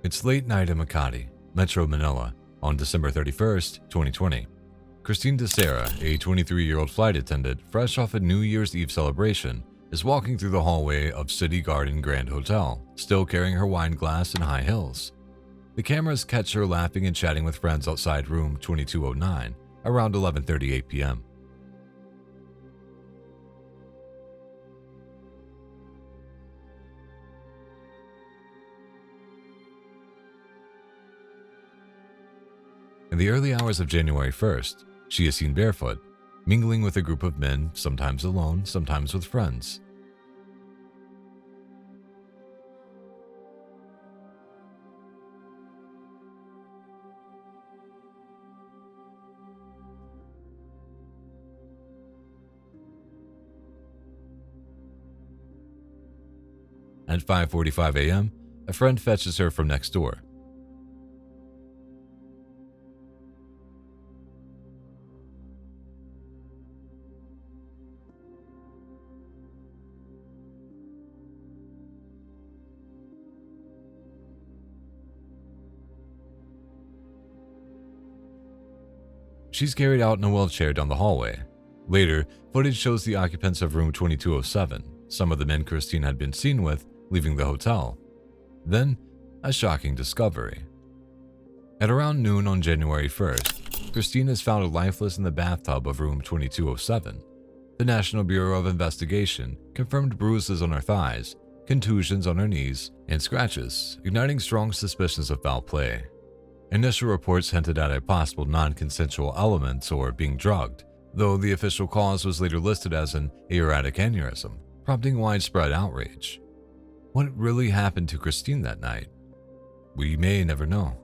It's late night in Makati, Metro Manila, on December 31st, 2020. Christine DeSera, a 23-year-old flight attendant fresh off a New Year's Eve celebration, is walking through the hallway of City Garden Grand Hotel, still carrying her wine glass and high heels. The cameras catch her laughing and chatting with friends outside room 2209 around 11:38 p.m. In the early hours of January 1st, she is seen barefoot, mingling with a group of men, sometimes alone, sometimes with friends. At 5:45 a.m., a friend fetches her from next door. She's carried out in a wheelchair down the hallway. Later, footage shows the occupants of room 2207, some of the men Christine had been seen with, leaving the hotel. Then, a shocking discovery. At around noon on January 1st, Christine is found lifeless in the bathtub of room 2207. The National Bureau of Investigation confirmed bruises on her thighs, contusions on her knees, and scratches, igniting strong suspicions of foul play. Initial reports hinted at a possible non-consensual element or being drugged, though the official cause was later listed as an aortic aneurysm, prompting widespread outrage. What really happened to Christine that night? We may never know.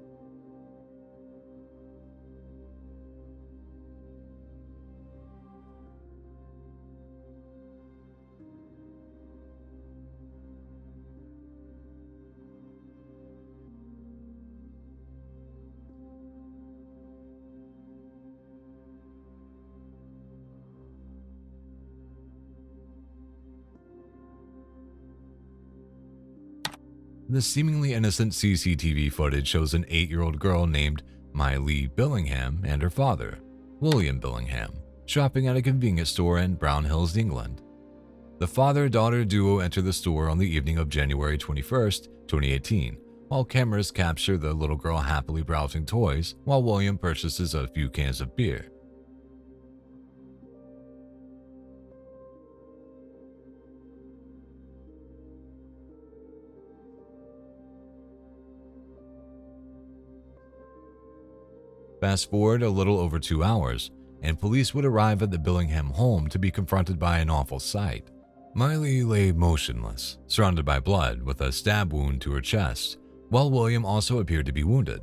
The seemingly innocent CCTV footage shows an 8-year-old girl named Miley Billingham and her father, William Billingham, shopping at a convenience store in Brown Hills, England. The father-daughter duo enter the store on the evening of January 21st, 2018, while cameras capture the little girl happily browsing toys while William purchases a few cans of beer. Fast forward a little over 2 hours, and police would arrive at the Billingham home to be confronted by an awful sight. Miley lay motionless, surrounded by blood with a stab wound to her chest, while William also appeared to be wounded.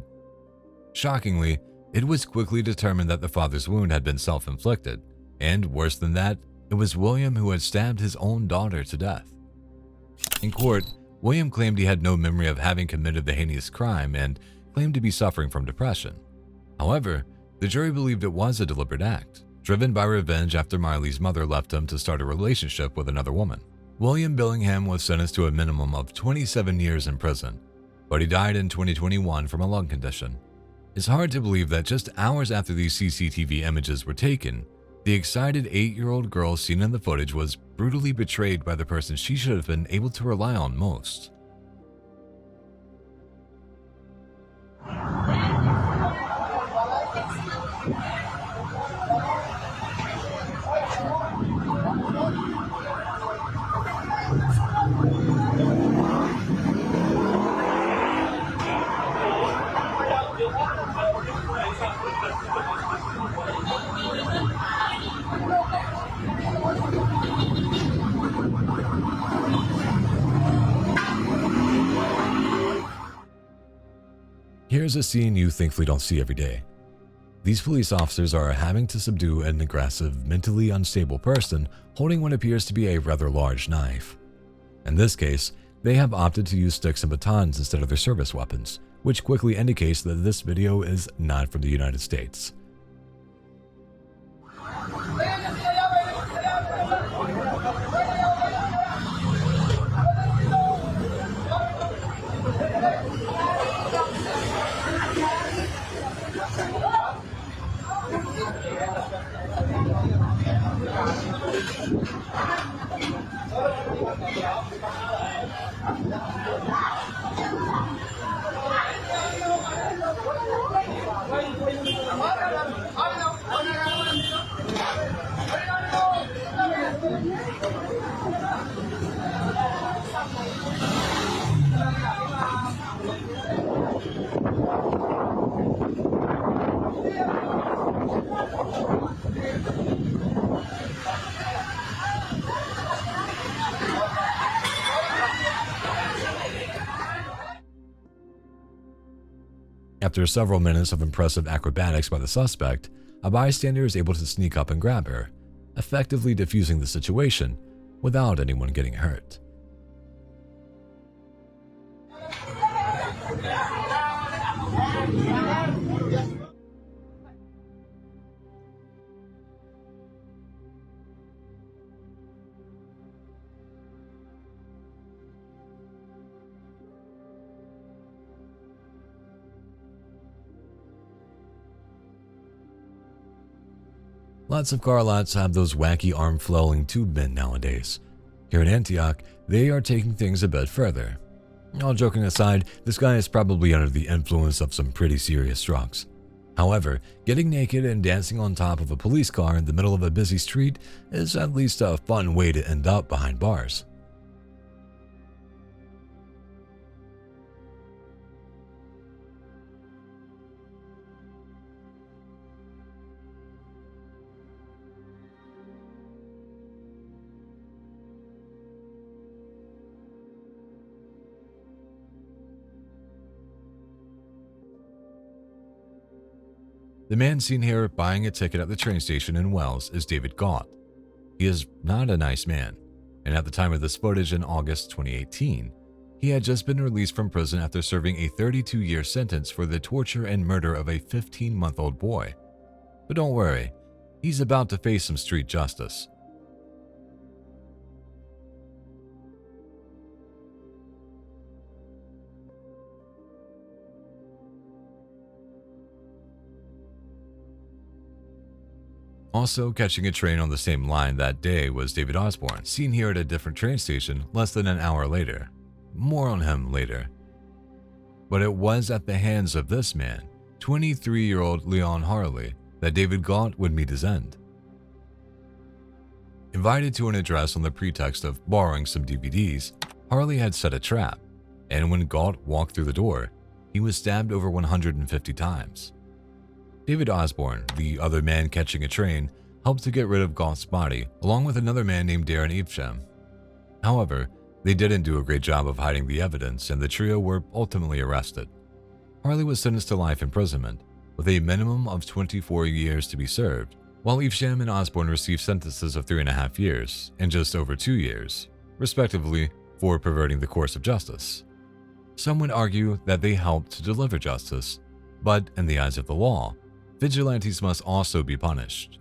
Shockingly, it was quickly determined that the father's wound had been self-inflicted, and worse than that, it was William who had stabbed his own daughter to death. In court, William claimed he had no memory of having committed the heinous crime and claimed to be suffering from depression. However, the jury believed it was a deliberate act, driven by revenge after Miley's mother left him to start a relationship with another woman. William Billingham was sentenced to a minimum of 27 years in prison, but he died in 2021 from a lung condition. It's hard to believe that just hours after these CCTV images were taken, the excited 8-year-old girl seen in the footage was brutally betrayed by the person she should have been able to rely on most. Here's a scene you thankfully don't see every day. These police officers are having to subdue an aggressive, mentally unstable person holding what appears to be a rather large knife. In this case, they have opted to use sticks and batons instead of their service weapons, which quickly indicates that this video is not from the United States. After several minutes of impressive acrobatics by the suspect, a bystander is able to sneak up and grab her, effectively defusing the situation without anyone getting hurt. Lots of car lots have those wacky arm-flailing tube men nowadays. Here in Antioch, they are taking things a bit further. All joking aside, this guy is probably under the influence of some pretty serious drugs. However, getting naked and dancing on top of a police car in the middle of a busy street is at least a fun way to end up behind bars. The man seen here buying a ticket at the train station in Wells is David Gaunt. He is not a nice man, and at the time of this footage in August 2018, he had just been released from prison after serving a 32-year sentence for the torture and murder of a 15-month-old boy. But don't worry, he's about to face some street justice. Also catching a train on the same line that day was David Osborne, seen here at a different train station less than an hour later. More on him later. But it was at the hands of this man, 23-year-old Leon Harley, that David Gaunt would meet his end. Invited to an address on the pretext of borrowing some DVDs, Harley had set a trap, and when Gaunt walked through the door, he was stabbed over 150 times. David Osborne, the other man catching a train, helped to get rid of Gaunt's body, along with another man named Darren Evesham. However, they didn't do a great job of hiding the evidence, and the trio were ultimately arrested. Harley was sentenced to life imprisonment, with a minimum of 24 years to be served, while Evesham and Osborne received sentences of 3.5 years and just over 2 years, respectively, for perverting the course of justice. Some would argue that they helped to deliver justice, but in the eyes of the law, vigilantes must also be punished.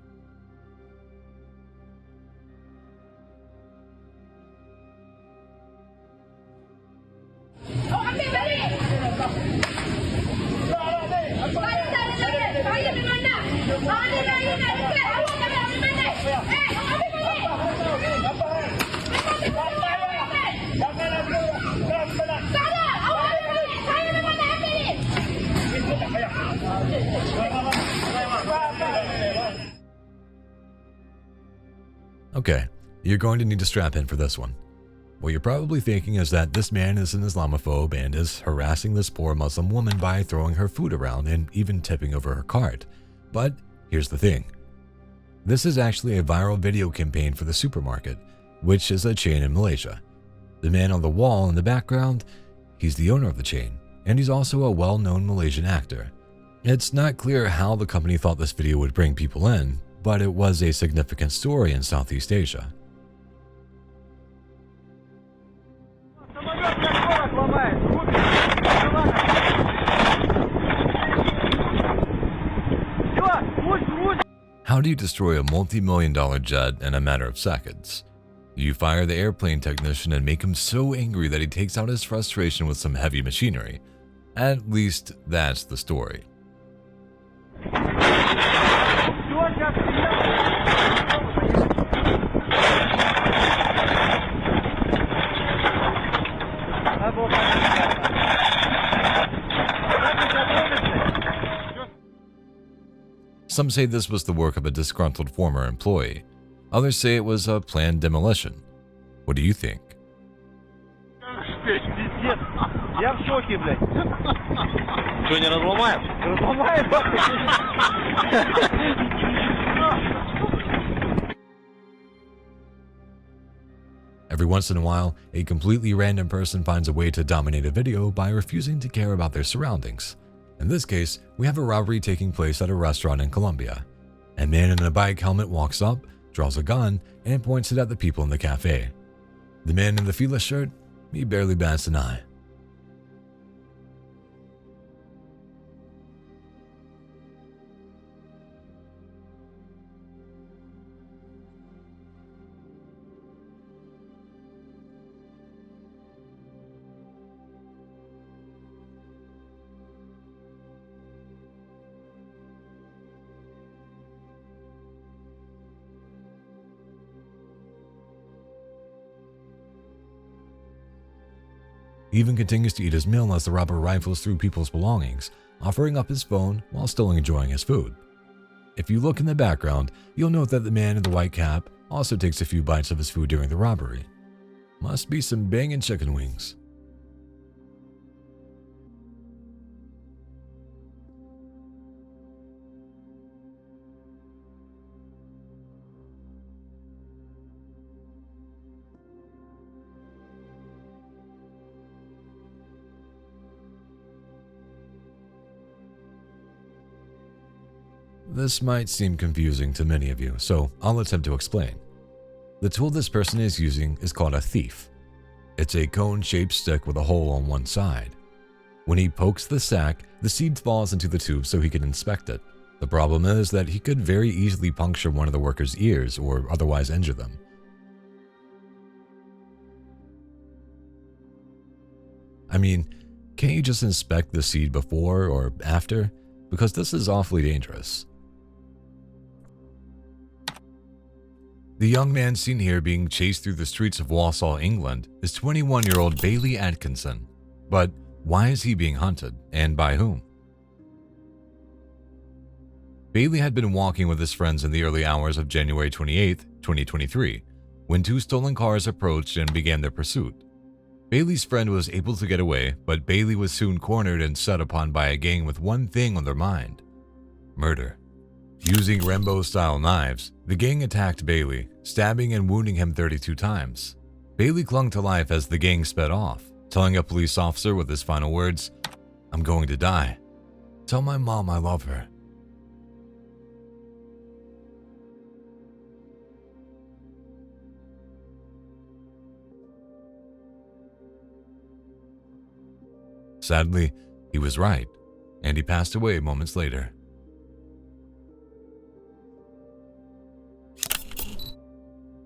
Okay, you're going to need to strap in for this one. What you're probably thinking is that this man is an Islamophobe and is harassing this poor Muslim woman by throwing her food around and even tipping over her cart. But here's the thing. This is actually a viral video campaign for the supermarket, which is a chain in Malaysia. The man on the wall in the background, he's the owner of the chain, and he's also a well-known Malaysian actor. It's not clear how the company thought this video would bring people in, but it was a significant story in Southeast Asia. How do you destroy a multi-million-dollar jet in a matter of seconds? You fire the airplane technician and make him so angry that he takes out his frustration with some heavy machinery. At least that's the story. Some say this was the work of a disgruntled former employee. Others say it was a planned demolition. What do you think? Я в шоке, блядь. Что, не разломаем? Разломаем. Every once in a while, a completely random person finds a way to dominate a video by refusing to care about their surroundings. In this case, we have a robbery taking place at a restaurant in Colombia. A man in a bike helmet walks up, draws a gun, and points it at the people in the cafe. The man in the Fila shirt, he barely bats an eye. He even continues to eat his meal as the robber rifles through people's belongings, offering up his phone while still enjoying his food. If you look in the background, you'll note that the man in the white cap also takes a few bites of his food during the robbery. Must be some banging chicken wings. This might seem confusing to many of you, so I'll attempt to explain. The tool this person is using is called a thief. It's a cone-shaped stick with a hole on one side. When he pokes the sack, the seed falls into the tube so he can inspect it. The problem is that he could very easily puncture one of the workers' ears or otherwise injure them. I mean, can't you just inspect the seed before or after? Because this is awfully dangerous. The young man seen here being chased through the streets of Walsall, England, is 21-year-old Bailey Atkinson. But why is he being hunted, and by whom? Bailey had been walking with his friends in the early hours of January 28, 2023, when two stolen cars approached and began their pursuit. Bailey's friend was able to get away, but Bailey was soon cornered and set upon by a gang with one thing on their mind: murder. Using Rambo-style knives, the gang attacked Bailey, stabbing and wounding him 32 times. Bailey clung to life as the gang sped off, telling a police officer with his final words, "I'm going to die. Tell my mom I love her." Sadly, he was right, and he passed away moments later.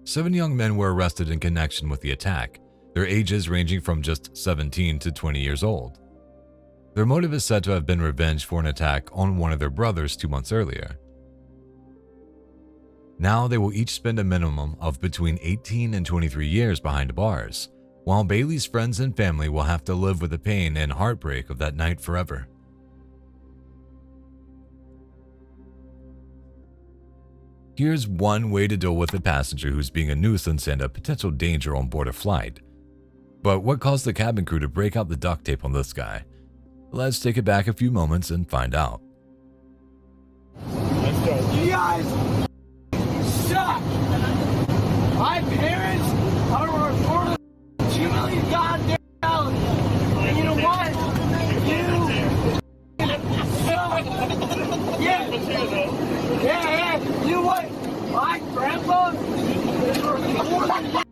Seven young men were arrested in connection with the attack, their ages ranging from just 17 to 20 years old. Their motive is said to have been revenge for an attack on one of their brothers 2 months earlier. Now they will each spend a minimum of between 18 and 23 years behind bars, while Bailey's friends and family will have to live with the pain and heartbreak of that night forever. Here's one way to deal with a passenger who's being a nuisance and a potential danger on board a flight. But what caused the cabin crew to break out the duct tape on this guy? Let's take it back a few moments and find out. Let's go. You guys suck! My parents are reported $2 million goddamn dollars. And you know what? You suck! Yeah! Yeah! You know what? My grandpa is reported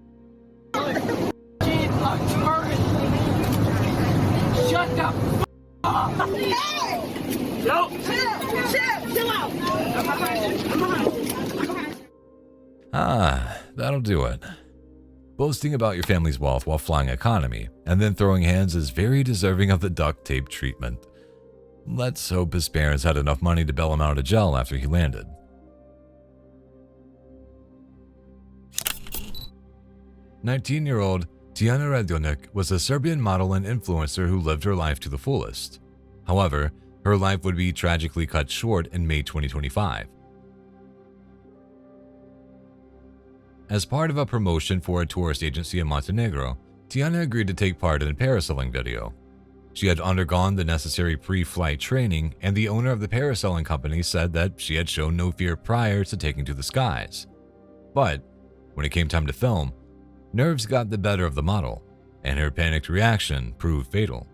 shut the f*** up! Nope! Chill out! That'll do it. Boasting about your family's wealth while flying economy and then throwing hands is very deserving of the duct tape treatment. Let's hope his parents had enough money to bail him out of jail after he landed. "19-year-old Tiana Radionik was a Serbian model and influencer who lived her life to the fullest. However, Her life would be tragically cut short in May 2025. As part of a promotion for a tourist agency in Montenegro, Tiana agreed to take part in a parasailing video. She had undergone the necessary pre-flight training, and the owner of the parasailing company said that she had shown no fear prior to taking to the skies. But when it came time to film, nerves got the better of the model, and her panicked reaction proved fatal.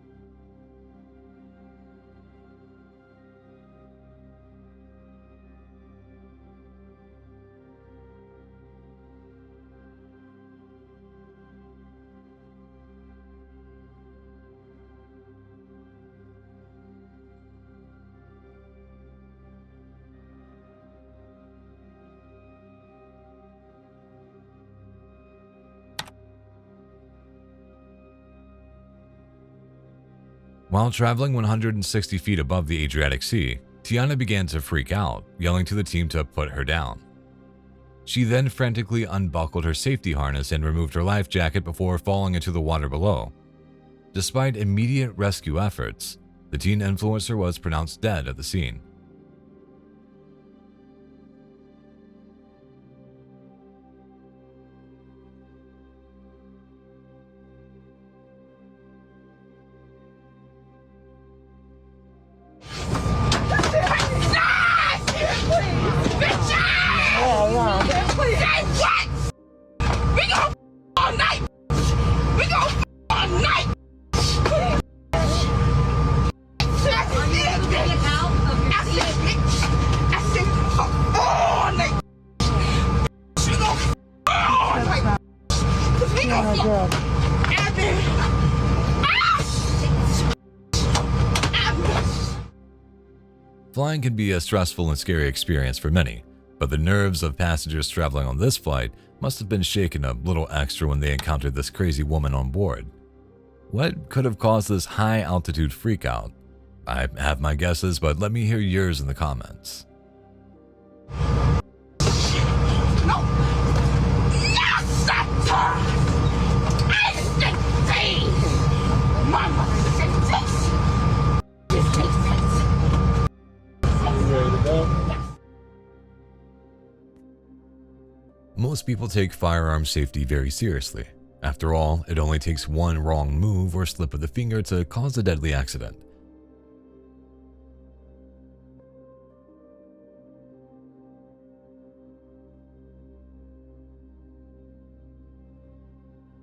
While traveling 160 feet above the Adriatic Sea, Tiana began to freak out, yelling to the team to put her down. She then frantically unbuckled her safety harness and removed her life jacket before falling into the water below. Despite immediate rescue efforts, the teen influencer was pronounced dead at the scene. Flying can be a stressful and scary experience for many, but the nerves of passengers traveling on this flight must have been shaken a little extra when they encountered this crazy woman on board. What could have caused this high-altitude freakout? I have my guesses, but let me hear yours in the comments. Most people take firearm safety very seriously. After all, it only takes one wrong move or slip of the finger to cause a deadly accident.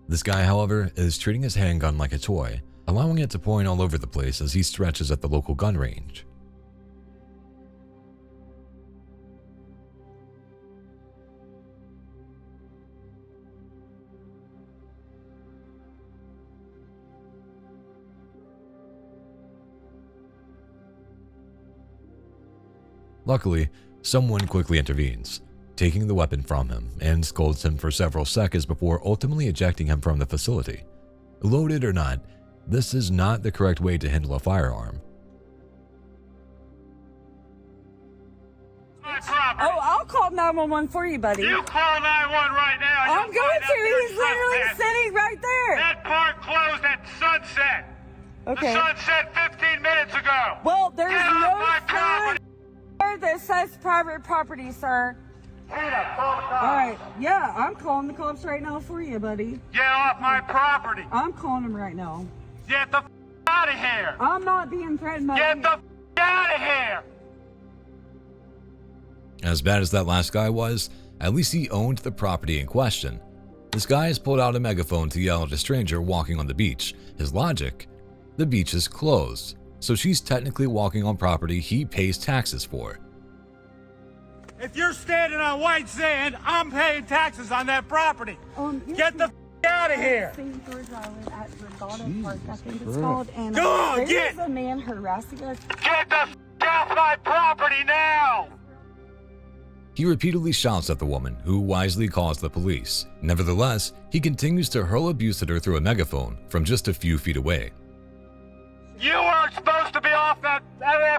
This guy, however, is treating his handgun like a toy, allowing it to point all over the place as he stretches at the local gun range. Luckily, someone quickly intervenes, taking the weapon from him and scolds him for several seconds before ultimately ejecting him from the facility. Loaded or not, this is not the correct way to handle a firearm. Oh, I'll call 911 for you, buddy. You call 911 right now. I'm going to. He's literally sitting right there. That park closed at sunset. Okay. The sunset 15 minutes ago. Well, there's Get off no my property. sign that says private property, sir. Peter, call the cops. All right. Yeah, I'm calling the cops right now for you, buddy. Get off my property. I'm calling them right now. Get the out of here. I'm not being threatened by Get you. the out of here. As bad as that last guy was, at least he owned the property in question. This guy has pulled out a megaphone to yell at a stranger walking on the beach. His logic? The beach is closed, so she's technically walking on property he pays taxes for. If you're standing on white sand, I'm paying taxes on that property. Get the out of here. St. George Island at Regatta Park, I think it's called. And Go on, there get. is a man harassing us. Get the off my property now. He repeatedly shouts at the woman, who wisely calls the police. Nevertheless, he continues to hurl abuse at her through a megaphone from just a few feet away. You weren't supposed to be off that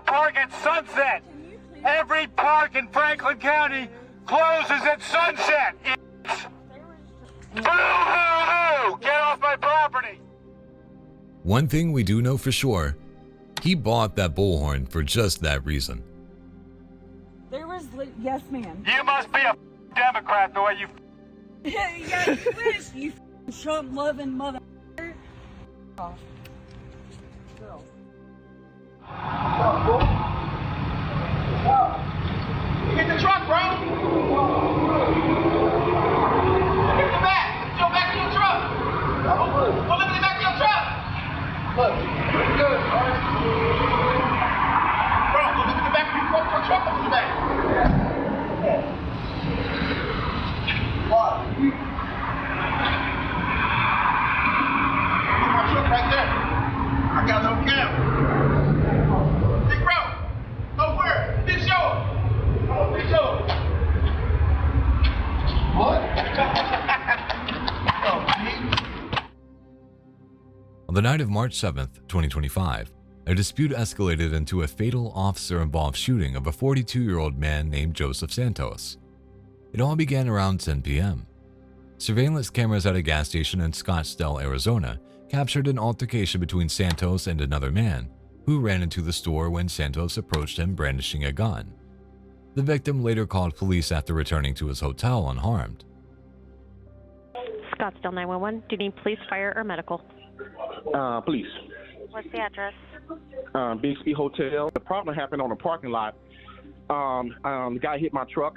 park at sunset. Every park in Franklin County closes at sunset. Boo-hoo-hoo! Get off my property! One thing we do know for sure, He bought that bullhorn for just that reason. There was, yes, ma'am. You must be a Democrat the way you Yeah, you wish, you Trump-loving mother. Off. Girl. Get the truck, bro. Get the back. Go back to your truck. Go look at the back of your truck. Look, good. All right. Bro, go look at the back of your truck. Look at the back. What? My truck right there. I got no camera. Big bro. Don't worry. Big show. Big show. What? On the night of March 7th, 2025, a dispute escalated into a fatal officer-involved shooting of a 42-year-old man named Joseph Santos. It all began around 10 p.m. Surveillance cameras at a gas station in Scottsdale, Arizona, captured an altercation between Santos and another man, who ran into the store when Santos approached him brandishing a gun. The victim later called police after returning to his hotel unharmed. Scottsdale 911. Do you need police, fire, or medical? Police. What's the address? Bixby Hotel. The problem happened on the parking lot. The guy hit my truck.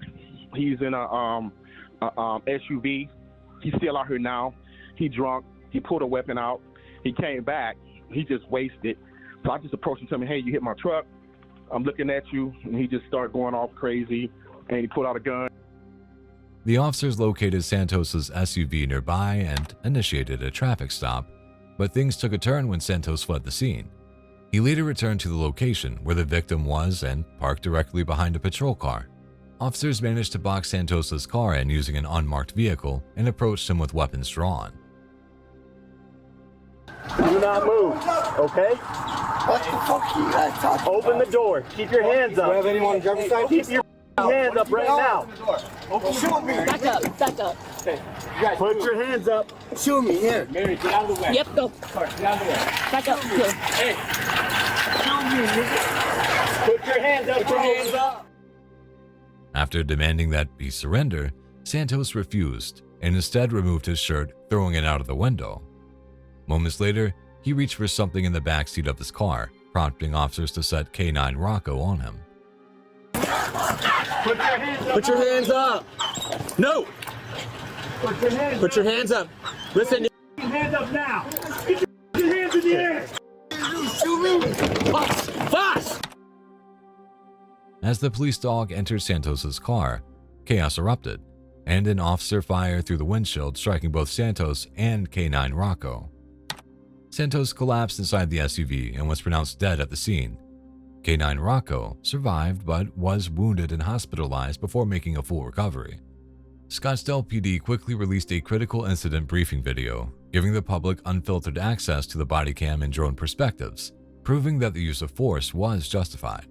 He's in a SUV. He's still out here now. He drunk. He pulled a weapon out. He came back. He just wasted. So I just approached him, telling me, "Hey, you hit my truck. I'm looking at you." And he just started going off crazy, and he pulled out a gun. The officers located Santos's SUV nearby and initiated a traffic stop, but things took a turn when Santos fled the scene. He later returned to the location where the victim was and parked directly behind a patrol car. Officers managed to box Santos's car in using an unmarked vehicle and approached him with weapons drawn. Do not move, okay? What the fuck are you guys talking about? Open the door. Keep your hands up. Do you have anyone on the driver's side? Keep your hands up right now. Shoot me. Back up, back up. Put your hands up. Shoot me here. Mary, get out of the way. Yep, go. Sorry, get out of the way. Back up, go. Hey. Put your hands up. Put your hands up. After demanding that he surrender, Santos refused and instead removed his shirt, throwing it out of the window. Moments later, he reached for something in the backseat of his car, prompting officers to set K9 Rocco on him. Put your hands up. No. Put your hands up. Listen. Get your hands up now. Get your hands in the air. Fast. As the police dog entered Santos's car, chaos erupted, and an officer fired through the windshield, striking both Santos and K9 Rocco. Santos collapsed inside the SUV and was pronounced dead at the scene. K9 Rocco survived but was wounded and hospitalized before making a full recovery. Scottsdale PD quickly released a critical incident briefing video, giving the public unfiltered access to the body cam and drone perspectives, proving that the use of force was justified.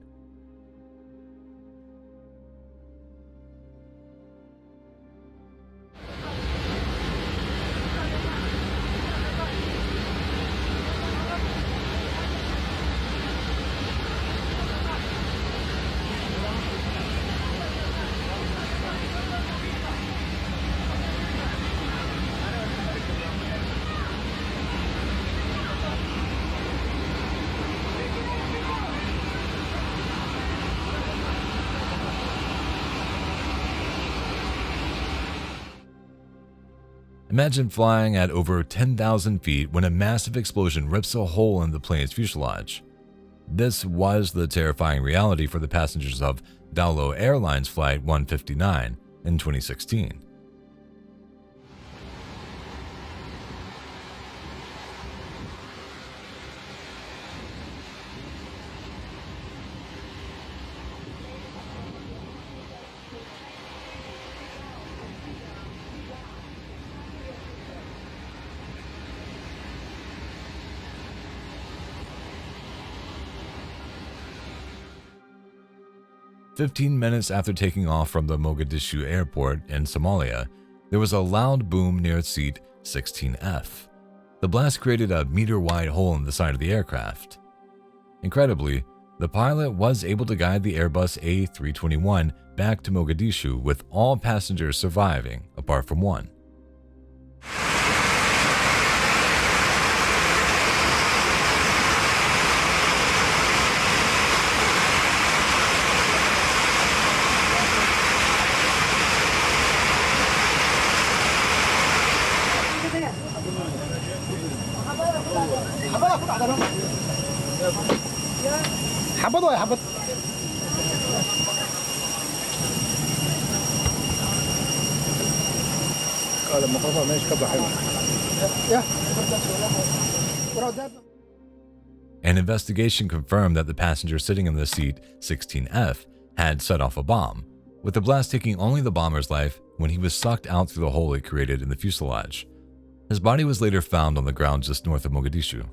Imagine flying at over 10,000 feet when a massive explosion rips a hole in the plane's fuselage. This was the terrifying reality for the passengers of Dalo Airlines Flight 159 in 2016. "15 minutes after taking off from the Mogadishu airport in Somalia, there was a loud boom near seat 16F. The blast created a meter-wide hole in the side of the aircraft. Incredibly, the pilot was able to guide the Airbus A321 back to Mogadishu with all passengers surviving, apart from one. An investigation confirmed that the passenger sitting in the seat 16F had set off a bomb, with the blast taking only the bomber's life when he was sucked out through the hole it created in the fuselage. His body was later found on the ground just north of Mogadishu.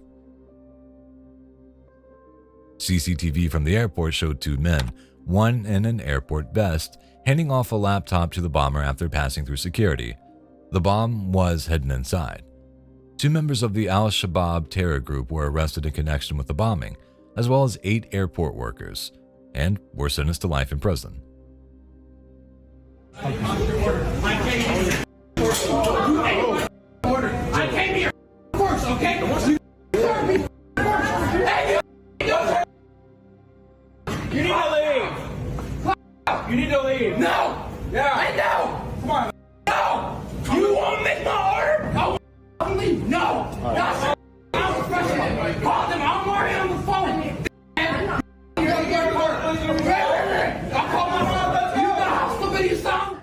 CCTV from the airport showed two men, one in an airport vest, handing off a laptop to the bomber after passing through security. The bomb was hidden inside. Two members of the Al-Shabaab terror group were arrested in connection with the bombing, as well as 8 airport workers, and were sentenced to life in prison. I came here first, okay? You need to leave. You need to leave. No. Yeah. I know. Come on. No. You won't make my order. I won't leave. No. That's I'm professional. Call them. I'm already on the phone. You're gonna get work. I'll call my mom. You got hostile video sound.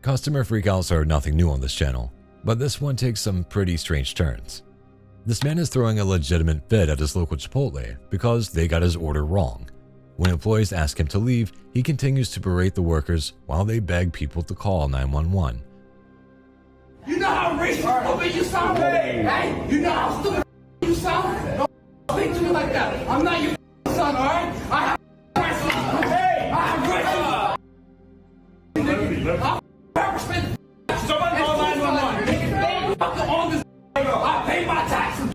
Customer freakouts are nothing new on this channel, but this one takes some pretty strange turns. This man is throwing a legitimate fit at his local Chipotle because they got his order wrong. When employees ask him to leave, he continues to berate the workers while they beg people to call 911. You know how racist stupid you sound? Hey, you know how stupid you sound? Don't speak to me like that. I'm not your son, alright? I have rights. Hey, I have rights. I'll respect. Someone call 911. On this. I pay my taxes.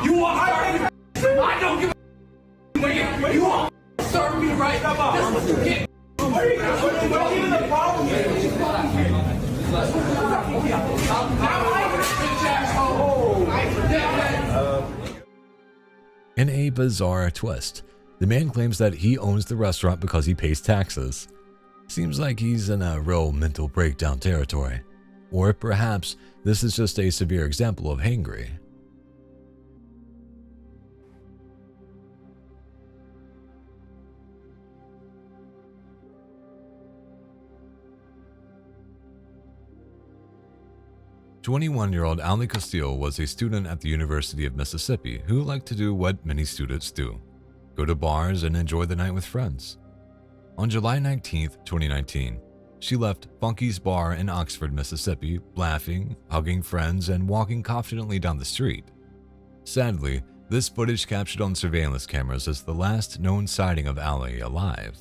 You are starting. I don't give a. You are serving me right. That's what you get. What are you the problem In a bizarre twist, the man claims that he owns the restaurant because he pays taxes. Seems like he's in a real mental breakdown territory. Or perhaps this is just a severe example of hangry. "21-year-old Ali Castile was a student at the University of Mississippi who liked to do what many students do: go to bars and enjoy the night with friends. On July 19, 2019, she left Funky's Bar in Oxford, Mississippi, laughing, hugging friends, and walking confidently down the street. Sadly, this footage captured on surveillance cameras is the last known sighting of Ali alive.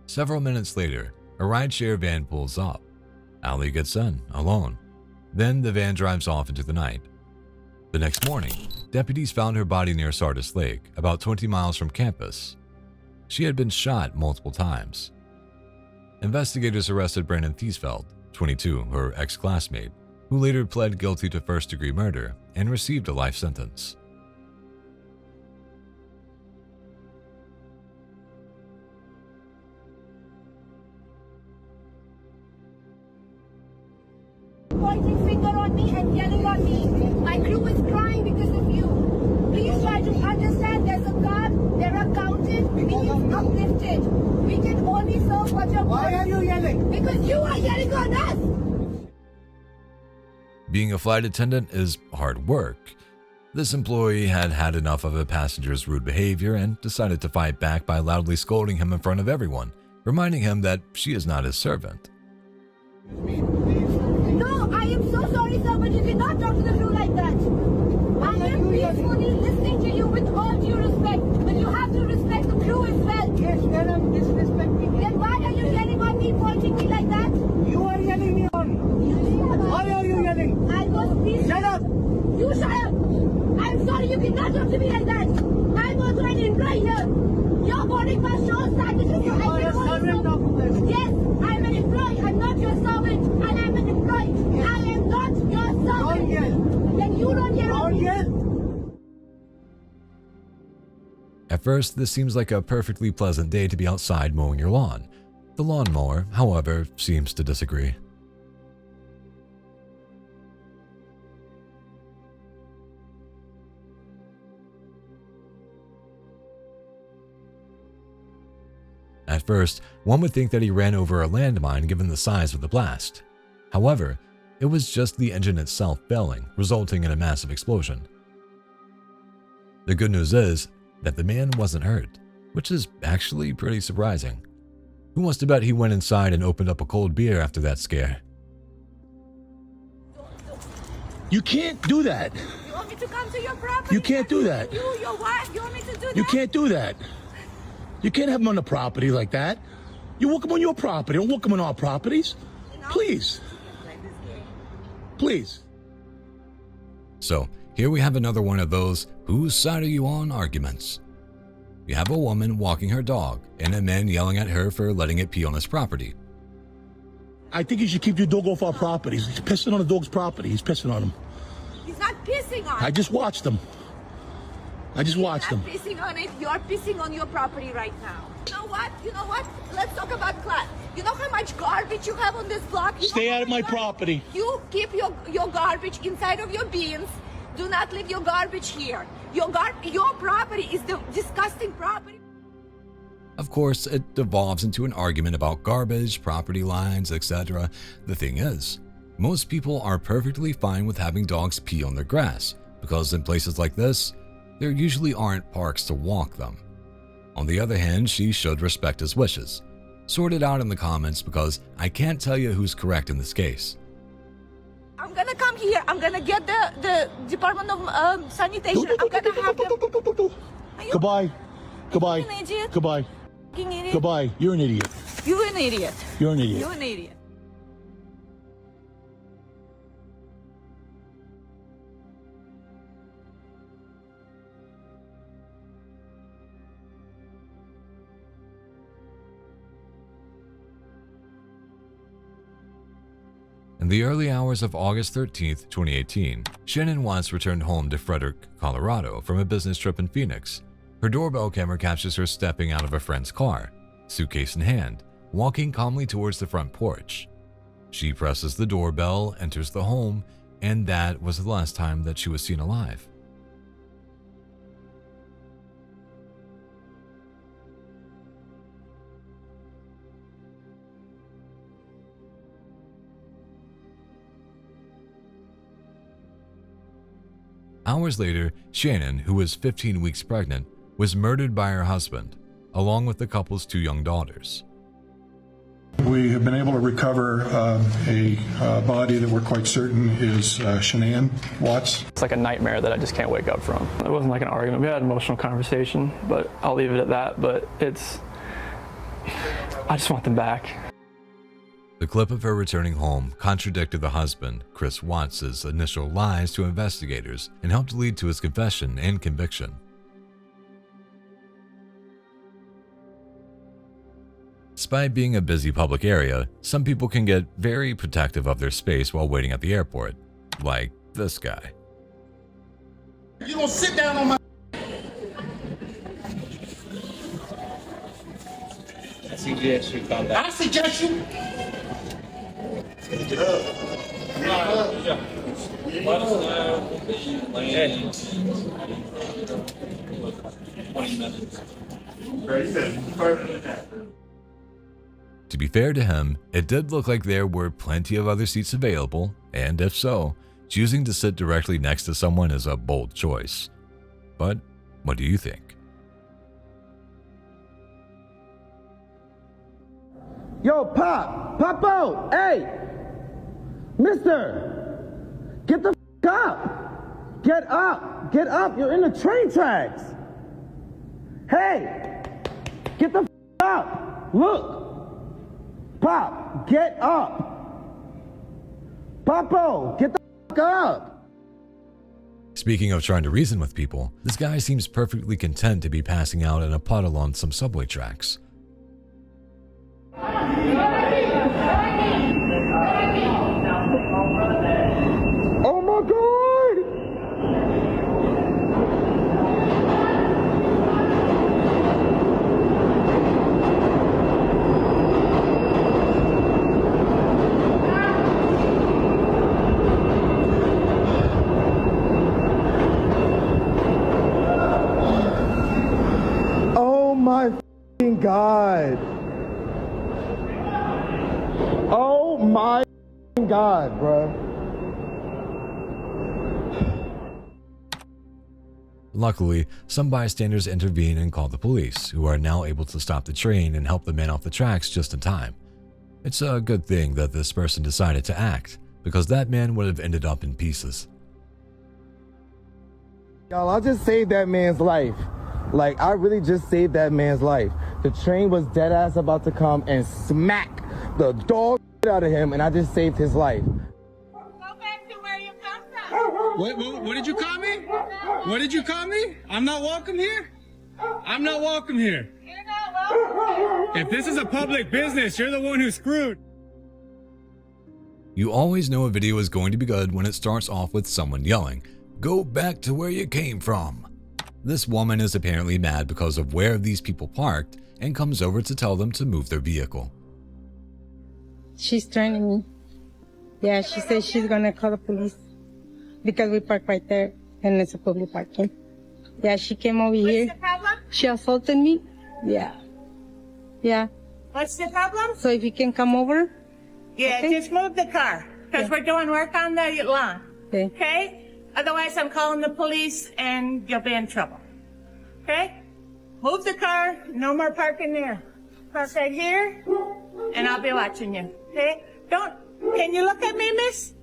Several minutes later, a rideshare van pulls up. Ali gets in, alone. Then the van drives off into the night. The next morning, deputies found her body near Sardis Lake, about 20 miles from campus. She had been shot multiple times. Investigators arrested Brandon Thiesfeld, 22, her ex-classmate, who later pled guilty to first-degree murder and received a life sentence. Pointing finger on me and yelling on me. My crew is crying because of you. Please try to understand there's a God, there are counted, means uplifted. We can only serve what your. Why are you yelling? Because you are yelling on us. Being a flight attendant is hard work. This employee had had enough of a passenger's rude behavior and decided to fight back by loudly scolding him in front of everyone, reminding him that she is not his servant. No, I am so sorry, sir, but you cannot talk to the crew like that. I am peacefully listening to you with all due respect, but you have to respect the crew as well. Yes, then I'm disrespecting. Then why are you yelling on me, pointing me like that? You are yelling me on. Why are you yelling? I was peaceful. Shut up. You shut up. I'm sorry, you cannot talk to me like that. I'm on employee here. Your boarding pass shows that this is your document. Yes, I'm an employee. I'm not your servant, and I'm an employee. Yes. I am not your servant. Don't yell. Then you don't yell. Don't yell. At first, this seems like a perfectly pleasant day to be outside mowing your lawn. The lawnmower, however, seems to disagree. At first, one would think that he ran over a landmine given the size of the blast. However, it was just the engine itself failing, resulting in a massive explosion. The good news is that the man wasn't hurt, which is actually pretty surprising. Who wants to bet he went inside and opened up a cold beer after that scare? You can't do that. You want me to come to your property? You can't do that. You, your wife, you want me to do that? You can't do that. You can't have them on the property like that. You walk them on your property. Don't walk them on our properties. Please. Please. So, here we have another one of those whose side are you on arguments. You have a woman walking her dog and a man yelling at her for letting it pee on his property. I think you should keep your dog off our properties. He's pissing on the dog's property. He's pissing on him. He's not pissing on it. I just watched him. He's not pissing on it. You're pissing on your property right now. You know what? You know what? Let's talk about class. You know how much garbage you have on this block? Stay out of my property. You keep your garbage inside of your bins. Do not leave your garbage here. Your property is the disgusting property. Of course, it devolves into an argument about garbage, property lines, etc. The thing is, most people are perfectly fine with having dogs pee on their grass, because in places like this, there usually aren't parks to walk them. On the other hand, she should respect his wishes. Sort it out in the comments because I can't tell you who's correct in this case. I'm gonna come here. I'm gonna get the Department of Sanitation. I'm gonna have them. Goodbye. Goodbye. You're an idiot. Goodbye. Idiot. Goodbye. You're an idiot. You're an idiot. You're an idiot. You're an idiot. In the early hours of August 13, 2018, Shannon Watts returned home to Frederick, Colorado from a business trip in Phoenix. Her doorbell camera captures her stepping out of a friend's car, suitcase in hand, walking calmly towards the front porch. She presses the doorbell, enters the home, and that was the last time that she was seen alive. Hours later, Shannon, who was 15 weeks pregnant, was murdered by her husband, along with the couple's 2 young daughters. We have been able to recover a body that we're quite certain is Shanann Watts. It's like a nightmare that I just can't wake up from. It wasn't like an argument. We had an emotional conversation, but I'll leave it at that. But I just want them back. The clip of her returning home contradicted the husband, Chris Watts' initial lies to investigators and helped lead to his confession and conviction. Despite being a busy public area, some people can get very protective of their space while waiting at the airport, like this guy. You don't sit down on my... I suggest you calm down. I suggest you... Let us know the land. 20 minutes. To be fair to him, it did look like there were plenty of other seats available, and if so, choosing to sit directly next to someone is a bold choice. But what do you think? Yo, Pop out, hey! Mister, get the f up! Get up, you're in the train tracks! Hey, get the f up! Look, Pop, get up! Popo, get the f up! Speaking of trying to reason with people, this guy seems perfectly content to be passing out in a puddle on some subway tracks. Oh my God! Oh my f***ing God! Oh my f***ing God, bro! Luckily, some bystanders intervene and call the police, who are now able to stop the train and help the man off the tracks just in time. It's a good thing that this person decided to act, because that man would have ended up in pieces. Y'all, I just saved that man's life. Like, I really just saved that man's life. The train was dead ass about to come and smack the dog out of him, and I just saved his life. What did you call me? What did you call me? I'm not welcome here? I'm not welcome here. You're not welcome here. If this is a public business, you're the one who's screwed. You always know a video is going to be good when it starts off with someone yelling, "Go back to where you came from." This woman is apparently mad because of where these people parked and comes over to tell them to move their vehicle. She's threatening me. Yeah, she says she's gonna call the police because we park right there and it's a public parking. Yeah, she came over here. What's the problem? She assaulted me. Yeah. Yeah. What's the problem? So if you can come over. Yeah, okay? just move the car, because we're doing work on the lawn. Okay. Okay? Otherwise, I'm calling the police and you'll be in trouble. Okay? Move the car, no more parking there. Park right here, and I'll be watching you. Okay? Can you look at me, miss?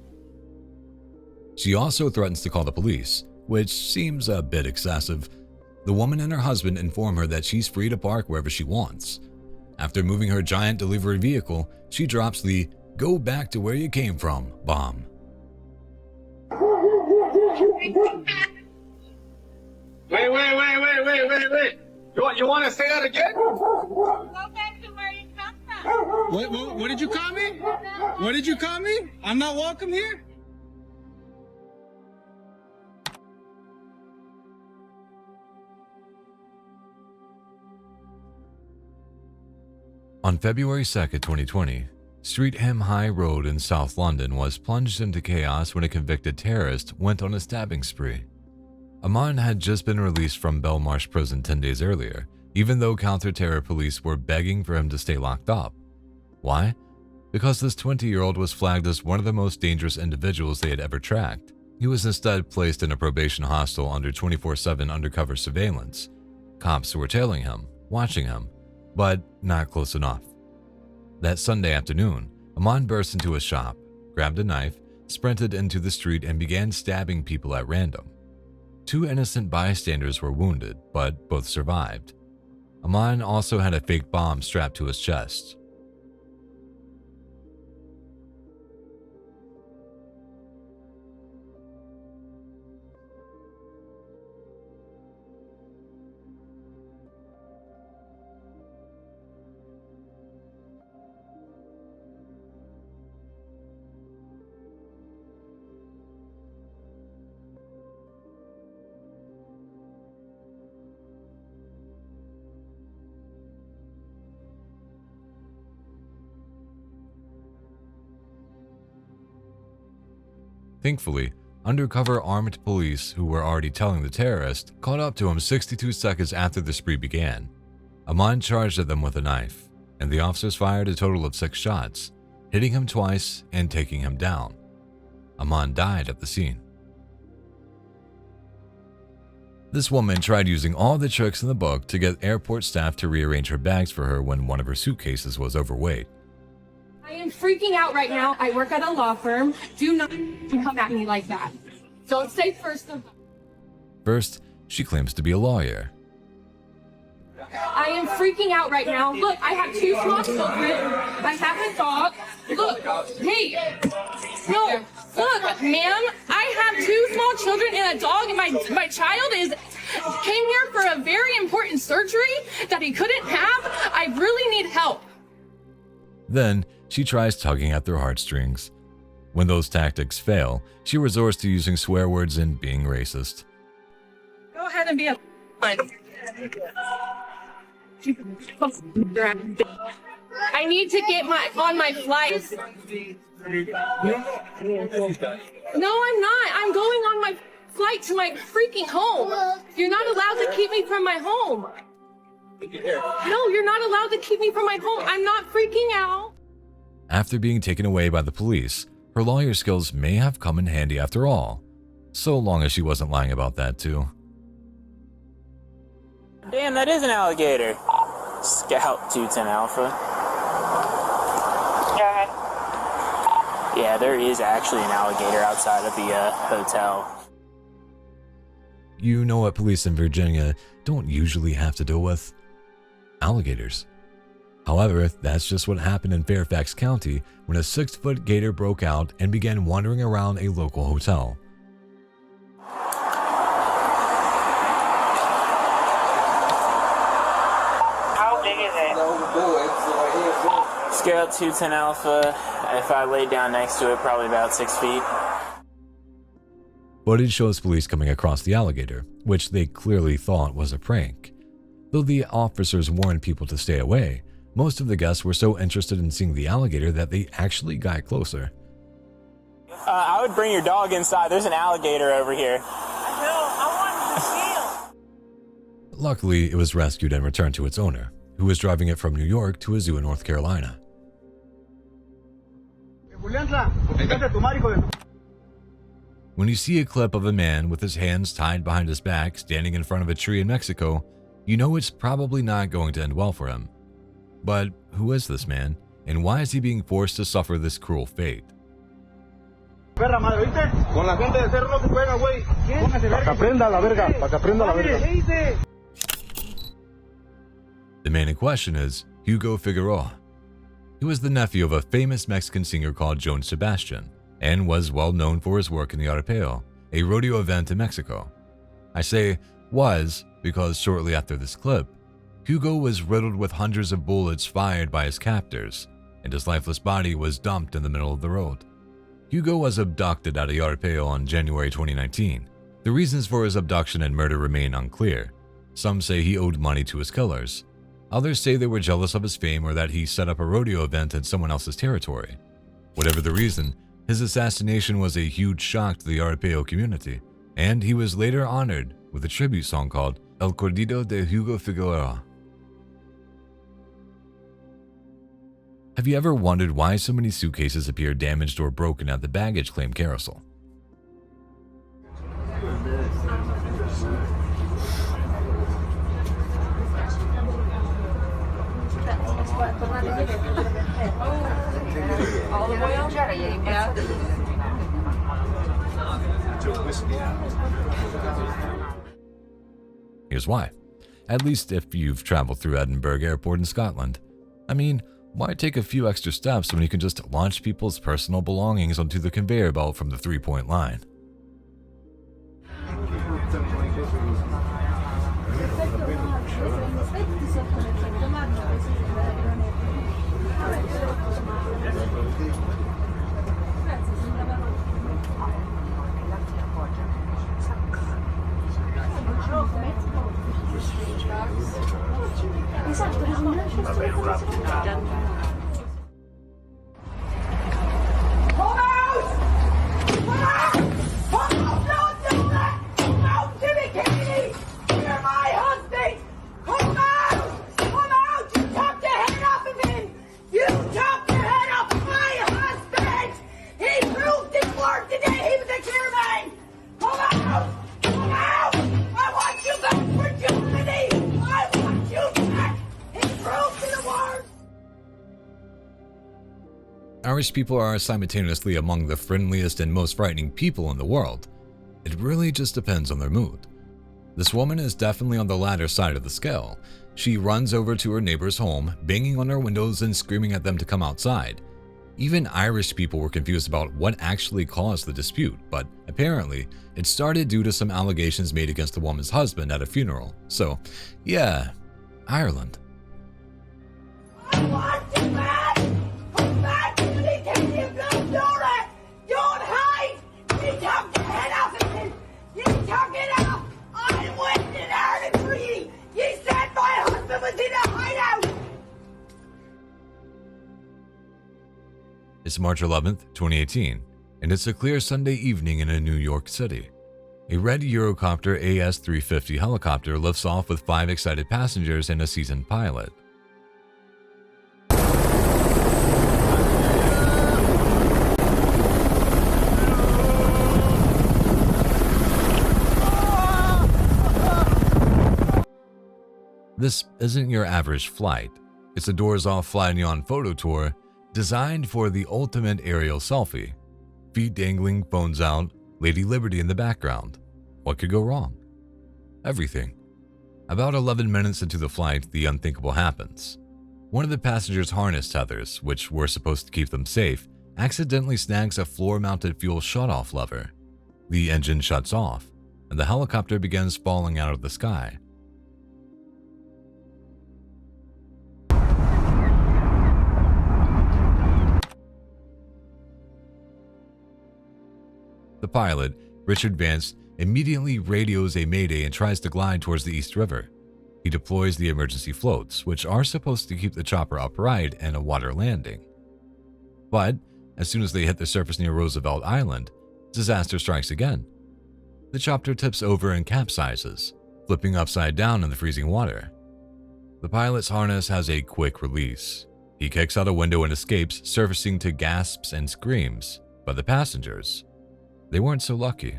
She also threatens to call the police, which seems a bit excessive. The woman and her husband inform her that she's free to park wherever she wants. After moving her giant delivery vehicle, she drops the "Go back to where you came from" bomb. Wait. You want to say that again? Go back to where you come from. What did you call me? What did you call me? I'm not welcome here? On February 2nd, 2020, Streatham High Road in South London was plunged into chaos when a convicted terrorist went on a stabbing spree. Aman had just been released from Belmarsh prison 10 days earlier, even though counter-terror police were begging for him to stay locked up. Why? Because this 20-year-old was flagged as one of the most dangerous individuals they had ever tracked. He was instead placed in a probation hostel under 24/7 undercover surveillance. Cops were tailing him, watching him, but not close enough. That Sunday afternoon, Aman burst into a shop, grabbed a knife, sprinted into the street, and began stabbing people at random. 2 innocent bystanders were wounded, but both survived. Aman also had a fake bomb strapped to his chest. Thankfully, undercover armed police who were already tailing the terrorist caught up to him 62 seconds after the spree began. Aman charged at them with a knife, and the officers fired a total of 6 shots, hitting him twice and taking him down. Aman died at the scene. This woman tried using all the tricks in the book to get airport staff to rearrange her bags for her when one of her suitcases was overweight. I am freaking out right now. I work at a law firm. Do not come at me like that. Don't say first of all. First, she claims to be a lawyer. I am freaking out right now. Look, I have 2 small children. I have a dog. Look, hey. No, look, ma'am. I have 2 small 2 children and a dog, and my child came here for a very important surgery that he couldn't have. I really need help. Then she tries tugging at their heartstrings. When those tactics fail, she resorts to using swear words and being racist. Go ahead and be a I need to get on my flight. No, I'm not. I'm going on my flight to my freaking home. You're not allowed to keep me from my home. No, you're not allowed to keep me from my home. I'm not freaking out. After being taken away by the police, her lawyer skills may have come in handy after all, so long as she wasn't lying about that too. Damn, that is an alligator. Scout 210 Alpha. Go ahead. Yeah, there is actually an alligator outside of the hotel. You know what police in Virginia don't usually have to deal with? Alligators. However, that's just what happened in Fairfax County when a 6-foot gator broke out and began wandering around a local hotel. How big is it? Scout 210 Alpha, if I laid down next to it, probably about 6 feet. Footage shows police coming across the alligator, which they clearly thought was a prank. Though the officers warned people to stay away, most of the guests were so interested in seeing the alligator that they actually got closer. I would bring your dog inside. There's an alligator over here. No, I want to feel. Luckily, it was rescued and returned to its owner, who was driving it from New York to a zoo in North Carolina. When you see a clip of a man with his hands tied behind his back standing in front of a tree in Mexico, you know it's probably not going to end well for him. But who is this man, and why is he being forced to suffer this cruel fate? The man in question is Hugo Figueroa. He was the nephew of a famous Mexican singer called Joan Sebastian, and was well known for his work in the Arpeo, a rodeo event in Mexico. I say was because shortly after this clip, Hugo was riddled with hundreds of bullets fired by his captors, and his lifeless body was dumped in the middle of the road. Hugo was abducted at a Arpeo on January 2019. The reasons for his abduction and murder remain unclear. Some say he owed money to his killers. Others say they were jealous of his fame or that he set up a rodeo event in someone else's territory. Whatever the reason, his assassination was a huge shock to the Arpeo community, and he was later honored with a tribute song called El Corrido de Hugo Figueroa. Have you ever wondered why so many suitcases appear damaged or broken at the baggage claim carousel? Olive oil? Yeah. Here's why. At least if you've traveled through Edinburgh Airport in Scotland. I mean, why take a few extra steps when you can just launch people's personal belongings onto the conveyor belt from the 3-point line? Irish people are simultaneously among the friendliest and most frightening people in the world. It really just depends on their mood. This woman is definitely on the latter side of the scale. She runs over to her neighbor's home, banging on their windows and screaming at them to come outside. Even Irish people were confused about what actually caused the dispute, but apparently it started due to some allegations made against the woman's husband at a funeral. So, yeah, Ireland. It's March 11th, 2018, and it's a clear Sunday evening in a New York City. A red Eurocopter AS-350 helicopter lifts off with 5 excited passengers and a seasoned pilot. This isn't your average flight. It's a doors-off fly-neon photo tour designed for the ultimate aerial selfie. Feet dangling, phones out, Lady Liberty in the background. What could go wrong? Everything. About 11 minutes into the flight, the unthinkable happens. One of the passengers' harness tethers, which were supposed to keep them safe, accidentally snags a floor-mounted fuel shutoff lever. The engine shuts off, and the helicopter begins falling out of the sky. The pilot, Richard Vance, immediately radios a mayday and tries to glide towards the East River. He deploys the emergency floats, which are supposed to keep the chopper upright and a water landing. But as soon as they hit the surface near Roosevelt Island, disaster strikes again. The chopper tips over and capsizes, flipping upside down in the freezing water. The pilot's harness has a quick release. He kicks out a window and escapes, surfacing to gasps and screams. But the passengers, they weren't so lucky.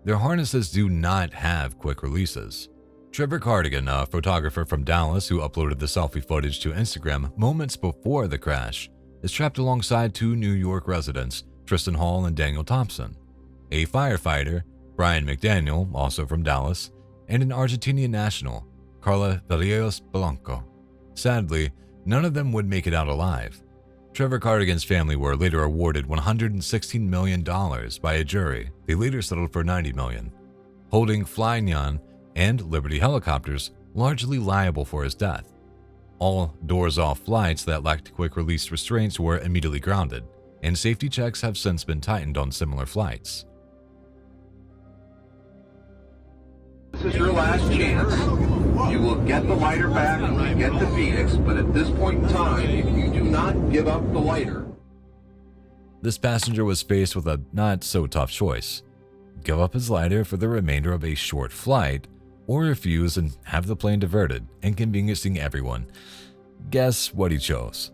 Their harnesses do not have quick releases. Trevor Cardigan, a photographer from Dallas who uploaded the selfie footage to Instagram moments before the crash, is trapped alongside 2 New York residents, Tristan Hall and Daniel Thompson, a firefighter, Brian McDaniel, also from Dallas, and an Argentinian national, Carla Villegas Blanco. Sadly, none of them would make it out alive. Trevor Cardigan's family were later awarded $116 million by a jury. They later settled for $90 million, holding Flyneon and Liberty helicopters largely liable for his death. All doors-off flights that lacked quick-release restraints were immediately grounded, and safety checks have since been tightened on similar flights. This is your last chance. You will get the lighter back when you get to Phoenix, but at this point in time, if you do not give up the lighter. This passenger was faced with a not-so-tough choice. Give up his lighter for the remainder of a short flight, or refuse and have the plane diverted, inconveniencing everyone. Guess what he chose?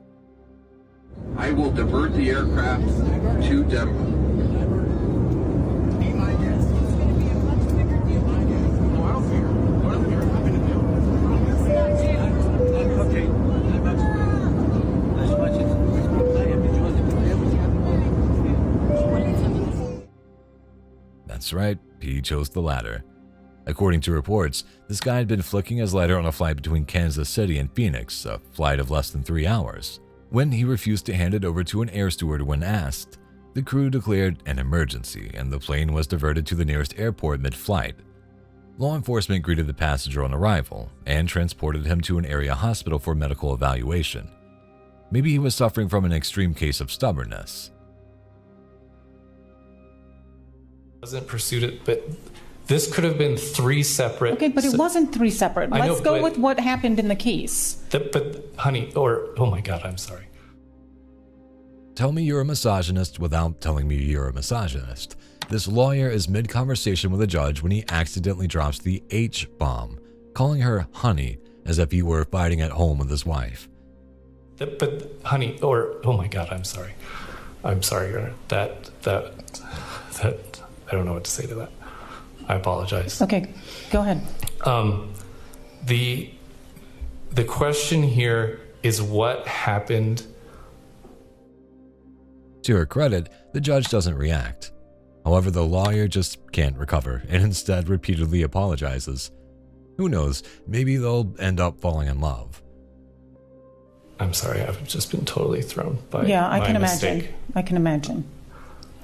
I will divert the aircraft to Denver. That's right, he chose the latter. According to reports, this guy had been flicking his lighter on a flight between Kansas City and Phoenix, a flight of less than 3 hours, when he refused to hand it over to an air steward when asked. The crew declared an emergency, and the plane was diverted to the nearest airport mid-flight. Law enforcement greeted the passenger on arrival and transported him to an area hospital for medical evaluation. Maybe he was suffering from an extreme case of stubbornness. Wasn't pursued it, but this could have been 3 separate. Okay, but it wasn't 3 separate. Let's go with what happened in the case. But honey, oh my God, I'm sorry. Tell me you're a misogynist without telling me you're a misogynist. This lawyer is mid-conversation with a judge when he accidentally drops the H-bomb, calling her honey as if he were fighting at home with his wife. But honey, oh my God, I'm sorry. I'm sorry, Your Honor. That I don't know what to say to that. I apologize. Okay, go ahead. The question here is what happened. To her credit, the judge doesn't react. However, the lawyer just can't recover and instead repeatedly apologizes. Who knows, maybe they'll end up falling in love. I'm sorry, I've just been totally thrown by I my can mistake. imagine. I can imagine.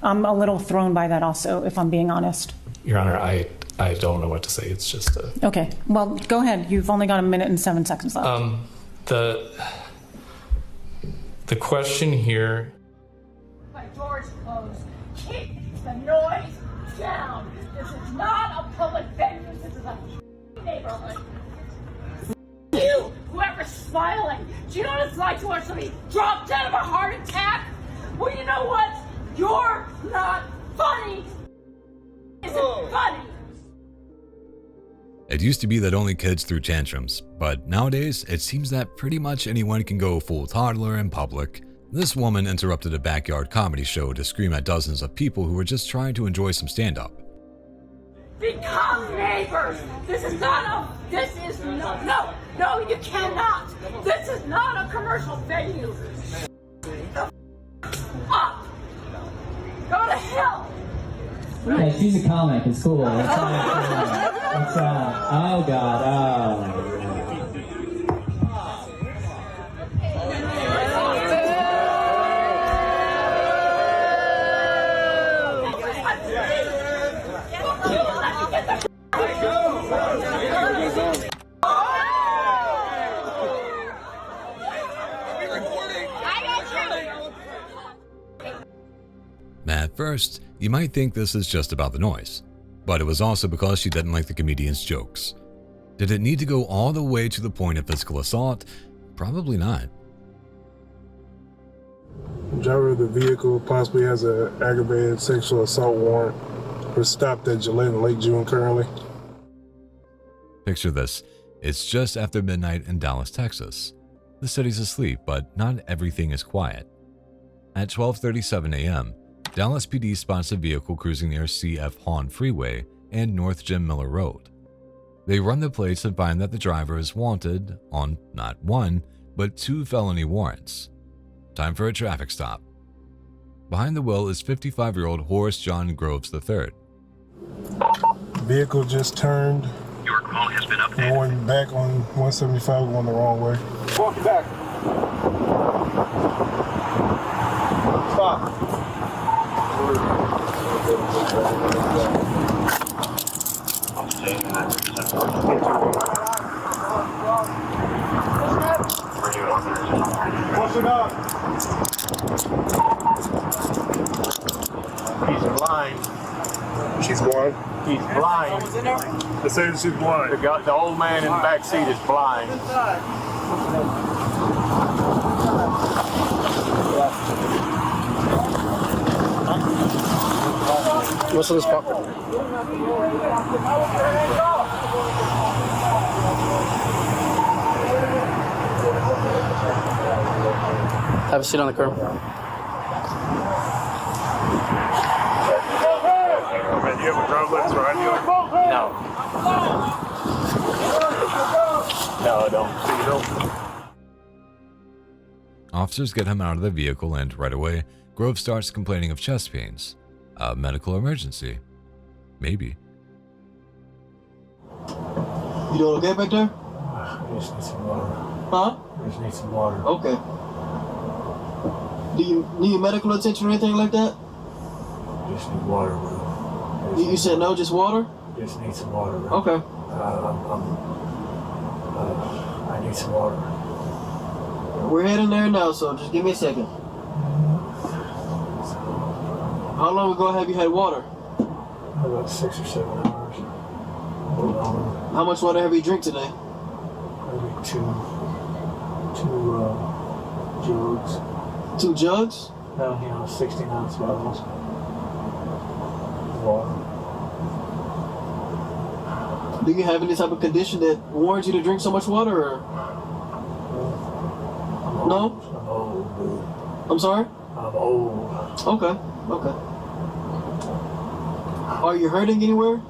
I'm a little thrown by that also, if I'm being honest. Your Honor, I don't know what to say. It's just Okay, well, go ahead. You've only got 1 minute and 7 seconds left. The question here... My door's closed. Keep the noise down. This is not a public venue. This is a neighborhood. You, whoever's smiling, do you know what it's like to watch somebody drop dead of a heart attack? Well, you know what? You're not funny. Isn't funny. It used to be that only kids threw tantrums, but nowadays it seems that pretty much anyone can go full toddler in public. This woman interrupted a backyard comedy show to scream at dozens of people who were just trying to enjoy some stand-up. Become neighbors. This is no, you cannot. This is not a commercial venue. Up. Go to hell. Hey, she's a comic. It's cool. Oh God. At first, you might think this is just about the noise, but it was also because she didn't like the comedian's jokes. Did it need to go all the way to the point of physical assault? Probably not. The driver of the vehicle possibly has an aggravated sexual assault warrant. Was stopped at Gillette in Lake June currently. Picture this. It's just after midnight in Dallas, Texas. The city's asleep, but not everything is quiet. At 12:37 a.m., Dallas PD spots a vehicle cruising near C.F. Hahn Freeway and North Jim Miller Road. They run the plates and find that the driver is wanted on not one, but 2 felony warrants. Time for a traffic stop. Behind the wheel is 55-year-old Horus Groves III. Vehicle just turned. Your call has been updated. Going back on 175, going the wrong way. Walking back. Stop. What's it up? He's blind. She's blind? He's blind. They say she's blind. The old man in the back seat is blind. What's in this pocket? Have a seat on the curb. You have a driver's license or ID? No. No, I don't. So you don't? Officers get him out of the vehicle and right away, Grove starts complaining of chest pains. A medical emergency. Maybe. You doing okay back there? I just need some water. Huh? I just need some water. Okay. Do you need medical attention or anything like that? I just need water, bro. You said no, just water? I just need some water, bro. Okay. I need some water. We're heading there now, so just give me a second. How long ago have you had water? About 6 or 7 hours. How much water have you drank today? Maybe two jugs. 2 jugs? No, 16-ounce bottles. Water. Do you have any type of condition that warrants you to drink so much water, or? No? I'm old, dude. I'm sorry? I'm old. Okay. Are you hurting anywhere?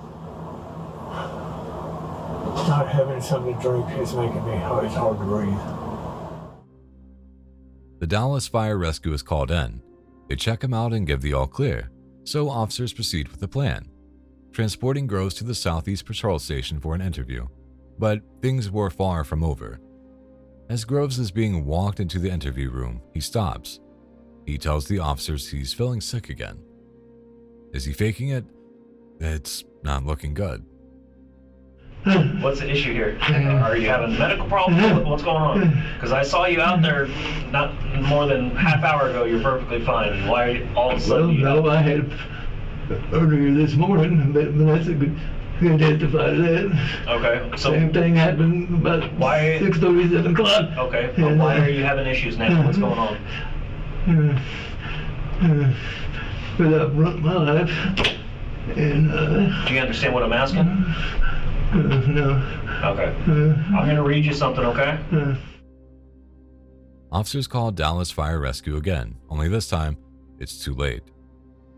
Not having something to drink is making me it's hard to breathe. The Dallas Fire Rescue is called in. They check him out and give the all clear, so officers proceed with the plan, transporting Groves to the Southeast Patrol Station for an interview. But things were far from over. As Groves is being walked into the interview room, he stops. He tells the officers he's feeling sick again. Is he faking it? It's not looking good. What's the issue here? Are you having medical problems? What's going on? Because I saw you out there not more than half hour ago. You're perfectly fine. Why all of a sudden? Well, no, I had earlier this morning, but Vanessa could testify to that. Okay. So same thing happened about 6:30, 7 o'clock. Okay. But why are you having issues now? What's going on? Without running my life. And do you understand what I'm asking? No. Okay. I'm going to read you something, okay? Officers call Dallas Fire Rescue again, only this time, it's too late.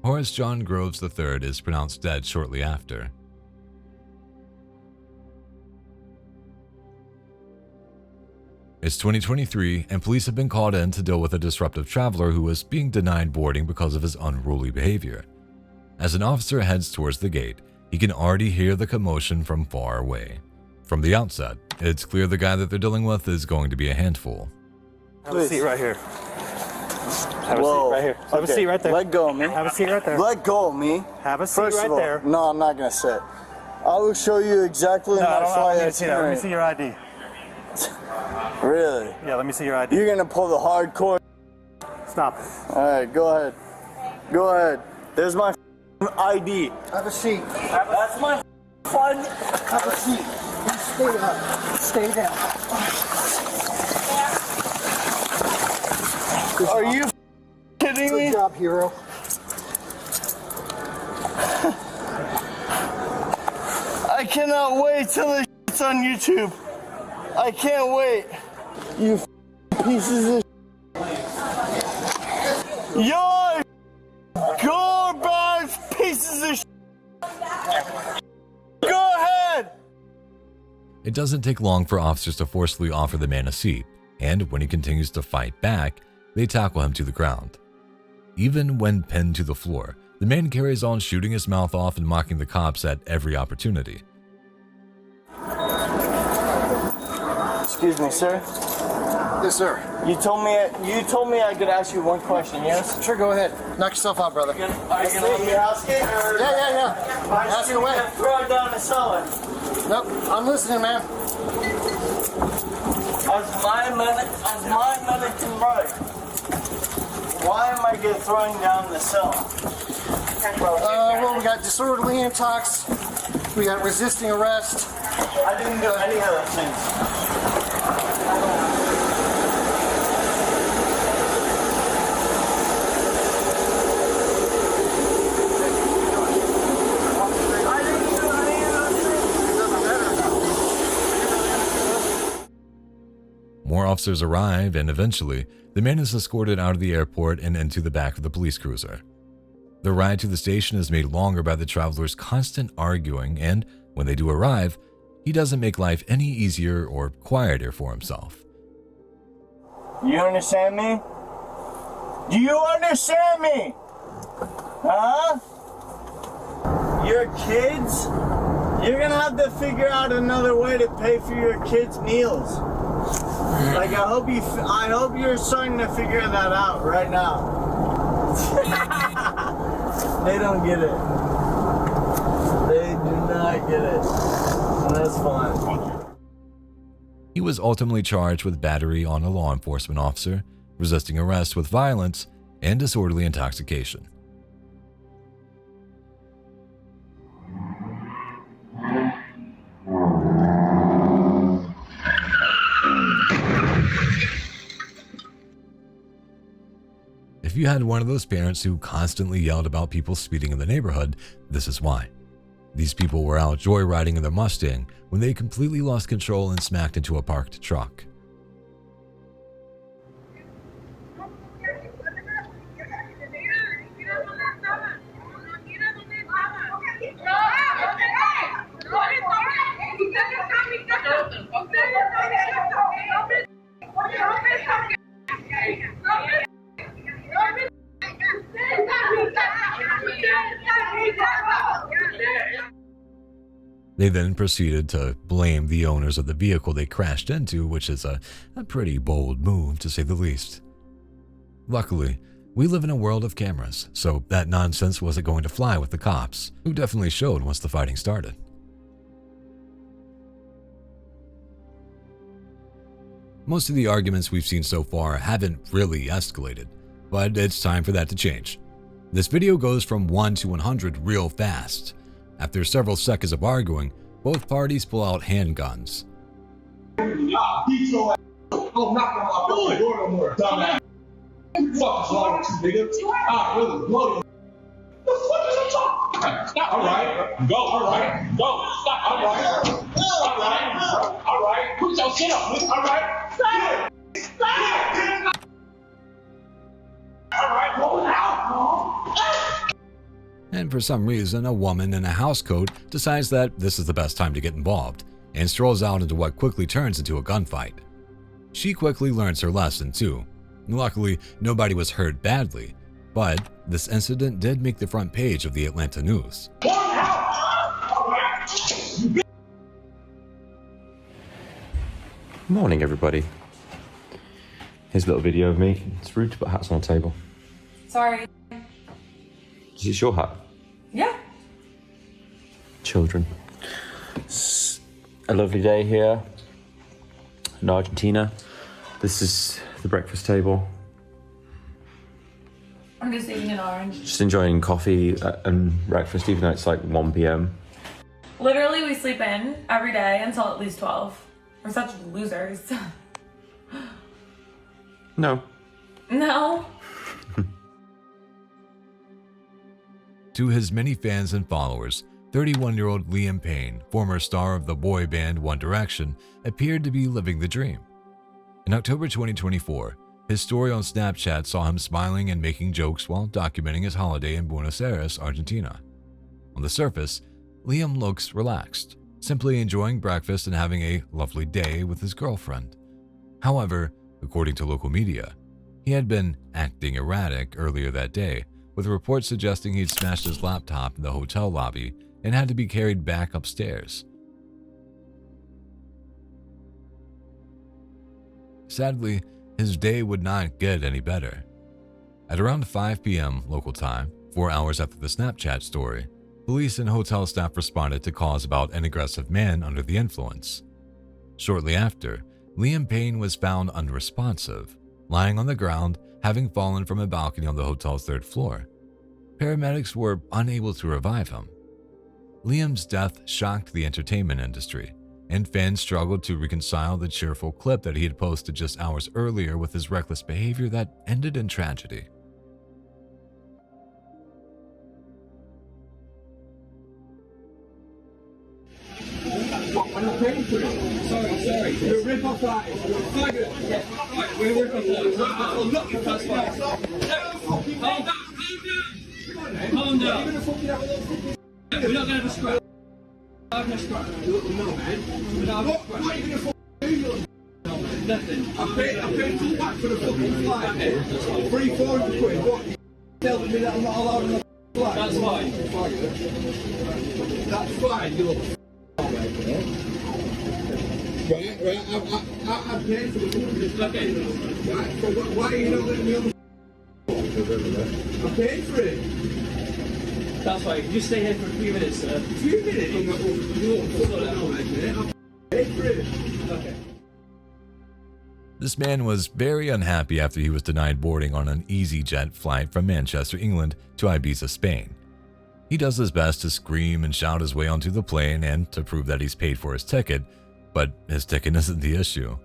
Horus John Groves III is pronounced dead shortly after. It's 2023, and police have been called in to deal with a disruptive traveler who was being denied boarding because of his unruly behavior. As an officer heads towards the gate, he can already hear the commotion from far away. From the outset, it's clear the guy that they're dealing with is going to be a handful. Have a seat right here. Have a seat right here. Have a seat right there. Let go of me. Have a seat right there. Let go of me. Have a seat First right of all, there. No, I'm not going to sit. I will show you exactly my flight itinerary. Let me see your ID. Really? Yeah, let me see your ID. You're going to pull the hardcore. Stop it. All right, go ahead. Go ahead. There's my ID. Have a seat. That's my flight. Have a seat. You stay down. Stay down. Are you kidding me? Good job, hero. I cannot wait till this shit's on YouTube. I can't wait. You pieces of You're garbage pieces of Go ahead. It doesn't take long for officers to forcefully offer the man a seat, and when he continues to fight back, they tackle him to the ground. Even when pinned to the floor, the man carries on shooting his mouth off and mocking the cops at every opportunity. Excuse me, sir. Yes, sir. You told me I could ask you one question, yes? Sure, go ahead. Knock yourself out, brother. Are you gonna let me ask it? Yeah. Ask it away. Throw it down the cellar. Nope, I'm listening, man. As my American right, why am I getting thrown down the cellar? Well, we got disorderly intox. We got resisting arrest. I didn't do any of those things. More officers arrive, and eventually, the man is escorted out of the airport and into the back of the police cruiser. The ride to the station is made longer by the traveler's constant arguing, and when they do arrive, he doesn't make life any easier or quieter for himself. You understand me? Do you understand me? Huh? Your kids? You're gonna have to figure out another way to pay for your kids' meals. Like, I hope you're starting to figure that out right now. They don't get it. They do not get it. And that's fine. He was ultimately charged with battery on a law enforcement officer, resisting arrest with violence, and disorderly intoxication. If you had one of those parents who constantly yelled about people speeding in the neighborhood, this is why. These people were out joyriding in their Mustang when they completely lost control and smacked into a parked truck. They then proceeded to blame the owners of the vehicle they crashed into, which is a pretty bold move to say the least. Luckily, we live in a world of cameras, so that nonsense wasn't going to fly with the cops, who definitely showed once the fighting started. Most of the arguments we've seen so far haven't really escalated, but it's time for that to change. This video goes from 1 to 100 real fast. After several seconds of arguing, both parties pull out handguns. I'm not gonna do it. No more. Dumbass. Fuck is wrong with you, nigga? I really blow you. The fuck is you talking about? Stop. All right. Go. All right. Go. Stop. All right. All right. All right. Put your shit up. All right. Stop. Stop. All right. Roll it out. And for some reason, a woman in a housecoat decides that this is the best time to get involved and strolls out into what quickly turns into a gunfight. She quickly learns her lesson too. Luckily, nobody was hurt badly, but this incident did make the front page of the Atlanta News. Morning, everybody. Here's a little video of me. It's rude to put hats on the table. Sorry. Is this your hat? Yeah. Children. It's a lovely day here in Argentina. This is the breakfast table. I'm just eating an orange. Just enjoying coffee and breakfast, even though it's like 1 p.m. Literally, we sleep in every day until at least 12. We're such losers. No. No. To his many fans and followers, 31-year-old Liam Payne, former star of the boy band One Direction, appeared to be living the dream. In October 2024, his story on Snapchat saw him smiling and making jokes while documenting his holiday in Buenos Aires, Argentina. On the surface, Liam looks relaxed, simply enjoying breakfast and having a lovely day with his girlfriend. However, according to local media, he had been acting erratic earlier that day, with reports suggesting he'd smashed his laptop in the hotel lobby and had to be carried back upstairs. Sadly, his day would not get any better. At around 5 p.m. local time, 4 hours after the Snapchat story, police and hotel staff responded to calls about an aggressive man under the influence. Shortly after, Liam Payne was found unresponsive, lying on the ground, having fallen from a balcony on the hotel's 3rd floor. Paramedics were unable to revive him. Liam's death shocked the entertainment industry, and fans struggled to reconcile the cheerful clip that he had posted just hours earlier with his reckless behavior that ended in tragedy. Sorry. You're a rip-off artist. You're a faggot. Right, we're a rip-off artist. I'll knock your face back. Calm down. We're not going to have a scrap. I'm going to scrap. No, man. What are you going to do? Nothing. I paid full back for the fucking flight, man. 300-400 quid. What? You telling me that I'm not allowed on the flight? That's fine. That's fine. You look Right, I'm paying for the food. Okay. Right, so why are you not letting me on the I'm paying for it. That's fine. You stay here for a few minutes, sir. 2 minutes? I'm paying for it. Okay. This man was very unhappy after he was denied boarding on an EasyJet flight from Manchester, England to Ibiza, Spain. He does his best to scream and shout his way onto the plane and to prove that he's paid for his ticket, but his ticket isn't the issue.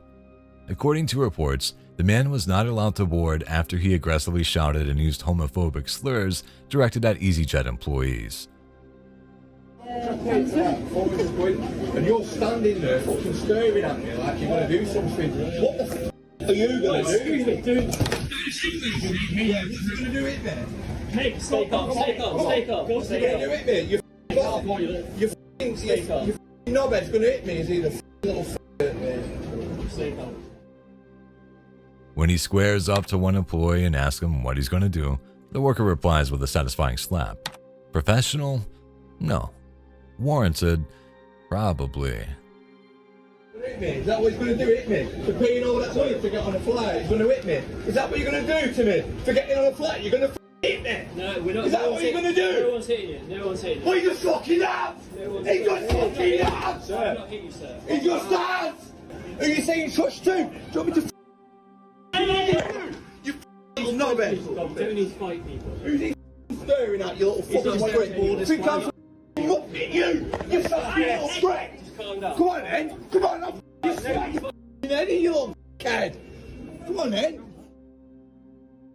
According to reports, the man was not allowed to board after he aggressively shouted and used homophobic slurs directed at EasyJet employees. And you're standing there fucking staring at me like you want to do something. What the f*** are you going to do? What are you going to do it, man? Mate, stay calm. Go stay calm. You're going to do it, mate. You're f***ing knobhead's going to hit me. Is he the little f***, Stay calm. When he squares up to one employee and asks him what he's going to do, the worker replies with a satisfying slap. Professional? No. Warranted? Probably. Hit me? Is that what he's going to do? Hit me? For paying all that money to get on a flight? He's going to hit me? Is that what you're going to do to me? For getting on a flight? You're going to hit me? No, we're not. Is that what you're going to do? No one's hitting you. No one's hitting you. Well, you just fucking have! He just fucking have! Sir, I'm not hitting you, sir. He just has! Are you saying touch too? Do you want me to you f***ing knobhead? Stop doing these fight people. Who's he staring at, you little fucking prick? Think I'm f***ing up at you? You fucking little prick! Calm down. Come on then! Come on, I'll f***ing smack your f***ing head in, you little f***head! Come on then!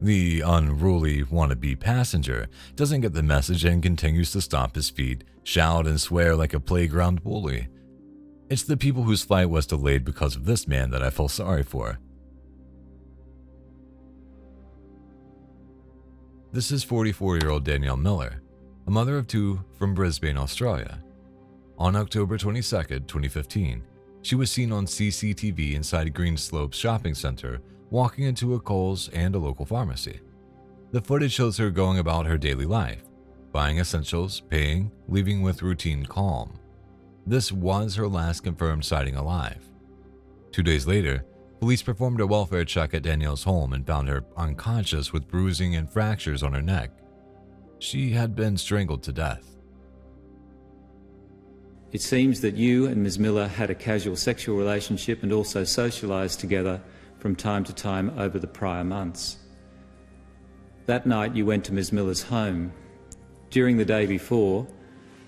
The unruly wannabe passenger doesn't get the message and continues to stomp his feet, shout and swear like a playground bully. It's the people whose flight was delayed because of this man that I feel sorry for. This is 44-year-old Danielle Miller, a mother of two from Brisbane, Australia. On October 22, 2015, she was seen on CCTV inside Greenslopes Shopping Center walking into a Coles and a local pharmacy. The footage shows her going about her daily life, buying essentials, paying, leaving with routine calm. This was her last confirmed sighting alive. 2 days later, police performed a welfare check at Danielle's home and found her unconscious with bruising and fractures on her neck. She had been strangled to death. It seems that you and Ms. Miller had a casual sexual relationship and also socialised together from time to time over the prior months. That night you went to Ms. Miller's home. During the day before,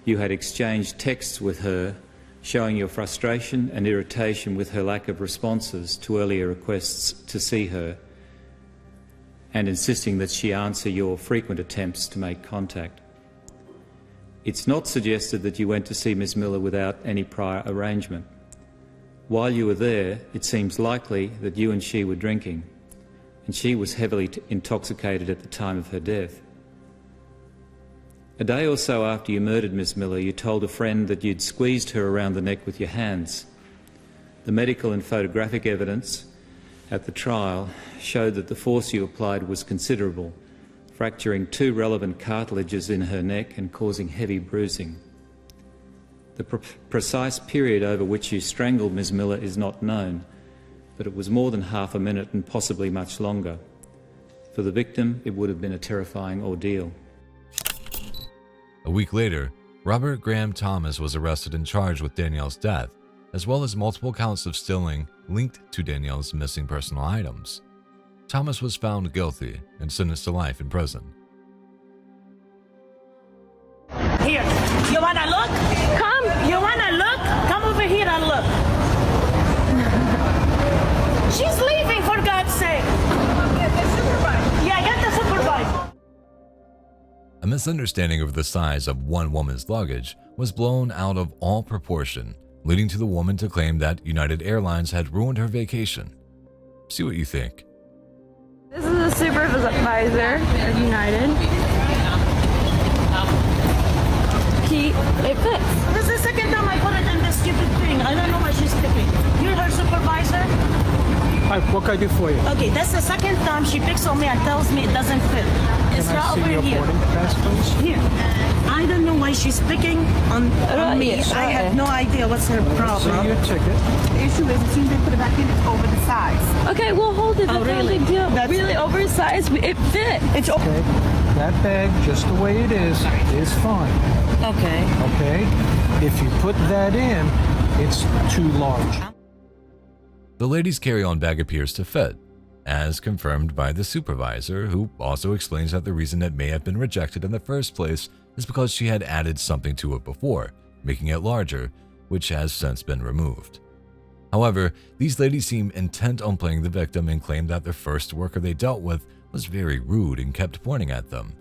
you had exchanged texts with her showing your frustration and irritation with her lack of responses to earlier requests to see her and insisting that she answer your frequent attempts to make contact. It's not suggested that you went to see Ms. Miller without any prior arrangement. While you were there, it seems likely that you and she were drinking, and she was heavily intoxicated at the time of her death. A day or so after you murdered Ms. Miller, you told a friend that you'd squeezed her around the neck with your hands. The medical and photographic evidence at the trial showed that the force you applied was considerable, fracturing 2 relevant cartilages in her neck and causing heavy bruising. The precise period over which you strangled Ms. Miller is not known, but it was more than half a minute and possibly much longer. For the victim, it would have been a terrifying ordeal. A week later, Robert Graham Thomas was arrested and charged with Danielle's death, as well as multiple counts of stealing linked to Danielle's missing personal items. Thomas was found guilty and sentenced to life in prison. Here, you wanna look? Come. You wanna look? Come over here and look. She's leaving, for God's sake. Get the supervisor. Yeah, get the supervisor. A misunderstanding of the size of one woman's luggage was blown out of all proportion, leading to the woman to claim that United Airlines had ruined her vacation. See what you think. This is a supervisor at United. It fits. This is the second time I put it in this stupid thing. I don't know why she's picking. You're her supervisor? Hi, what can I do for you? Okay, that's the second time she picks on me and tells me it doesn't fit. It's Can I right see over your here. boarding pass, please? Here. I don't know why she's picking on me. I have no idea what's her problem. See your ticket. The issue is, as soon as they put it back in, it's over the size. Okay, we'll hold it. Oh, That's really? no big deal. That's really oversized. It fit. It's Okay. That bag, just the way it is fine. okay. Okay? If you put that in, it's too large. The lady's carry-on bag appears to fit, as confirmed by the supervisor, who also explains that the reason it may have been rejected in the first place is because she had added something to it before, making it larger, which has since been removed. However, these ladies seem intent on playing the victim and claim that the first worker they dealt with was very rude and kept pointing at them.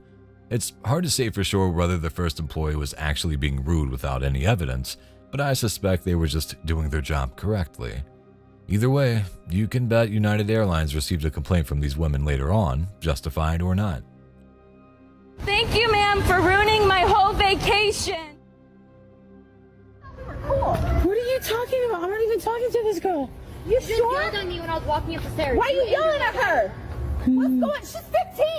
It's hard to say for sure whether the first employee was actually being rude without any evidence, but I suspect they were just doing their job correctly. Either way, you can bet United Airlines received a complaint from these women later on, justified or not. Thank you, ma'am, for ruining my whole vacation. What are you talking about? I'm not even talking to this girl. You just sure? yelled at me when I was walking up the stairs. Why are you yelling at her? What's going? She's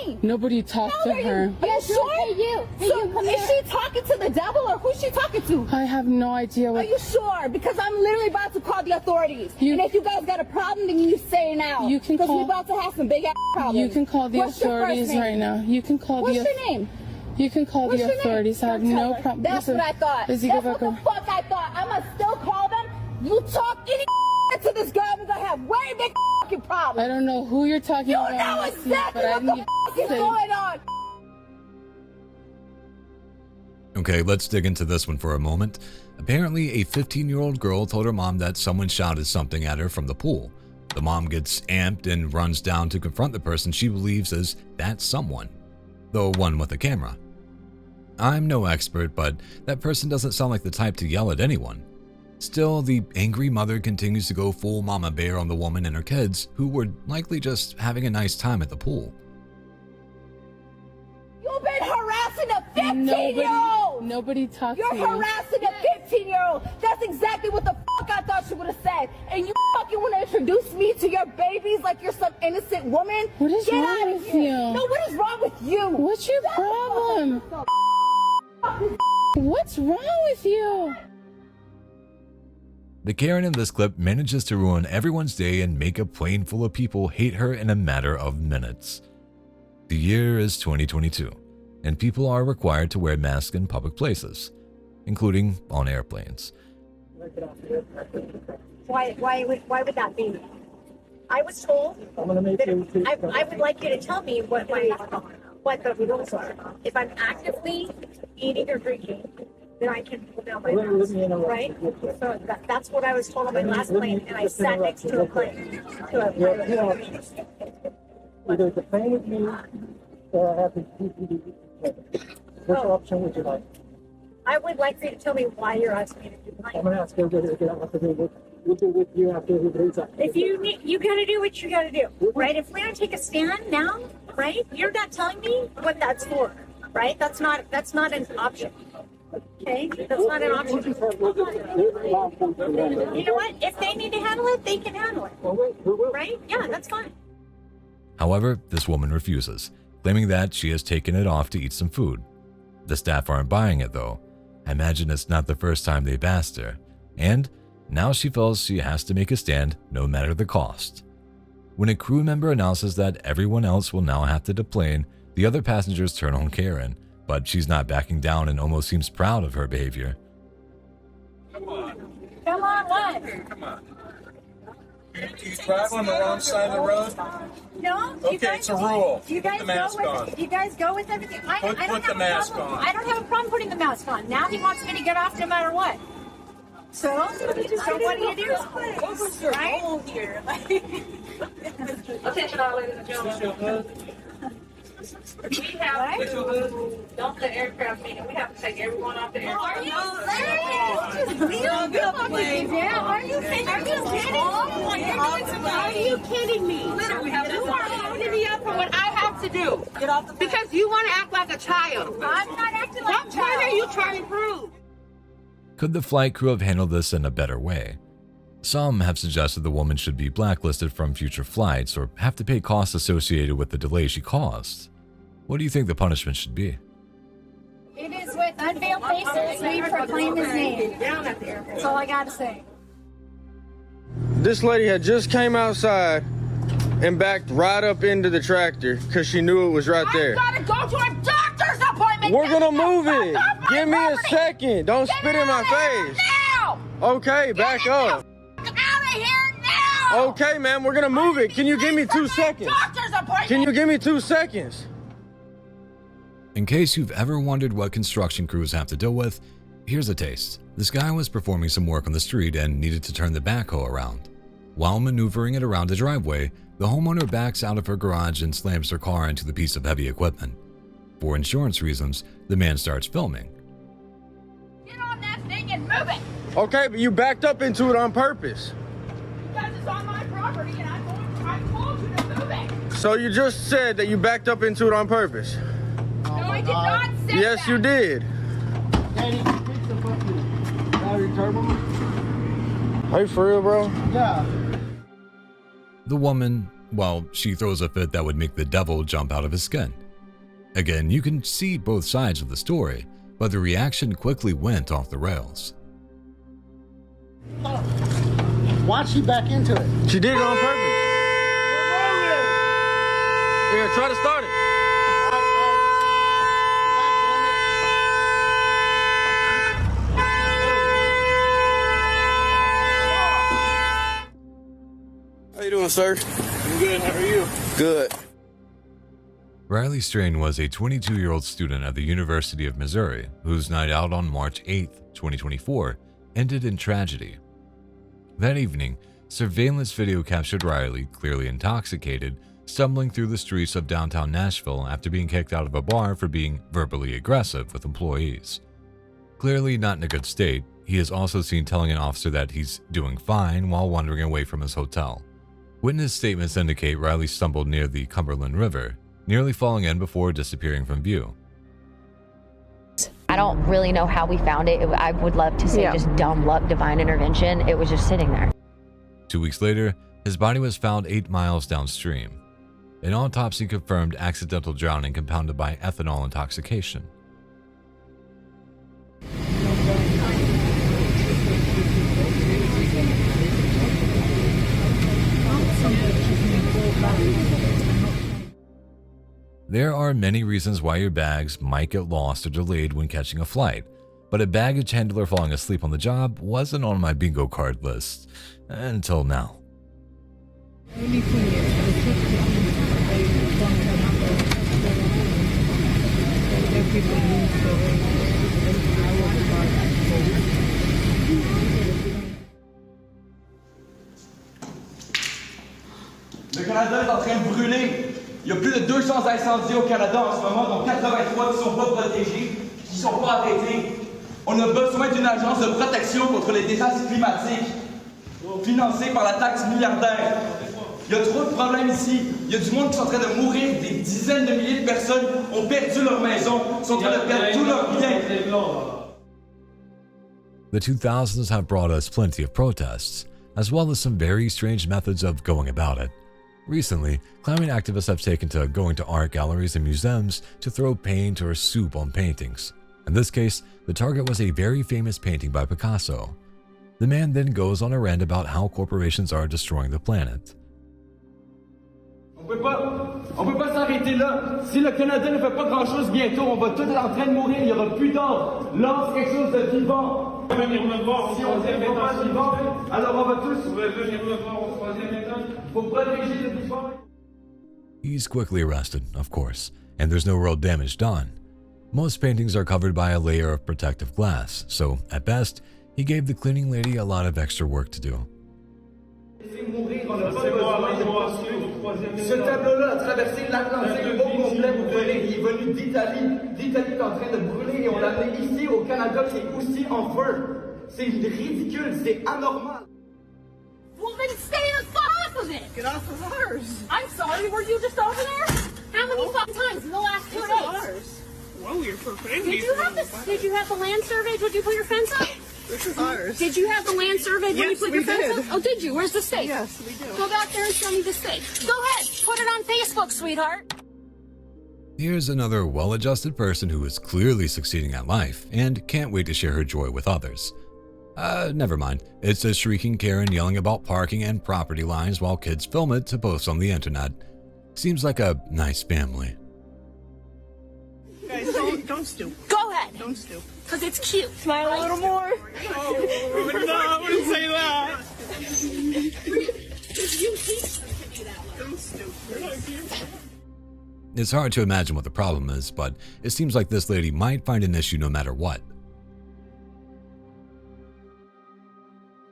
15. Nobody talked to her. Are you sure? Hey, you. So, is she talking to the devil or who's she talking to? I have no idea what. Are you sure? Because I'm literally about to call the authorities. And if you guys got a problem, then you say it now. You can Because call. we're about to have some big ass problems. You can call the What's your authorities first name? right now. You can call What's the. your name? You can call What's the your authorities. name? I have Don't no tell her. problem. That's what I thought. Lizzie, That's go what back the home. fuck I thought. I'ma still call them. You talk any to this girl, we're gonna have way big fucking problems. I don't know who you're talking You about. know exactly but I what the need fuck is to- going on. Okay, let's dig into this one for a moment. Apparently, a 15-year-old girl told her mom that someone shouted something at her from the pool. The mom gets amped and runs down to confront the person she believes is that someone, the one with the camera. I'm no expert, but that person doesn't sound like the type to yell at anyone. Still, the angry mother continues to go full mama bear on the woman and her kids, who were likely just having a nice time at the pool. You've been harassing a 15-year-old. Nobody talked You're to you. harassing a 15-year-old. That's exactly what the fuck I thought you would have said. And you fucking want to introduce me to your babies like you're some innocent woman? What is Get wrong out of with here. you? No, what is wrong with you? What's your problem? What's wrong with you? The Karen in this clip manages to ruin everyone's day and make a plane full of people hate her in a matter of minutes. The year is 2022, and people are required to wear masks in public places, including on airplanes. Why would that be? I was told that I would like you to tell me what the rules are. If I'm actively eating or drinking, then I can pull down my mask, right? So that's what I was told on my last plane, and I sat next to a plane. Either the plane with me or I have the PPD. Which option would you like? I would like for you to tell me why you're asking me to do that. I'm going to ask you if you have to do it. We'll do with you after everybody's up. If you gotta do what you gotta do, right? If we're gonna take a stand now, right? You're not telling me what that's for, right? That's not an option. Okay, that's not an option. You know what? If they need to handle it, they can handle it. Right? Yeah, that's fine. However, this woman refuses, claiming that she has taken it off to eat some food. The staff aren't buying it though. I imagine it's not the first time they've asked her, and now she feels she has to make a stand no matter the cost. When a crew member announces that everyone else will now have to deplane, the other passengers turn on Karen, but she's not backing down and almost seems proud of her behavior. Come on, what? Come on. Do you drive on the wrong side of the road? No. Okay, it's a rule. You guys Put the mask on. You guys go with everything. I don't Put have the a mask problem. on. I don't have a problem putting the mask on. Now he wants me to get off no matter what. So what do you do? What was your goal here? Attention, all ladies and gentlemen. We have to dump the aircraft meeting. We have to take everyone off the aircraft. Are you kidding me? You are holding me up for what I have to do. Get off the plane. Because you want to act like a child. I'm not acting like a child. What point are you trying to prove? Could the flight crew have handled this in a better way? Some have suggested the woman should be blacklisted from future flights or have to pay costs associated with the delay she caused. What do you think the punishment should be? It is with unveiled faces, we proclaim his name. That's all I gotta say. This lady had just came outside and backed right up into the tractor because she knew it was right there. I gotta go to a doctor's appointment. We're gonna move it. Give me a second. Don't spit in my face. Now. Okay, back up. Out of here now. Okay, ma'am, we're gonna move it. Can you give me 2 seconds? Doctor's appointment. Can you give me 2 seconds? In case you've ever wondered what construction crews have to deal with, here's a taste. This guy was performing some work on the street and needed to turn the backhoe around. While maneuvering it around a driveway, the homeowner backs out of her garage and slams her car into the piece of heavy equipment. For insurance reasons, the man starts filming. Get on that thing and move it. Okay, but you backed up into it on purpose. Because it's on my property and I told you to move it. So you just said that you backed up into it on purpose? No, I did not say that. Yes, you did. Daddy, fix the fucking battery turbo. Are you for real, bro? Yeah. The woman while she throws a fit that would make the devil jump out of his skin. Again, you can see both sides of the story, but the reaction quickly went off the rails. Why'd she back into it? She did it on purpose. Here, try to start it. How you doing, sir? I'm good. How are you? Good. Riley Strain was a 22-year-old student at the University of Missouri whose night out on March 8, 2024, ended in tragedy. That evening, surveillance video captured Riley, clearly intoxicated, stumbling through the streets of downtown Nashville after being kicked out of a bar for being verbally aggressive with employees. Clearly not in a good state, he is also seen telling an officer that he's doing fine while wandering away from his hotel. Witness statements indicate Riley stumbled near the Cumberland River, nearly falling in before disappearing from view. I don't really know how we found it. I would love to say just dumb luck, divine intervention. It was just sitting there. 2 weeks later, his body was found 8 miles downstream. An autopsy confirmed accidental drowning compounded by ethanol intoxication. There are many reasons why your bags might get lost or delayed when catching a flight, but a baggage handler falling asleep on the job wasn't on my bingo card list until now. Le Canada est en train de brûler. Il y a plus de 200 incendies au Canada en ce moment, dont 83 qui ne sont pas protégés, qui ne sont pas arrêtés. On a besoin d'une agence de protection contre les désastres climatiques, financée par la taxe milliardaire. Il y a trop de problèmes ici. Il y a du monde qui sont en train de mourir. Des dizaines de milliers de personnes ont perdu leur maison, sont en train de perdre tous leurs biens. The 2000s have brought us plenty of protests, as well as some very strange methods of going about it. Recently, climate activists have taken to going to art galleries and museums to throw paint or soup on paintings. In this case, the target was a very famous painting by Picasso. The man then goes on a rant about how corporations are destroying the planet. On peut pas s'arrêter là. Si le Canada ne fait pas grand-chose bientôt, on va tous être en train de mourir. Il n'y aura plus d'or. L'or, c'est quelque chose de vivant. Venir me voir si on ne pas vivant, alors on va tous venir me voir au troisième étage. Faut protéger le vivant. He's quickly arrested, of course, and there's no real damage done. Most paintings are covered by a layer of protective glass, so at best, he gave the cleaning lady a lot of extra work to do. Ce tableau-là a traversé l'Atlantique au complet pour venir. Il est venu d'Italie. L'Italie est en train de brûler et on l'a amené ici au Canada qui est aussi en feu. C'est ridicule, c'est anormal. Woman, stay off of it! Get off of ours! I'm sorry, were you just over there? How many fucking times in the last 2 days? Ours. Whoa, you're profane. Did you have the land surveyed when you put your fence up? This is ours. Did you have the land surveyed when you put your fence up? Oh, did you? Where's the stake? Yes, we do. Go back there and show me the stake. Go ahead, put it on Facebook, sweetheart. Here's another well-adjusted person who is clearly succeeding at life and can't wait to share her joy with others. Never mind. It's a shrieking Karen yelling about parking and property lines while kids film it to post on the internet. Seems like a nice family. Guys, don't stoop. Go ahead. Don't stoop. Because it's cute. Smile a little more. Oh, no, I wouldn't say that. You teach them to be that way. Don't stoop. You're not cute. It's hard to imagine what the problem is, but it seems like this lady might find an issue no matter what.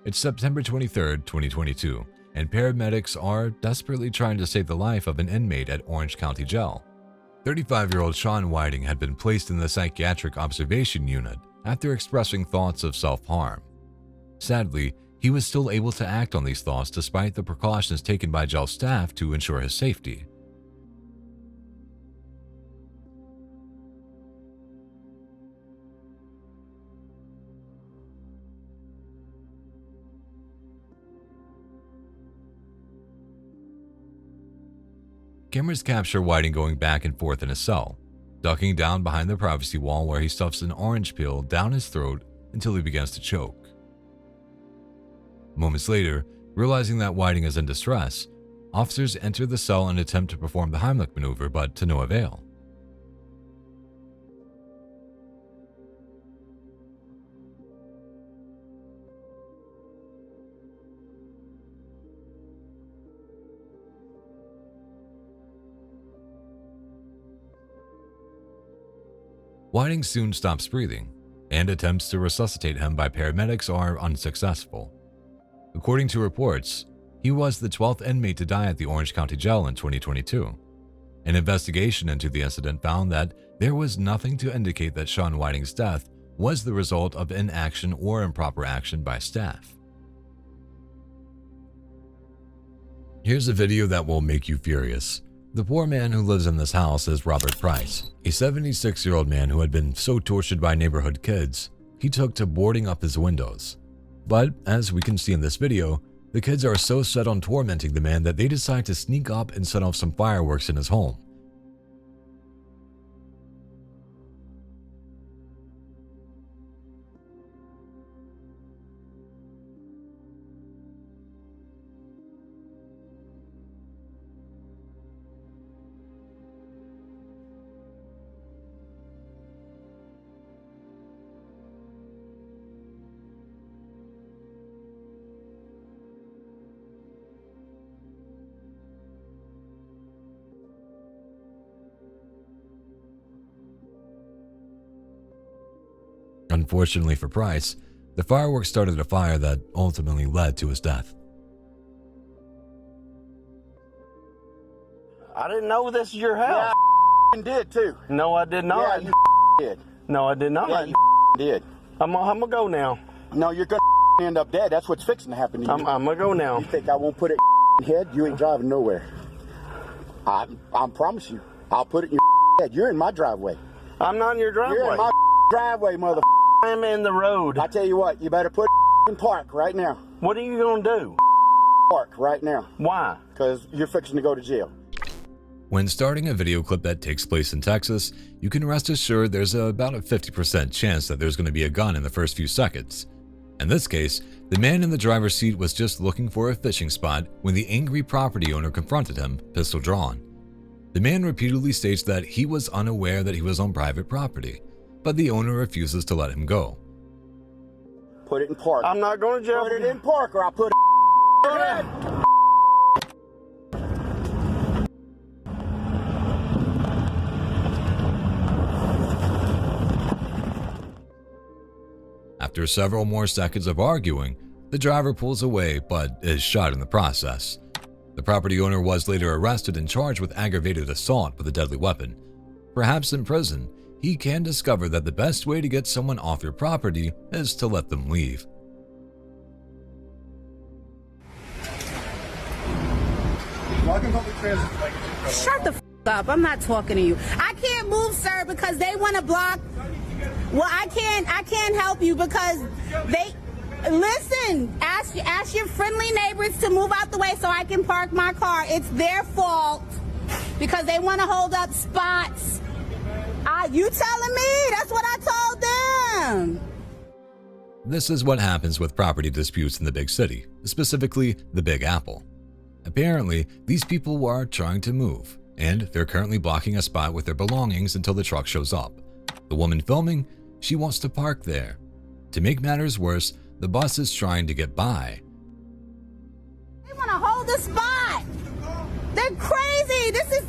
It's September 23rd, 2022, and paramedics are desperately trying to save the life of an inmate at Orange County Jail. 35-year-old Joyriding had been placed in the psychiatric observation unit after expressing thoughts of self-harm. Sadly, he was still able to act on these thoughts despite the precautions taken by jail staff to ensure his safety. cameras capture Whiting going back and forth in his cell, ducking down behind the privacy wall where he stuffs an orange peel down his throat until he begins to choke. Moments later, realizing that Whiting is in distress, officers enter the cell and attempt to perform the Heimlich maneuver, but to no avail. Whiting soon stops breathing, and attempts to resuscitate him by paramedics are unsuccessful. According to reports, he was the 12th inmate to die at the Orange County Jail in 2022. An investigation into the incident found that there was nothing to indicate that Sean Whiting's death was the result of inaction or improper action by staff. Here's a video that will make you furious. The poor man who lives in this house is Robert Price, a 76-year-old man who had been so tortured by neighborhood kids, he took to boarding up his windows. But, as we can see in this video, the kids are so set on tormenting the man that they decide to sneak up and set off some fireworks in his home. Unfortunately for Price, the fireworks started a fire that ultimately led to his death. I didn't know this is your house. Yeah, I did too. No, I did not. Yeah, you did. No, I did not. Yeah, you did. I'm gonna go now. No, you're gonna end up dead. That's what's fixing to happen to you. I'm gonna go now. You think I won't put it in your head? You ain't driving nowhere. I promise you. I'll put it in your head. You're in my driveway. I'm not in your driveway. You're in my driveway, mother. I'm in the road. I tell you what, you better put it in park right now. What are you gonna do? Park right now. Why? Because you're fixing to go to jail. When starting a video clip that takes place in Texas, you can rest assured there's about a 50% chance that there's going to be a gun in the first few seconds. In this case, the man in the driver's seat was just looking for a fishing spot when the angry property owner confronted him, pistol drawn. The man repeatedly states that he was unaware that he was on private property, but the owner refuses to let him go. Put it in park. I'm not going to jail. Put it in park or I'll put it in your head. After several more seconds of arguing, the driver pulls away but is shot in the process. The property owner was later arrested and charged with aggravated assault with a deadly weapon. Perhaps in prison, he can discover that the best way to get someone off your property is to let them leave. Shut the f up. I'm not talking to you. I can't move, sir, because they want to block. Well, I can't help you because they listen. Ask your friendly neighbors to move out the way so I can park my car. It's their fault because they want to hold up spots. You telling me? That's what I told them. This is what happens with property disputes in the big city, specifically the Big Apple. Apparently, these people are trying to move, and they're currently blocking a spot with their belongings until the truck shows up. The woman filming, she wants to park there. To make matters worse, the bus is trying to get by. They want to hold the spot. They're crazy. This is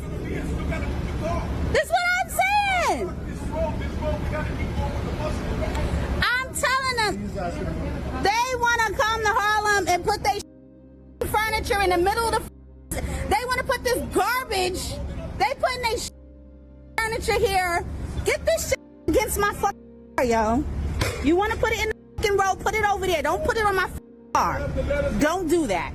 what I'm saying. I'm telling them they want to come to Harlem and put their furniture in the middle of the. They want to put this garbage. They putting their furniture here. Get this shit against my fucking car, yo. You want to put it in the fucking road? Put it over there. Don't put it on my car. Don't do that.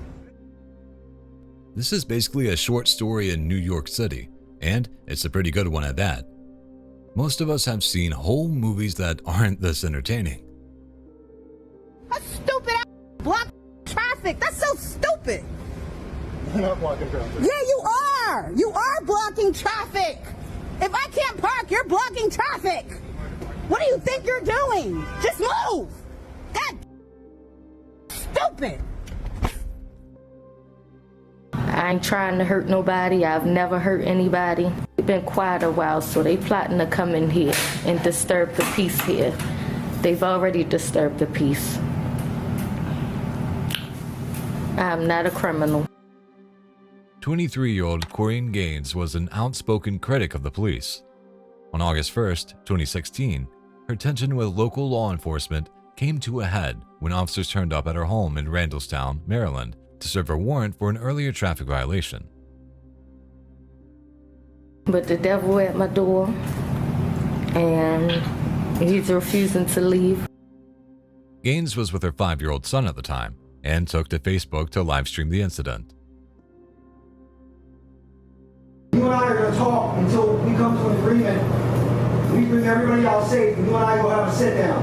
This is basically a short story in New York City, and it's a pretty good one at that. Most of us have seen whole movies that aren't this entertaining. A stupid ass block traffic. That's so stupid. You're not blocking traffic. Yeah, you are. are. You are blocking traffic. If I can't park, you're blocking traffic. What do you think you're doing? Just move. God, stupid. I ain't trying to hurt nobody. I've never hurt anybody. It's been quiet a while, so they plotting to come in here and disturb the peace here. They've already disturbed the peace. I'm not a criminal. 23-year-old Corinne Gaines was an outspoken critic of the police. On August 1st, 2016, her tension with local law enforcement came to a head when officers turned up at her home in Randallstown, Maryland, to serve a warrant for an earlier traffic violation. But the devil at my door, and he's refusing to leave. Gaines was with her 5-year-old son at the time and took to Facebook to livestream the incident. You and I are going to talk until we come to an agreement. We bring everybody out safe, and you and I go have a sit down.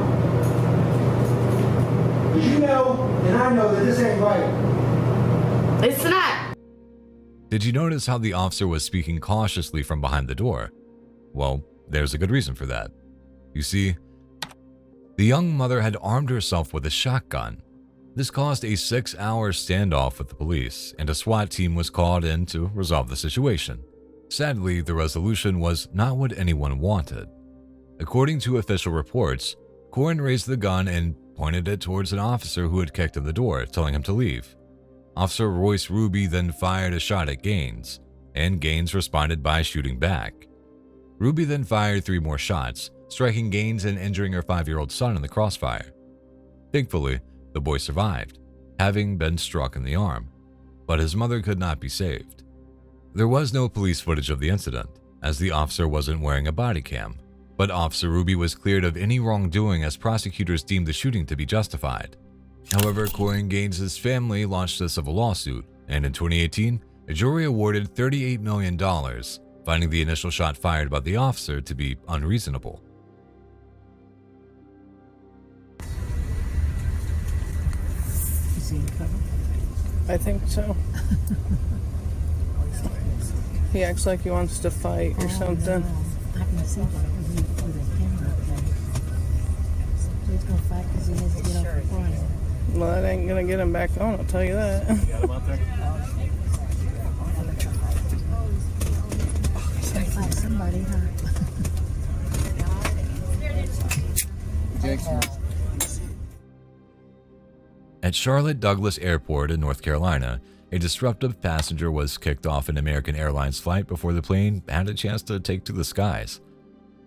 But you know, and I know that this ain't right. It's not. Did you notice how the officer was speaking cautiously from behind the door? Well, there's a good reason for that. You see, the young mother had armed herself with a shotgun. This caused a 6-hour standoff with the police, and a SWAT team was called in to resolve the situation. Sadly, the resolution was not what anyone wanted. According to official reports, Corinne raised the gun and pointed it towards an officer who had kicked in the door, telling him to leave. Officer Royce Ruby then fired a shot at Gaines, and Gaines responded by shooting back. Ruby then fired 3 more shots, striking Gaines and injuring her 5-year-old son in the crossfire. Thankfully, the boy survived, having been struck in the arm, but his mother could not be saved. There was no police footage of the incident, as the officer wasn't wearing a body cam, but Officer Ruby was cleared of any wrongdoing as prosecutors deemed the shooting to be justified. However, Corinne Gaines' family launched a civil lawsuit, and in 2018, a jury awarded $38 million, finding the initial shot fired by the officer to be unreasonable. Is he in trouble? I think so. He acts like he wants to fight or something. No. I can see that with a camera up there. So he's going to fight because he has to get off the front. Well, that ain't going to get him back on, I'll tell you that. Got him out there? He's going to fight somebody, huh? At Charlotte Douglas Airport in North Carolina, a disruptive passenger was kicked off an American Airlines flight before the plane had a chance to take to the skies.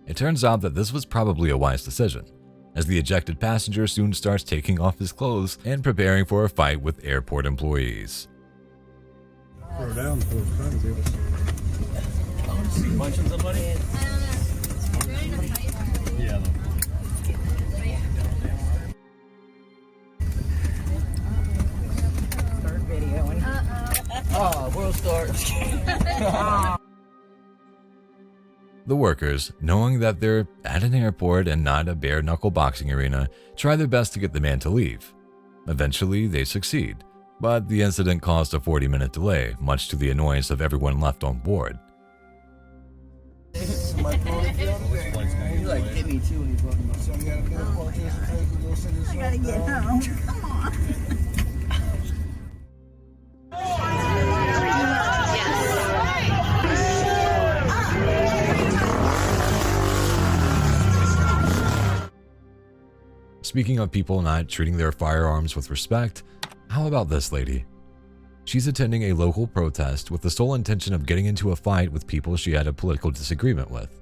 It turns out that this was probably a wise decision, as the ejected passenger soon starts taking off his clothes and preparing for a fight with airport employees. Throw down the Punching somebody? Yeah. Start videoing. Oh, world star. The workers, knowing that they're at an airport and not a bare-knuckle boxing arena, try their best to get the man to leave. Eventually, they succeed, but the incident caused a 40-minute delay, much to the annoyance of everyone left on board. He like hit me too when he brought me. I gotta get home. Come on. Speaking of people not treating their firearms with respect, how about this lady? She's attending a local protest with the sole intention of getting into a fight with people she had a political disagreement with.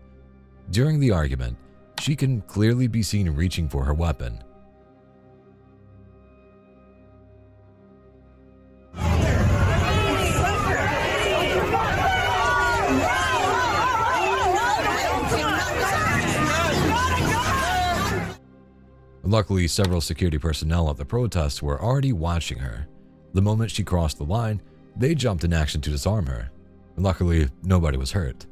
During the argument, she can clearly be seen reaching for her weapon. Luckily, several security personnel at the protest were already watching her. The moment she crossed the line, they jumped in action to disarm her. Luckily, nobody was hurt.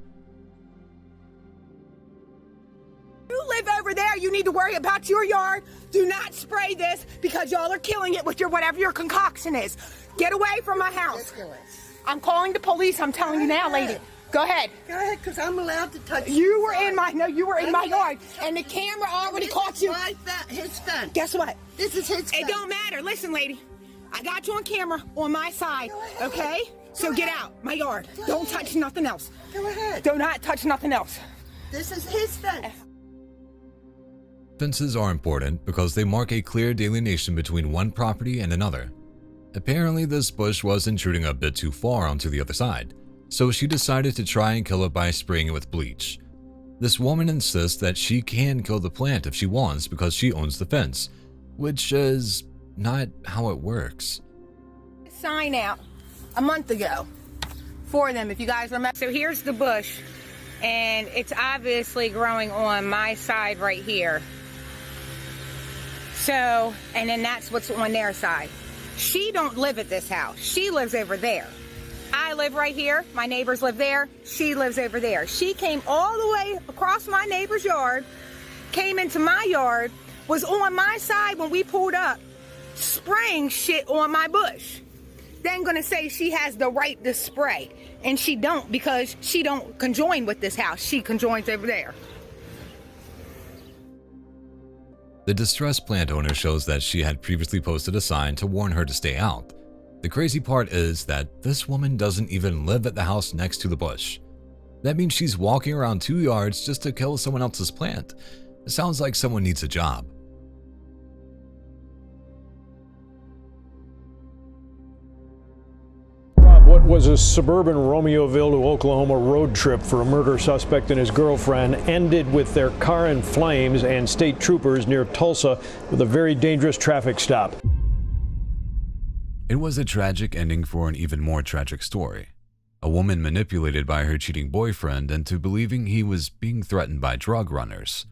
You live over there, you need to worry about your yard. Do not spray this because y'all are killing it with your whatever your concoction is. Get away from my house. I'm calling the police. I'm telling you now, lady. Go ahead. Go ahead, because I'm allowed to touch you. Were in my yard, and the camera already caught you. His fence. Guess what? This is his fence. It don't matter. Listen, lady. I got you on camera on my side, okay? So get out my yard. Don't touch nothing else. Go ahead. Do not touch nothing else. This is his fence. Fences are important because they mark a clear delineation between one property and another. Apparently, this bush was intruding a bit too far onto the other side, so she decided to try and kill it by spraying it with bleach. This woman insists that she can kill the plant if she wants because she owns the fence, which is not how it works. Sign out a month ago for them, if you guys remember. So here's the bush, and it's obviously growing on my side right here. So, and then that's what's on their side. She don't live at this house. She lives over there. I live right here. My neighbors live there. She lives over there. She came all the way across my neighbor's yard, came into my yard, was on my side when we pulled up, spraying shit on my bush. Then gonna say she has the right to spray, and she don't because she don't conjoin with this house. She conjoins over there. The distressed plant owner shows that she had previously posted a sign to warn her to stay out. The crazy part is that this woman doesn't even live at the house next to the bush. That means she's walking around 2 yards just to kill someone else's plant. It sounds like someone needs a job. What was a suburban Romeoville to Oklahoma road trip for a murder suspect and his girlfriend ended with their car in flames and state troopers near Tulsa with a very dangerous traffic stop. It was a tragic ending for an even more tragic story. A woman manipulated by her cheating boyfriend into believing he was being threatened by drug runners.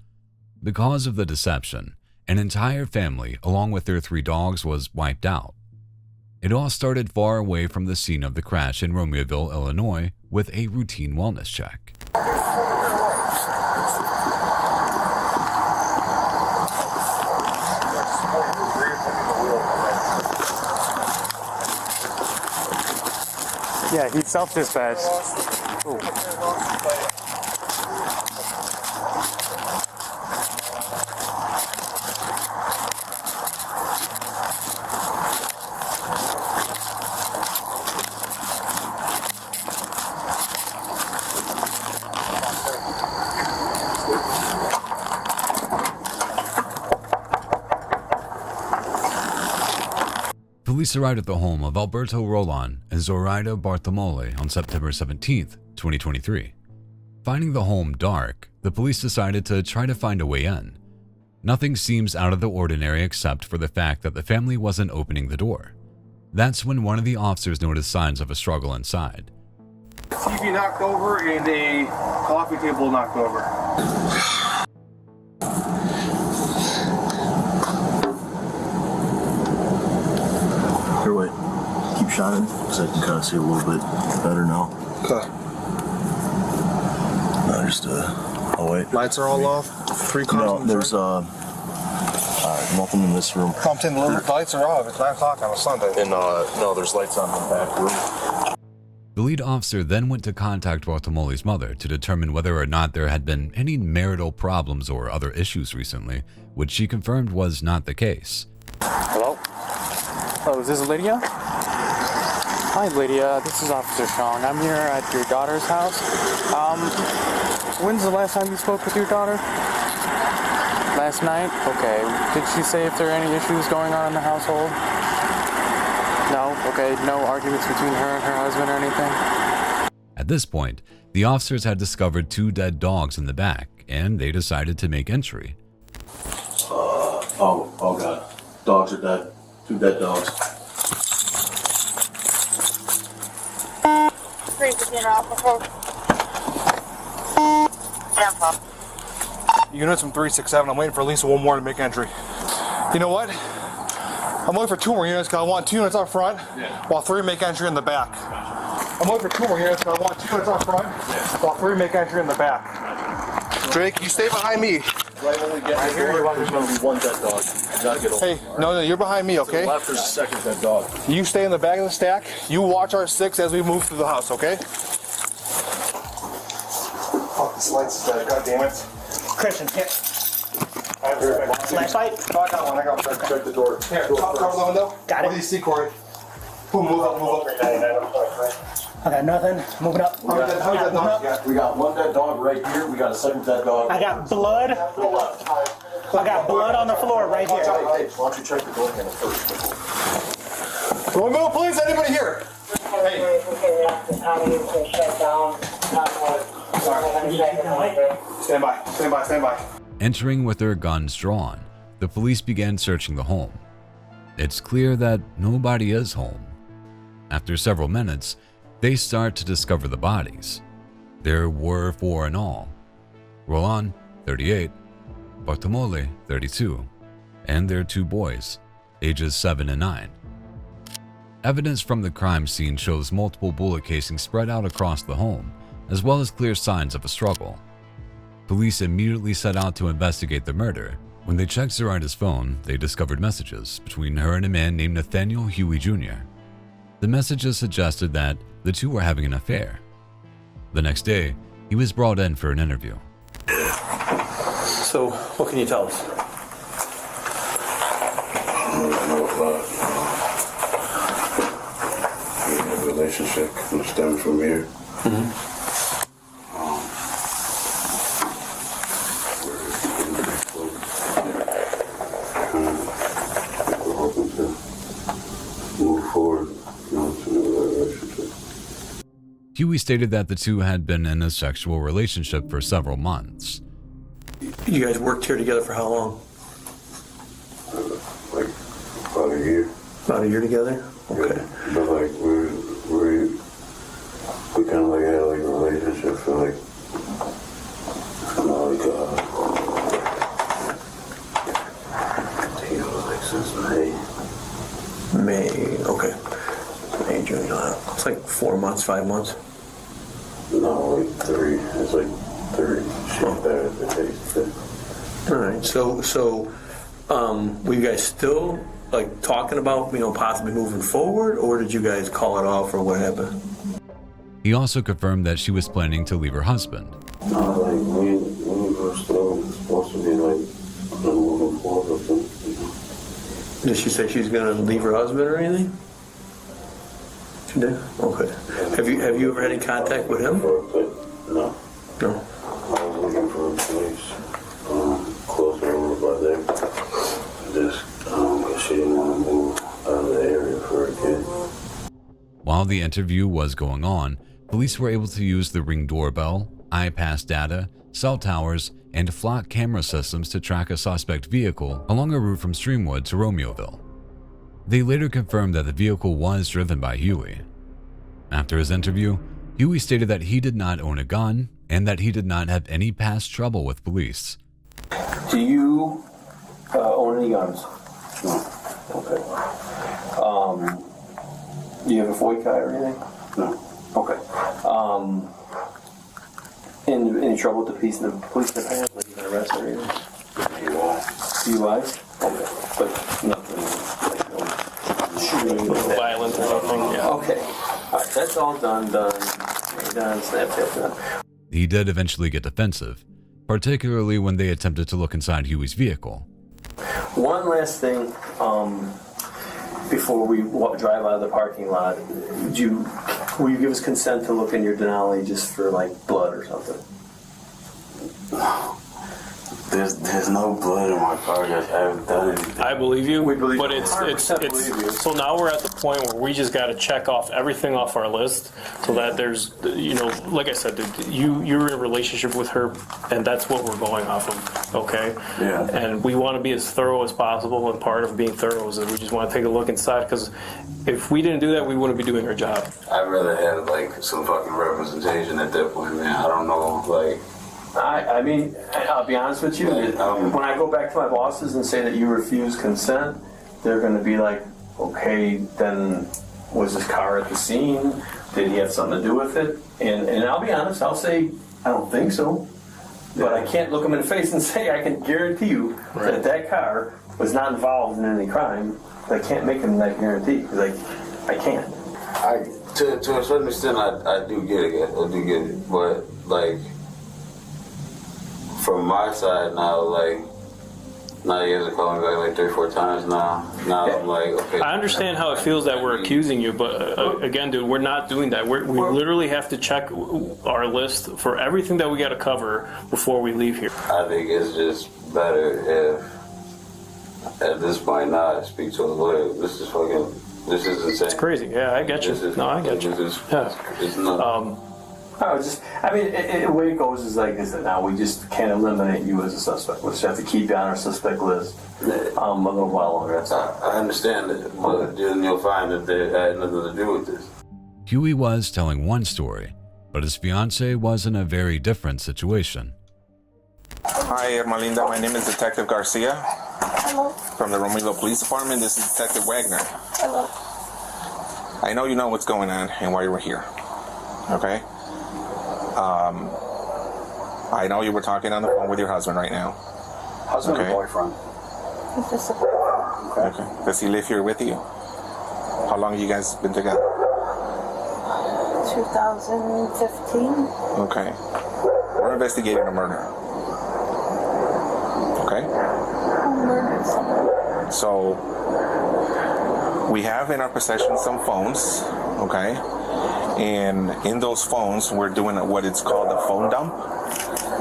Because of the deception, an entire family, along with their 3 dogs, was wiped out. It all started far away from the scene of the crash in Romeoville, Illinois, with a routine wellness check. Yeah, he self-dispatched. Ooh. Police arrived at the home of Alberto Roland and Zoraida Bartolomé on September 17, 2023. Finding the home dark, the police decided to try to find a way in. Nothing seems out of the ordinary except for the fact that the family wasn't opening the door. That's when one of the officers noticed signs of a struggle inside. TV knocked over and a coffee table knocked over. Here, wait. Keep shining, because I can kind of see a little bit better now. Okay. No, just, oh wait. Lights are all off? 3 cars? No, there's, nothing in this room. Compton, the lights are off. It's 9 o'clock on a Sunday. And, no, there's lights on the back room. The lead officer then went to contact Bartolomé's mother to determine whether or not there had been any marital problems or other issues recently, which she confirmed was not the case. Hello? Oh, is this Lydia? Hi, Lydia. This is Officer Strong. I'm here at your daughter's house. When's the last time you spoke with your daughter? Last night? Okay. Did she say if there are any issues going on in the household? No? Okay. No arguments between her and her husband or anything? At this point, the officers had discovered 2 dead dogs in the back, and they decided to make entry. Oh God. Dogs are dead. 2 dead dogs. Units from 367. I'm waiting for at least 1 more to make entry. You know what? I'm waiting for 2 more units because I want 2 units up front while 3 make entry in the back. I'm waiting for 2 more units because I want 2 units up front while 3 make entry in the back. Drake, you stay behind me. Right when we get here, there's going to be one dead dog. You gotta get over. Hey, no, you're behind me, okay? To the left, there's a second dead dog. You stay in the back of the stack. You watch our 6 as we move through the house, okay? Fuck, this light's dead. God damn it. Christian, hit. Flashlight? I got one. I got one. Check the door. Here, cover the window. Got it. What do you see, Corey? Move up. I got nothing.Moving up. How many dead dogs you got? We got one dead dog right here. We got a second dead dog. I got blood. I got blood on the floor right here. Hey, why don't you check the door handle first? Romeo, please, anybody here? Hey. Stand by. Entering with their guns drawn, the police began searching the home. It's clear that nobody is home. After several minutes, they start to discover the bodies. There were 4 in all: Roland, 38, Bartolomé, 32, and their 2 boys, ages 7 and 9. Evidence from the crime scene shows multiple bullet casings spread out across the home, as well as clear signs of a struggle. Police immediately set out to investigate the murder. When they checked Zoraita's phone, they discovered messages between her and a man named Nathaniel Huey Jr. The messages suggested that the two were having an affair. The next day, he was brought in for an interview. So, what can you tell us? A relationship that stems from here. We're hoping to move forward, to a relationship. Huey stated that the two had been in a sexual relationship for several months. You guys worked here together for how long? Like about a year. About a year together? Okay. Yeah, but like we kind of like had like a relationship for like since May, okay. May, June, July. It's like 4 months, 5 months? No, like 3. It's like 3. She's better at the taste. All right. So, were you guys still like talking about, possibly moving forward, or did you guys call it off, or what happened? He also confirmed that she was planning to leave her husband. No, like we were still supposed to be like moving forward with them. Did she say she's gonna leave her husband or anything? She did? Okay. Have you ever had any contact with him? No. No. I was looking for a place closer over by there. Just because she didn't want to move out of the area for her kid. While the interview was going on, police were able to use the Ring doorbell, iPass data, cell towers, and flock camera systems to track a suspect vehicle along a route from Streamwood to Romeoville. They later confirmed that the vehicle was driven by Huey. After his interview, Huey stated that he did not own a gun and that he did not have any past trouble with police. Do you own any guns? No. Okay. Do you have a FOIA or anything? No. Okay. Any trouble with the police department? Like you been arrested or anything? DUIs? Okay. But nothing like shooting, violent or anything? Yeah. Okay. All right. That's all done. Snapchat done. He did eventually get defensive, particularly when they attempted to look inside Huey's vehicle. One last thing, before we drive out of the parking lot, will you give us consent to look in your Denali just for like blood or something? There's no blood in my car. I haven't done anything. I believe you, we believe but you. it's believe you. so now we're at the point where we just got to check off everything off our list so that there's, like I said, you're in a relationship with her, and that's what we're going off of, okay? Yeah. And we want to be as thorough as possible, and part of being thorough is that we just want to take a look inside, because if we didn't do that, we wouldn't be doing our job. I'd rather have like some fucking representation at that point, man. I don't know, like. I mean, I'll be honest with you. When I go back to my bosses and say that you refuse consent, they're going to be like, okay, then was this car at the scene? Did he have something to do with it? And I'll be honest, I'll say, I don't think so. But I can't look him in the face and say I can guarantee you that car was not involved in any crime. I can't make him that guarantee because I can't. To a certain extent, I do get it. I do get it. But like from my side now, like now you guys are calling me back like 3 or 4 times now. Now I'm like, okay. I understand how it feels that we're accusing you, but again, dude, we're not doing that. We literally have to check our list for everything that we got to cover before we leave here. I think it's just better if at this point now I speak to a lawyer. This is insane. It's crazy. Yeah, I get you. I get you. It's not. The way it goes is like this. Now we just can't eliminate you as a suspect. We just have to keep you on our suspect list a little while longer. That's all. I understand it, but then you'll find that they had nothing to do with this. Huey was telling one story, but his fiancée was in a very different situation. Hi, Ermelinda. My name is Detective Garcia. Hello. From the Romero Police Department. This is Detective Wagner. Hello. I know you know what's going on and why you were here. Okay? I know you were talking on the phone with your husband right now. Husband or boyfriend? He's just a boyfriend. Okay. Does he live here with you? How long have you guys been together? 2015. Okay. We're investigating a murder. Okay? I murdered someone. So, we have in our possession some phones, okay? And in those phones, we're doing what it's called a phone dump.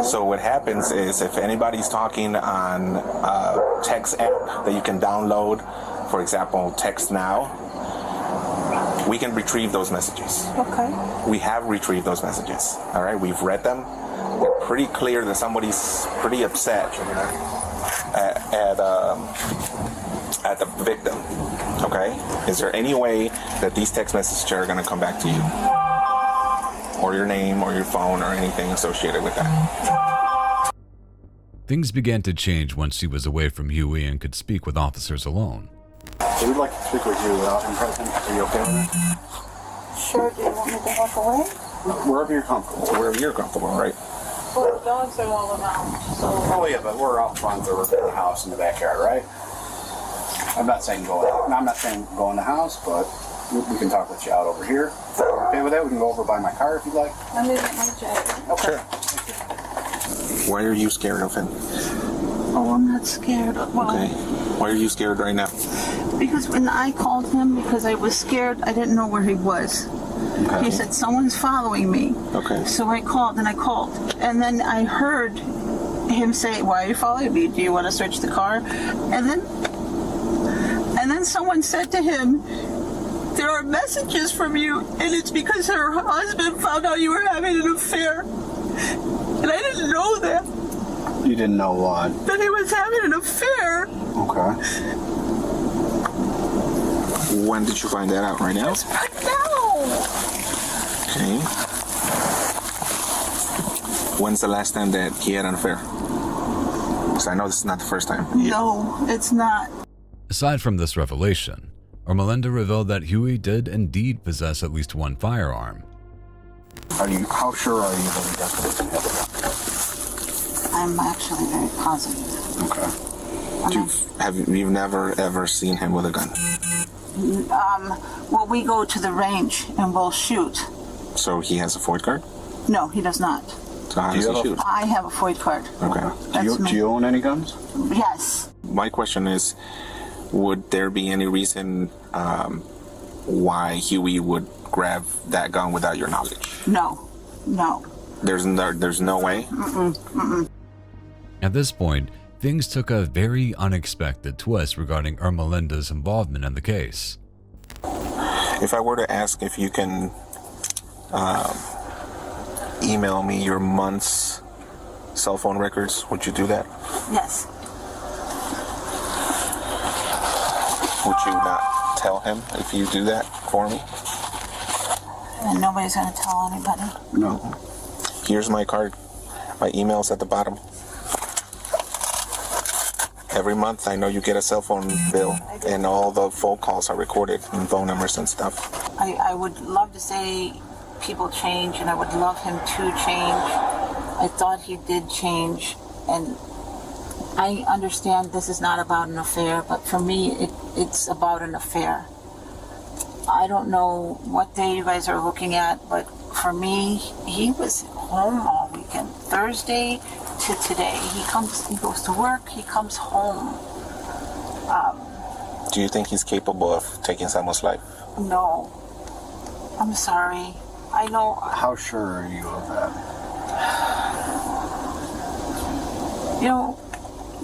So what happens is if anybody's talking on a text app that you can download, for example, Text Now, we can retrieve those messages. Okay. We have retrieved those messages, all right? We've read them. They're pretty clear that somebody's pretty upset at the victim, okay? Is there any way that these text messages are going to come back to you? Or your name, or your phone, or anything associated with that? Things began to change once he was away from Huey and could speak with officers alone. So we'd like to speak with you without him present. Are you okay with that? Sure, do you want me to walk away? Wherever you're comfortable. Wherever you're comfortable, right? Well, the dogs are all around, so... Oh yeah, but we're out front of the house in the backyard, right? I'm not saying go out. I'm not saying go in the house, but we can talk with you out over here. If you're okay with that, we can go over by my car if you'd like. Let me get my jacket. Okay. Sure. Why are you scared of him? Oh, I'm not scared. Well, okay. Why are you scared right now? Because when I called him, because I was scared, I didn't know where he was. Okay. He said, someone's following me. Okay. So I called. And then I heard him say, why are you following me? Do you want to search the car? And then someone said to him, there are messages from you, and it's because her husband found out you were having an affair. And I didn't know that. You didn't know what? That he was having an affair. Okay. When did you find that out? Right now? Just right now. Okay. When's the last time that he had an affair? Because I know this is not the first time. No, it's not. Aside from this revelation, Ermelinda revealed that Huey did indeed possess at least one firearm. How sure are you that he definitely have a gun? I'm actually very positive. Okay. You've never ever seen him with a gun? Well, we go to the range and we'll shoot. So he has a FOID card? No, he does not. So how does he shoot? I have a FOID card. Okay. Do you own any guns? Yes. My question is, would there be any reason why Huey would grab that gun without your knowledge? No. There's no way? Mm-mm. At this point, things took a very unexpected twist regarding Ermelinda's involvement in the case. If I were to ask if you can email me your month's cell phone records, would you do that? Yes. Would you not tell him if you do that for me? And nobody's going to tell anybody? No. Here's my card. My email's at the bottom. Every month, I know you get a cell phone bill, and all the phone calls are recorded and phone numbers and stuff. I would love to say people change, and I would love him to change, I thought he did change, and I understand this is not about an affair, but for me, it's about an affair. I don't know what day you guys are looking at, but for me, he was home all weekend. Thursday to today, he goes to work, he comes home. Do you think he's capable of taking someone's life? No. I'm sorry. I know. How sure are you of that? You know,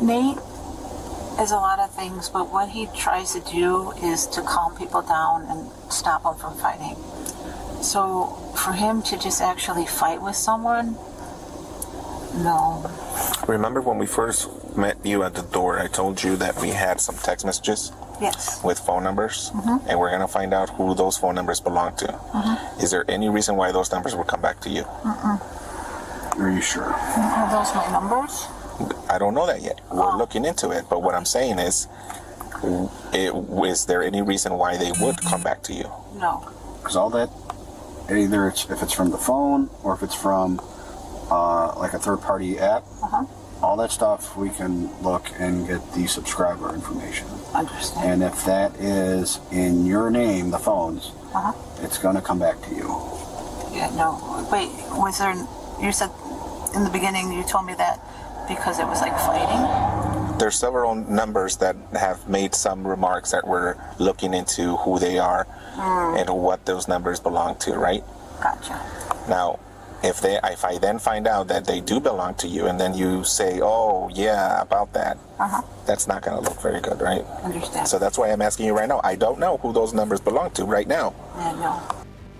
Nate is a lot of things, but what he tries to do is to calm people down and stop them from fighting. So for him to just actually fight with someone, no. Remember when we first met you at the door, I told you that we had some text messages? Yes. With phone numbers, and we're going to find out who those phone numbers belong to. Is there any reason why those numbers will come back to you? Are you sure? Are those my numbers? I don't know that yet. We're looking into it, but what I'm saying is there any reason why they would come back to you? No. Because all that, either if it's from the phone or if it's from like a third-party app, all that stuff we can look and get the subscriber information. Understand. And if that is in your name, the phones, it's going to come back to you. Yeah, no. Wait, was there, you said in the beginning, you told me that because it was like fighting? There's several numbers that have made some remarks that we're looking into who they are and what those numbers belong to, right? Gotcha. Now, if I then find out that they do belong to you and then you say, oh, yeah, about that, that's not going to look very good, right? Understand. So that's why I'm asking you right now. I don't know who those numbers belong to right now. Yeah, no.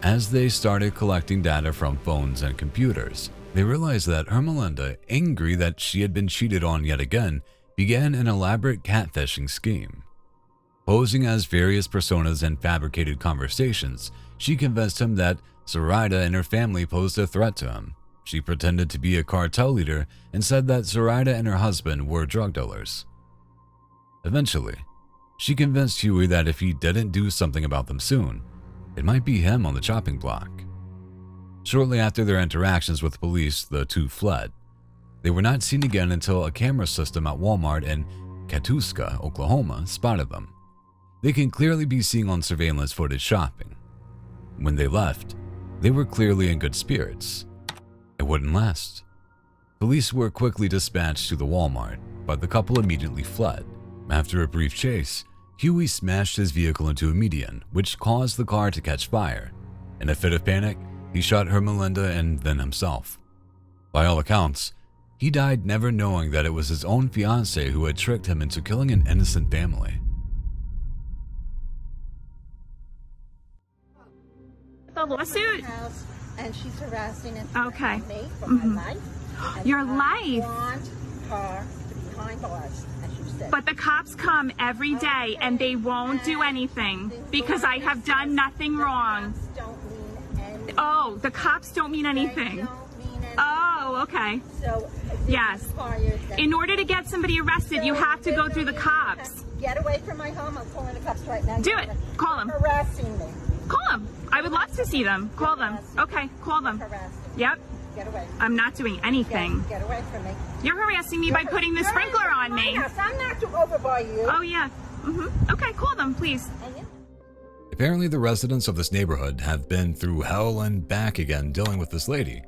As they started collecting data from phones and computers, they realized that Hermelinda, angry that she had been cheated on yet again, began an elaborate catfishing scheme. Posing as various personas and fabricated conversations, she convinced him that Zoraida and her family posed a threat to him. She pretended to be a cartel leader and said that Zoraida and her husband were drug dealers. Eventually, she convinced Huey that if he didn't do something about them soon, it might be him on the chopping block. Shortly after their interactions with police, the two fled. They were not seen again until a camera system at Walmart in Katuska, Oklahoma, spotted them. They can clearly be seen on surveillance footage shopping. When they left, they were clearly in good spirits. It wouldn't last. Police were quickly dispatched to the Walmart, but the couple immediately fled. After a brief chase, Huey smashed his vehicle into a median, which caused the car to catch fire. In a fit of panic, he shot Hermelinda and then himself. By all accounts, he died never knowing that it was his own fiancée who had tricked him into killing an innocent family. The lawsuit? And she's harassing and okay. me for my life. Your life? I want her to be behind bars, as you said. But the cops come every day and they won't do anything because I have done nothing wrong. Oh, the cops don't mean anything. Oh, okay. So yes. In order to get somebody arrested, you have to go through the cops. Get away from my home. I'm calling the cops right now. Do it. Call them. Harassing me. Call them. I would love to see them. Call them. Okay, call them. Yep. Get away. I'm not doing anything. Get away from me. You're harassing me by putting the sprinkler on me. I'm not over by you. Oh, yeah. Okay, call them, please. Apparently, the residents of this neighborhood have been through hell and back again dealing with this lady.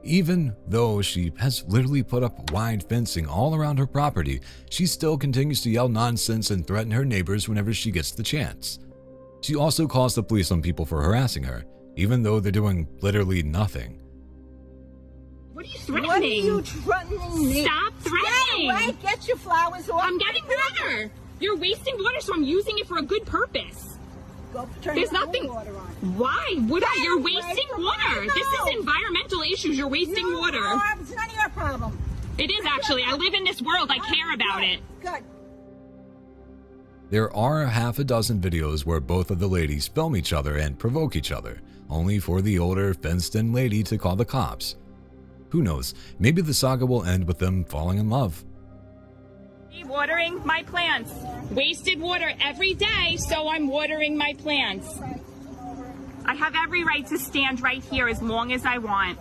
Even though she has literally put up wide fencing all around her property, she still continues to yell nonsense and threaten her neighbors whenever she gets the chance. She also calls the police on people for harassing her, even though they're doing literally nothing. What are you threatening? What are you threatening me? Stop threatening! Get away, get your flowers off. I'm getting water! You're wasting water, so I'm using it for a good purpose. Go turn There's your nothing. Water on. Why would I? You're wasting water. This is environmental issues. You're wasting water. It's none of your problem. It is actually. I live in this world. I care about it. Good. There are half a dozen videos where both of the ladies film each other and provoke each other, only for the older, fenced-in lady to call the cops. Who knows, maybe the saga will end with them falling in love. Watering my plants. Wasted water every day, so I'm watering my plants. I have every right to stand right here as long as I want.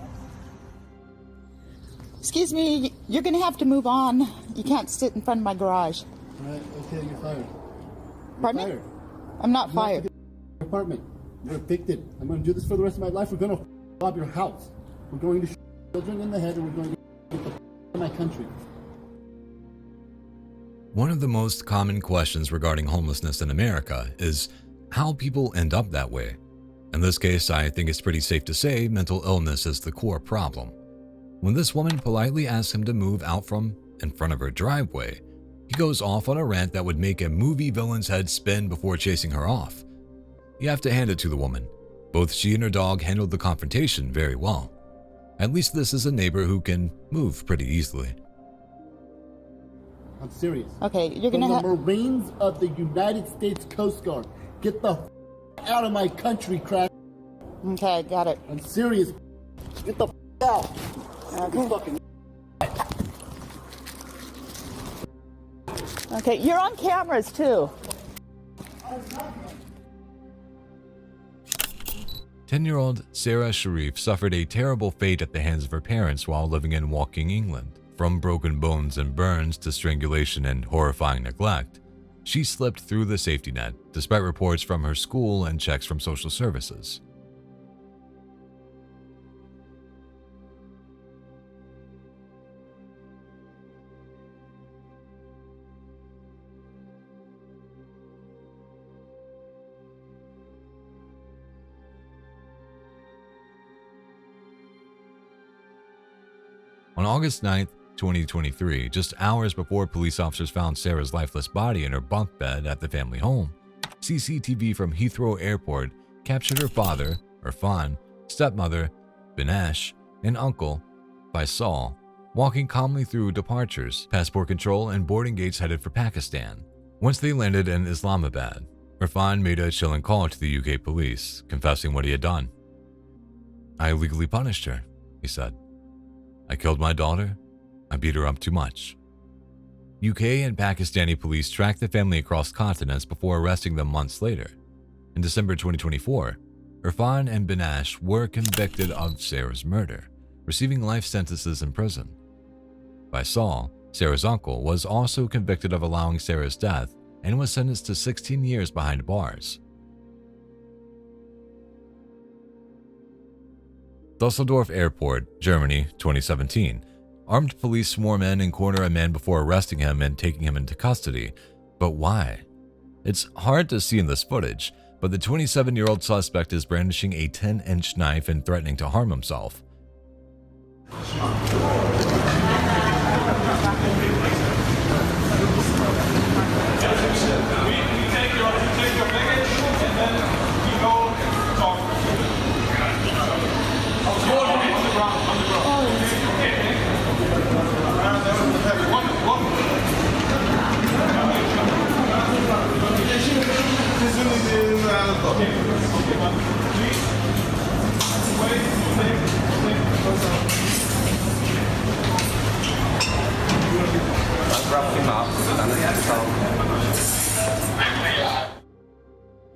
Excuse me, you're going to have to move on. You can't sit in front of my garage. All right, okay, you're fired. Pardon me? I'm not fired. Your apartment. You're evicted. I'm going to do this for the rest of my life. We're going to rob your house. We're going to shoot children in the head, and we're going to get the out of my country. One of the most common questions regarding homelessness in America is how people end up that way. In this case, I think it's pretty safe to say mental illness is the core problem. When this woman politely asks him to move out from in front of her driveway, he goes off on a rant that would make a movie villain's head spin before chasing her off. You have to hand it to the woman. Both she and her dog handled the confrontation very well. At least this is a neighbor who can move pretty easily. I'm serious. Okay, you're going to have... the Marines of the United States Coast Guard. Get the out of my country, crap. Okay, got it. I'm serious. Get the out. Okay. Okay, you're on cameras too. 10-year-old Sarah Sharif suffered a terrible fate at the hands of her parents while living in Woking, England. From broken bones and burns to strangulation and horrifying neglect, she slipped through the safety net, despite reports from her school and checks from social services. On August 9th, 2023, just hours before police officers found Sarah's lifeless body in her bunk bed at the family home, CCTV from Heathrow Airport captured her father, Irfan, stepmother, Binash, and uncle, Faisal, walking calmly through departures, passport control, and boarding gates headed for Pakistan. Once they landed in Islamabad, Irfan made a chilling call to the UK police, confessing what he had done. "I illegally punished her," he said. "I killed my daughter. I beat her up too much." UK and Pakistani police tracked the family across continents before arresting them months later. In December 2024, Irfan and Binash were convicted of Sarah's murder, receiving life sentences in prison. Faisal, Sarah's uncle, was also convicted of allowing Sarah's death and was sentenced to 16 years behind bars. Dusseldorf Airport, Germany, 2017. Armed police swarm in and corner a man before arresting him and taking him into custody. But why? It's hard to see in this footage, but the 27-year-old suspect is brandishing a 10-inch knife and threatening to harm himself.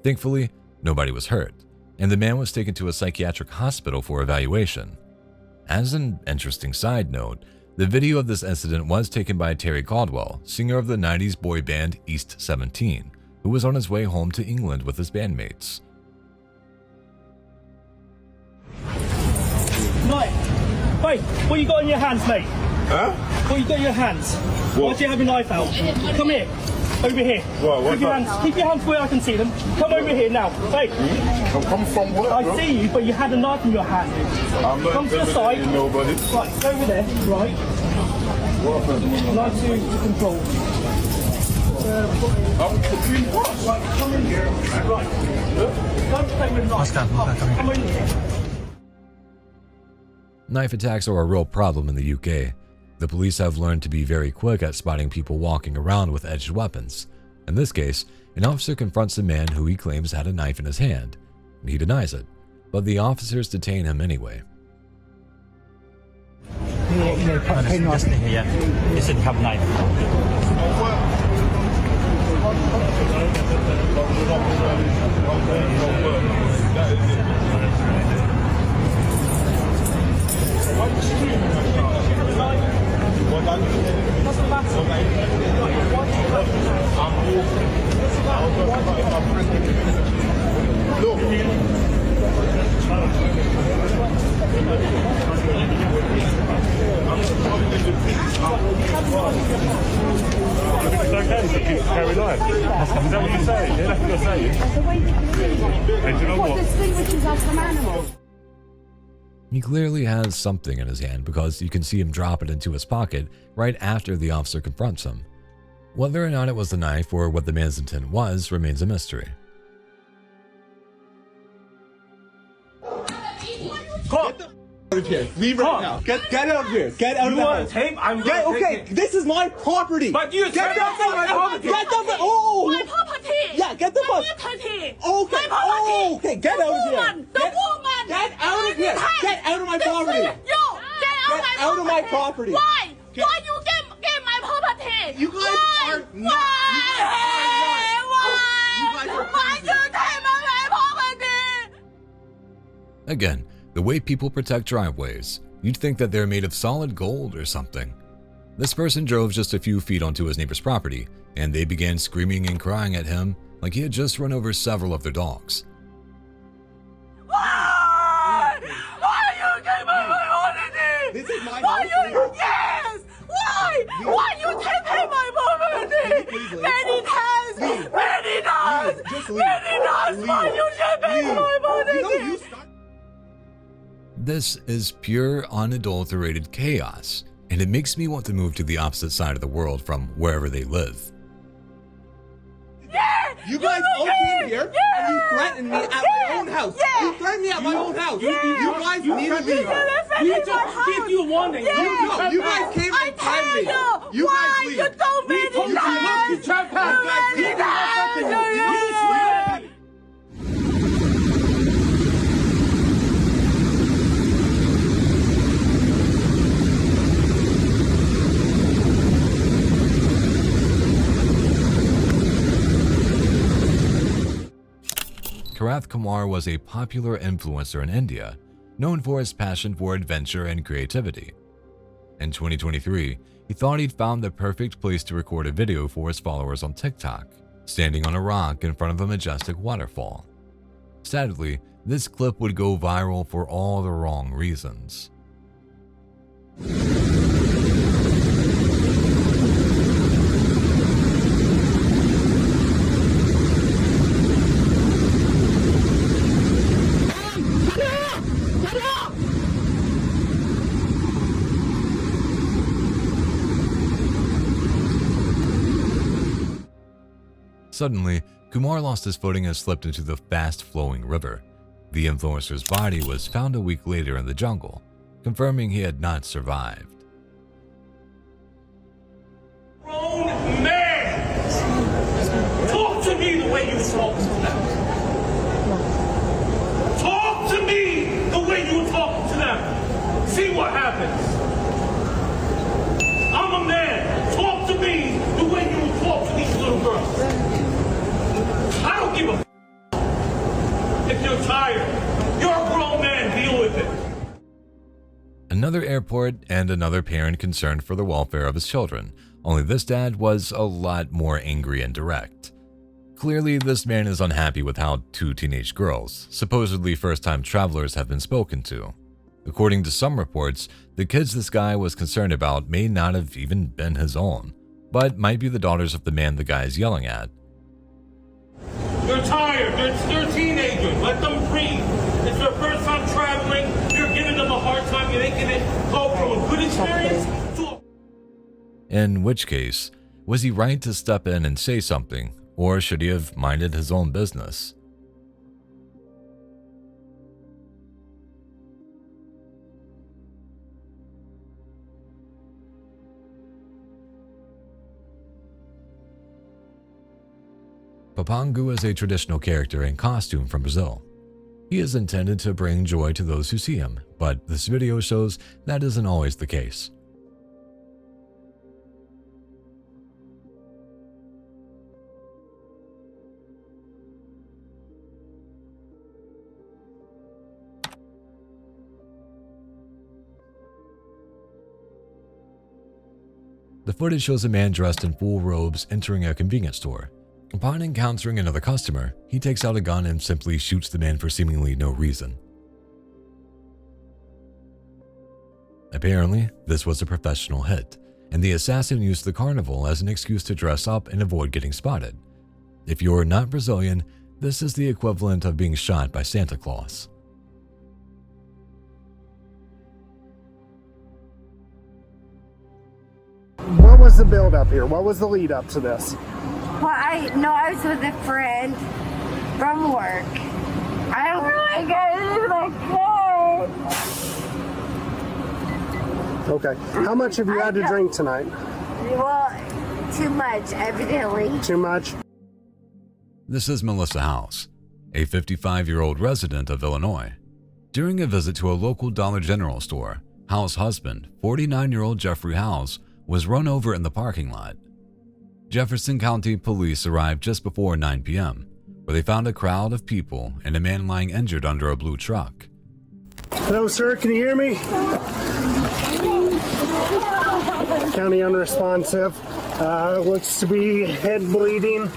Thankfully, nobody was hurt, and the man was taken to a psychiatric hospital for evaluation. As an interesting side note, the video of this incident was taken by Terry Caldwell, singer of the 90s boy band East 17, who was on his way home to England with his bandmates. Mate, wait, what you got in your hands, mate? Huh? What you got in your hands? Why do you have your knife out? Come here. Over here. Keep your hands where I can see them. Come over here now. Wait. Come from where? I see you, but you had a knife in your hand. Come to the side. Nobody. Right, go over there. Right. Knife to control. Right, come in here. Right. Don't play with knives. Come in here. Knife attacks are a real problem in the UK. The police have learned to be very quick at spotting people walking around with edged weapons. In this case, an officer confronts a man who he claims had a knife in his hand. He denies it, but the officers detain him anyway. Yeah, he said have a knife. Carry on. Is that what you're saying? Yeah, that's what you're saying. And do you know what? Distinguishes us from animals. He clearly has something in his hand because you can see him drop it into his pocket right after the officer confronts him. Whether or not it was the knife or what the man's intent was remains a mystery. Get the out of here. Leave right now. Get out of here. Get out of the house. Tape? I'm get, okay, take it. This is my property. But you get my property. Get the my property. Yeah, get the my property. Okay. Oh, okay. Get out of here. The woman. Get out of here. Get out of my property. Get out of my property. Why? Why you get my property? You guys are not. Why you take my property? Again, the way people protect driveways, you'd think that they're made of solid gold or something. This person drove just a few feet onto his neighbor's property, and they began screaming and crying at him like he had just run over several of their dogs. Why? Why you take my property? This is my house. Yes! Why? Why you take my property? Many times! Many times! Many times! Why you take my property? This is pure, unadulterated chaos, and it makes me want to move to the opposite side of the world from wherever they live. Yeah! You guys all came here and you threatened me at my own house. You threatened me at my own house. You guys need to leave. We just give you a warning. You guys came and threatened me. You guys leave. You don't mean it. You guys leave. Karath Kumar was a popular influencer in India, known for his passion for adventure and creativity. In 2023, he thought he'd found the perfect place to record a video for his followers on TikTok, standing on a rock in front of a majestic waterfall. Sadly, this clip would go viral for all the wrong reasons. Suddenly, Kumar lost his footing and slipped into the fast-flowing river. The influencer's body was found a week later in the jungle, confirming he had not survived. Grown man! Talk to me the way you talk to them. Talk to me the way you talk to them. See what happens. I'm a man. Talk to me the way you talk to these little girls. I don't give a if you're tired. You're a grown man. Deal with it. Another airport and another parent concerned for the welfare of his children, only this dad was a lot more angry and direct. Clearly, this man is unhappy with how two teenage girls, supposedly first-time travelers, have been spoken to. According to some reports, the kids this guy was concerned about may not have even been his own, but might be the daughters of the man the guy is yelling at. They're tired. They're teenagers. Let them breathe. It's their first time traveling. You're giving them a hard time. You're making it go from a good experience to a... In which case, was he right to step in and say something, or should he have minded his own business? Papangu is a traditional character in costume from Brazil. He is intended to bring joy to those who see him, but this video shows that isn't always the case. The footage shows a man dressed in full robes entering a convenience store. Upon encountering another customer, he takes out a gun and simply shoots the man for seemingly no reason. Apparently, this was a professional hit, and the assassin used the carnival as an excuse to dress up and avoid getting spotted. If you're not Brazilian, this is the equivalent of being shot by Santa Claus. What was the build up here? What was the lead up to this? Well, I was with a friend from work. I don't really get into my car. Okay. How much have you had to drink tonight? Well, too much, evidently. Too much? This is Melissa House, a 55-year-old resident of Illinois. During a visit to a local Dollar General store, House's husband, 49-year-old Jeffrey House, was run over in the parking lot. Jefferson County police arrived just before 9 p.m., where they found a crowd of people and a man lying injured under a blue truck. Hello, sir. Can you hear me? County unresponsive. Looks to be head bleeding.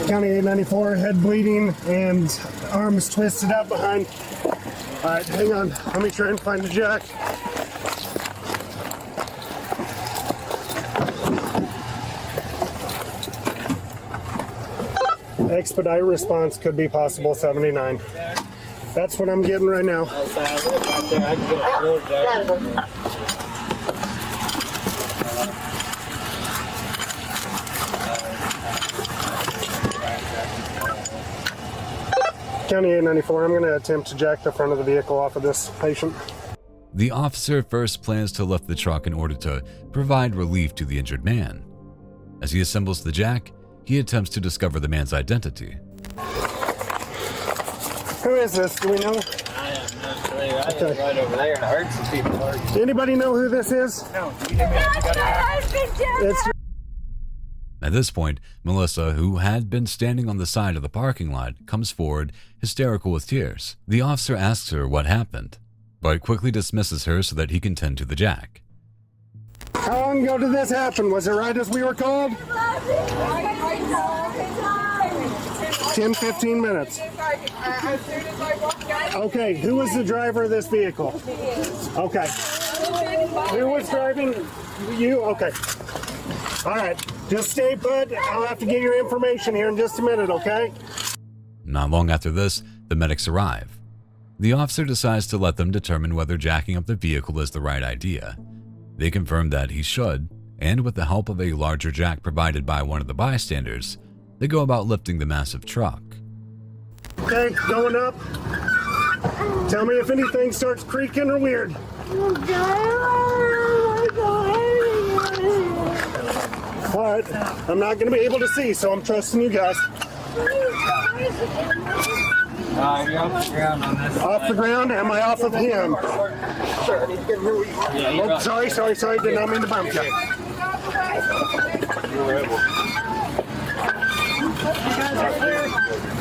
County 894, head bleeding and arms twisted up behind. All right, hang on. Let me try and find the jack. Expedite response could be possible 79. That's what I'm getting right now. County 894, I'm going to attempt to jack the front of the vehicle off of this patient. The officer first plans to lift the truck in order to provide relief to the injured man. As he assembles the jack, he attempts to discover the man's identity. Who is this? Do we know? I am not sure. I am right over there and I heard some people arguing. Anybody know who this is? No. It's At this point, Melissa, who had been standing on the side of the parking lot, comes forward, hysterical with tears. The officer asks her what happened, but quickly dismisses her so that he can tend to the jack. How long ago did this happen? Was it right as we were called? 10, 15 minutes. Okay, who was the driver of this vehicle? Okay. Who was driving? You? Okay. All right, just stay put. I'll have to get your information here in just a minute, okay? Not long after this, the medics arrive. The officer decides to let them determine whether jacking up the vehicle is the right idea. They confirm that he should, and with the help of a larger jack provided by one of the bystanders, they go about lifting the massive truck. Okay, going up. Tell me if anything starts creaking or weird. All right, I'm not going to be able to see, so I'm trusting you guys. You're off the ground on this. Off the ground? Am I off of him? Oh, sorry. Did not mean to bump you.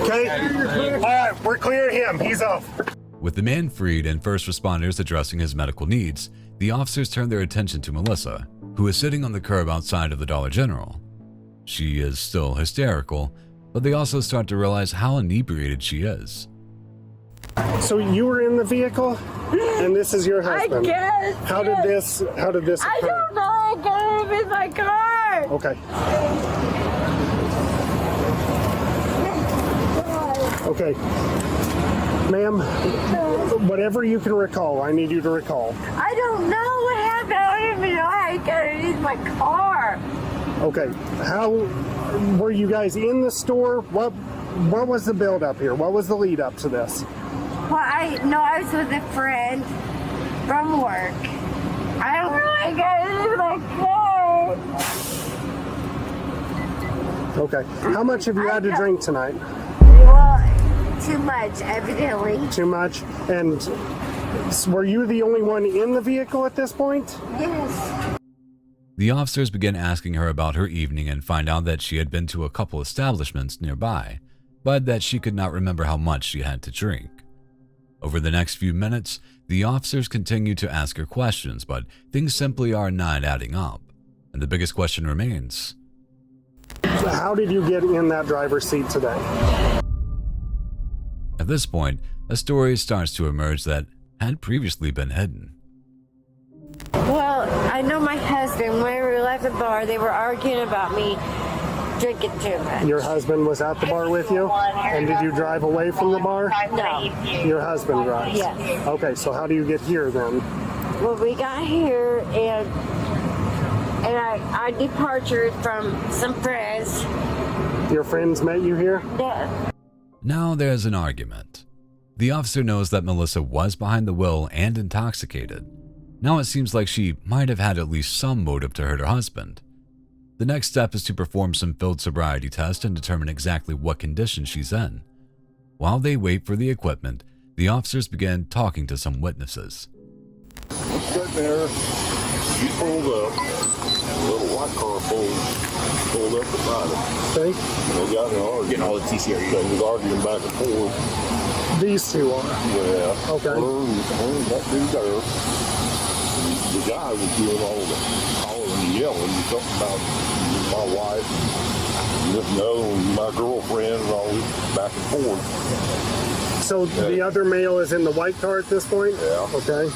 Okay. All right, we're clear of him. He's off. With the man freed and first responders addressing his medical needs, the officers turn their attention to Melissa, who is sitting on the curb outside of the Dollar General. She is still hysterical, but they also start to realize how inebriated she is. So you were in the vehicle, and this is your husband. I guess. How did this occur? I don't know. I got him in my car. Okay. Okay. Ma'am, whatever you can recall, I need you to recall. I don't know what happened. I don't even know how I got it in my car. Okay. How were you guys in the store? What was the build up here? What was the lead up to this? Well, I was with a friend from work. I don't know how I got it in my car. Okay. How much have you had to drink tonight? Well, too much, evidently. Too much? And were you the only one in the vehicle at this point? Yes. The officers begin asking her about her evening and find out that she had been to a couple establishments nearby, but that she could not remember how much she had to drink. Over the next few minutes, the officers continue to ask her questions, but things simply are not adding up. And the biggest question remains: how did you get in that driver's seat today? At this point, a story starts to emerge that had previously been hidden. Well, I know my husband, when we left the bar, they were arguing about me drinking too much. Your husband was at the bar with you? And did you drive away from the bar? No. Your husband drives? Yes. Okay, so how do you get here then? Well, we got here and I departed from some friends. Your friends met you here? Yeah. Now there's an argument. The officer knows that Melissa was behind the wheel and intoxicated. Now it seems like she might have had at least some motive to hurt her husband. The next step is to perform some field sobriety tests and determine exactly what condition she's in. While they wait for the equipment, the officers begin talking to some witnesses. I'm sitting there, she pulled up, a little white car pulled up beside her. Okay. And they got in an argument. Getting all the TCR. They was arguing back and forth. These two are? Yeah. Okay. That dude there, the guy was doing all the hollering and yelling, something about my wife, and this and the other one, my girlfriend, and all this back and forth. So the other male is in the white car at this point? Yeah. Okay.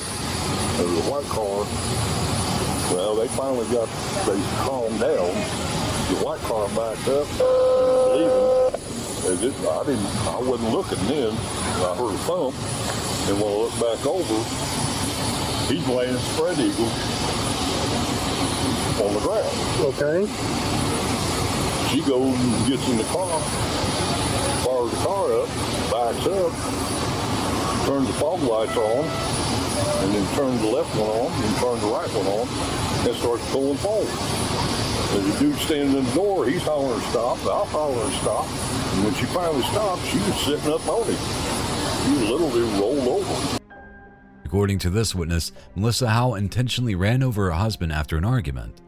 There was a white car. Well, they finally calmed down. The white car backed up, leaving. I wasn't looking then. I heard a thump, and when I looked back over, he's laying spread eagle on the ground. Okay. She goes and gets in the car, fires the car up, backs up, turns the fog lights on, and then turns the left one on, and turns the right one on, and starts pulling forward. And the dude standing in the door, he's hollering stop, I'll holler and stop. And when she finally stopped, she was sitting up on him. He literally rolled over. According to this witness, Melissa Howe intentionally ran over her husband after an argument.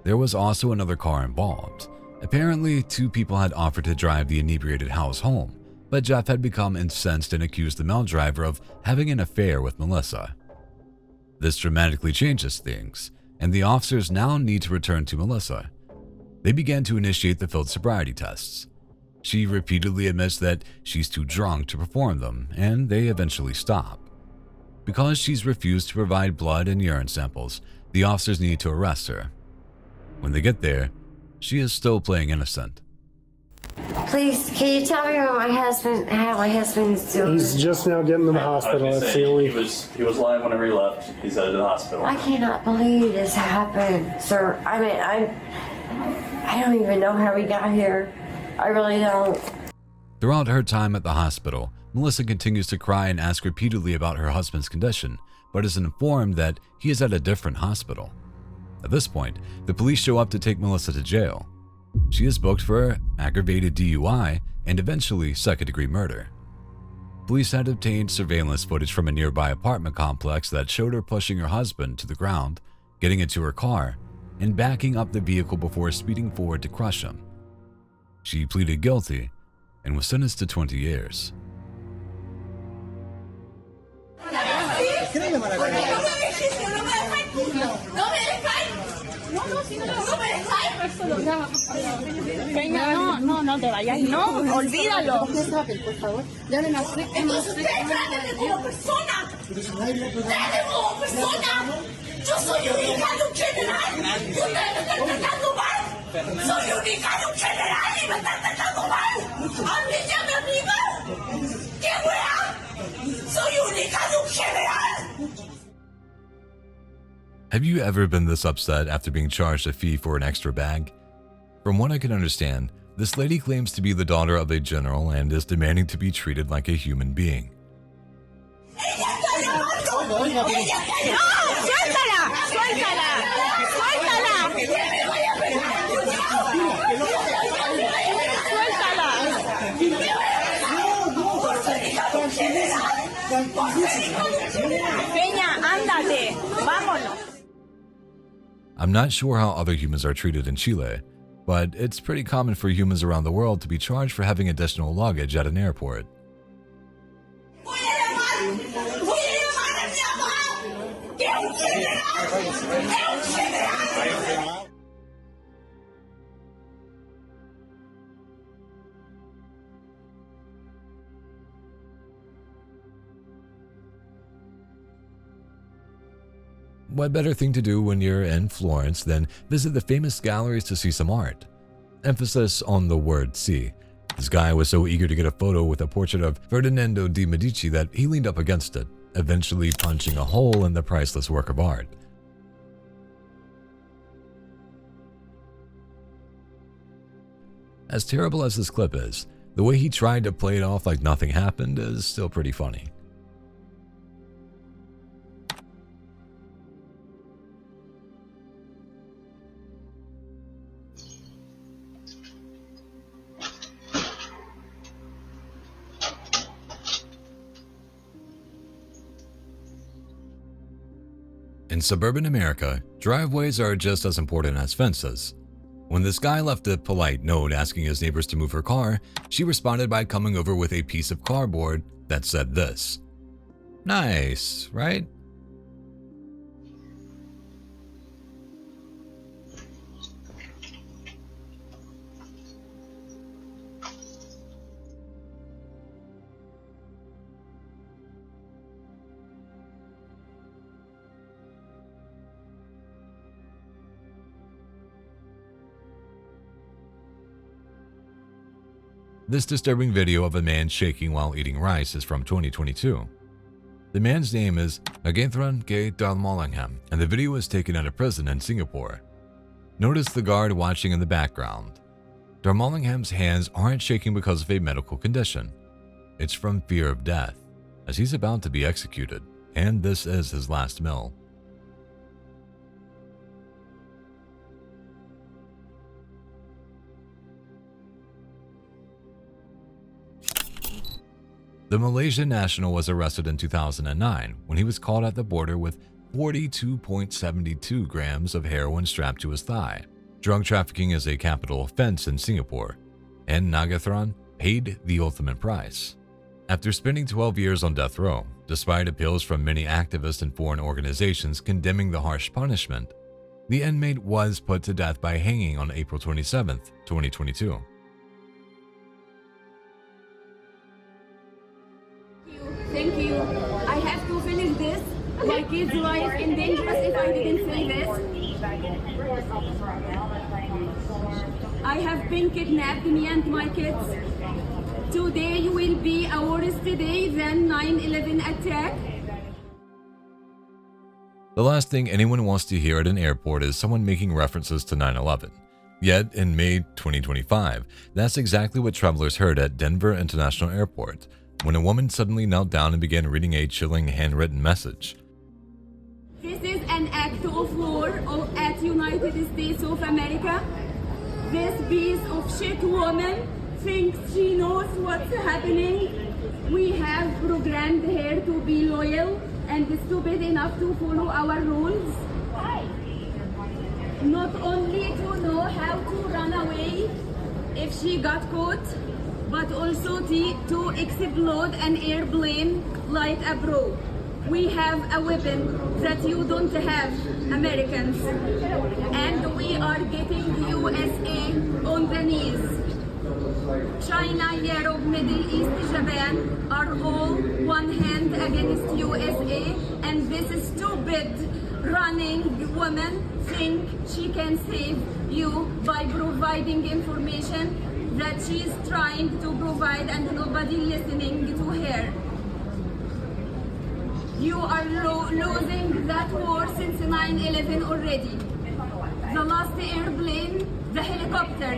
There was also another car involved. Apparently, two people had offered to drive the inebriated Howe's home, but Jeff had become incensed and accused the male driver of having an affair with Melissa. This dramatically changes things, and the officers now need to return to Melissa. They began to initiate the field sobriety tests. She repeatedly admits that she's too drunk to perform them, and they eventually stop. Because she's refused to provide blood and urine samples, the officers need to arrest her. When they get there, she is still playing innocent. Please, can you tell me how my husband's doing? He's just now getting to the hospital. That's the only... He was lying whenever he left. He's headed to the hospital. I cannot believe this happened, sir. I mean, I don't even know how we got here. I really don't. Throughout her time at the hospital, Melissa continues to cry and ask repeatedly about her husband's condition, but is informed that he is at a different hospital. At this point, the police show up to take Melissa to jail. She is booked for aggravated DUI and eventually second-degree murder. Police had obtained surveillance footage from a nearby apartment complex that showed her pushing her husband to the ground, getting into her car, and backing up the vehicle before speeding forward to crush him. She pleaded guilty and was sentenced to 20 years. Peña, no te vayas, no, olvídalo. Por favor, llamen a Frick. Entonces ustedes tratan como persona. Tratan como persona. Yo soy una hija de un general y ustedes me están tratando mal. Soy una hija de un general y me están tratando mal. A mí ya me amiga. ¿Qué wea? Soy una hija de un general. Have you ever been this upset after being charged a fee for an extra bag? From what I can understand, this lady claims to be the daughter of a general and is demanding to be treated like a human being. Peña, ándate, vámonos. I'm not sure how other humans are treated in Chile, but it's pretty common for humans around the world to be charged for having additional luggage at an airport. Voy a llamar what better thing to do when you're in Florence than visit the famous galleries to see some art? Emphasis on the word see. This guy was so eager to get a photo with a portrait of Ferdinando de' Medici that he leaned up against it, eventually punching a hole in the priceless work of art. As terrible as this clip is, the way he tried to play it off like nothing happened is still pretty funny. In suburban America, driveways are just as important as fences. When this guy left a polite note asking his neighbors to move her car, she responded by coming over with a piece of cardboard that said this. Nice, right? This disturbing video of a man shaking while eating rice is from 2022. The man's name is Agathron Gay Dalmallingham, and the video was taken at a prison in Singapore. Notice the guard watching in the background. Dalmallingham's hands aren't shaking because of a medical condition. It's from fear of death, as he's about to be executed, and this is his last meal. The Malaysian national was arrested in 2009 when he was caught at the border with 42.72 grams of heroin strapped to his thigh. Drug trafficking is a capital offense in Singapore, and Nagathron paid the ultimate price. After spending 12 years on death row, despite appeals from many activists and foreign organizations condemning the harsh punishment, the inmate was put to death by hanging on April 27, 2022. Thank you. I have to finish this. My kid's life in danger if I didn't say this. I have been kidnapped, me and my kids. Today will be a worse day than 9/11 attack. The last thing anyone wants to hear at an airport is someone making references to 9/11. Yet, in May 2025, that's exactly what travelers heard at Denver International Airport, when a woman suddenly knelt down and began reading a chilling handwritten message. This is an act of war at United States of America. This piece of shit woman thinks she knows what's happening. We have programmed her to be loyal and stupid enough to follow our rules. Not only to know how to run away if she got caught, but also to explode an airplane like a pro. We have a weapon that you don't have, Americans. And we are getting the USA on the knees. China, Europe, Middle East, Japan are all one hand against USA, and this stupid running woman think she can save you by providing information that she's trying to provide and nobody listening to her. You are losing that war since 9/11 already. The last airplane, the helicopter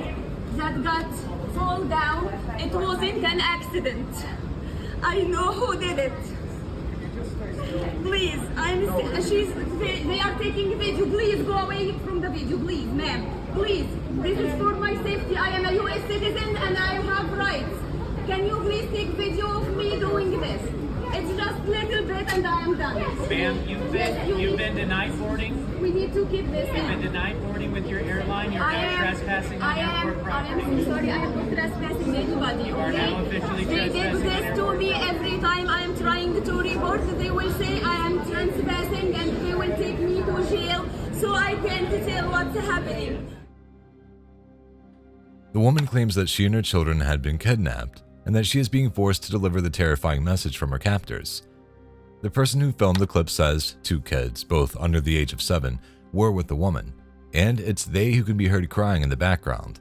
that got fall down, it wasn't an accident. I know who did it. Please, they are taking video. Please go away from the video, please, ma'am. Please, this is for my safety. I am a US citizen and I have rights. Can you please take video of me doing this? It's just a little bit and I am done. Ma'am, you've been denied boarding? We need to keep this in. You've been denied boarding with your airline? You're now trespassing on airport property? I am so sorry, I am not trespassing anybody. You are now officially They trespassing. did this to me every time I am trying to report. They will say I am trespassing and they will take me to jail so I can't tell what's happening. The woman claims that she and her children had been kidnapped and that she is being forced to deliver the terrifying message from her captors. The person who filmed the clip says 2 kids, both under the age of 7, were with the woman, and it's they who can be heard crying in the background.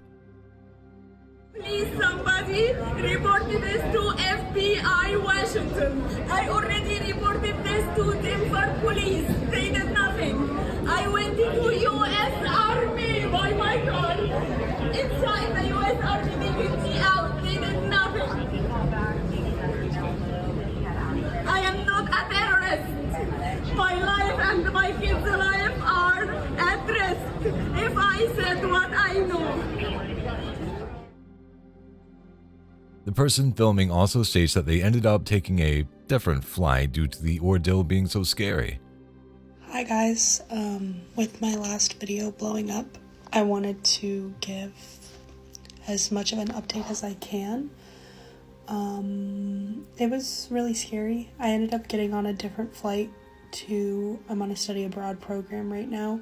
Please, somebody report this to FBI Washington. I already reported this to them for police. They did nothing. I went to U.S. Army by my car. Inside the U.S. Army, they kicked me out. They did nothing. I am not a terrorist. My life and my kids' life are at risk if I said what I know. The person filming also states that they ended up taking a different flight due to the ordeal being so scary. Hi guys, with my last video blowing up, I wanted to give as much of an update as I can. It was really scary. I ended up getting on a different flight I'm on a study abroad program right now.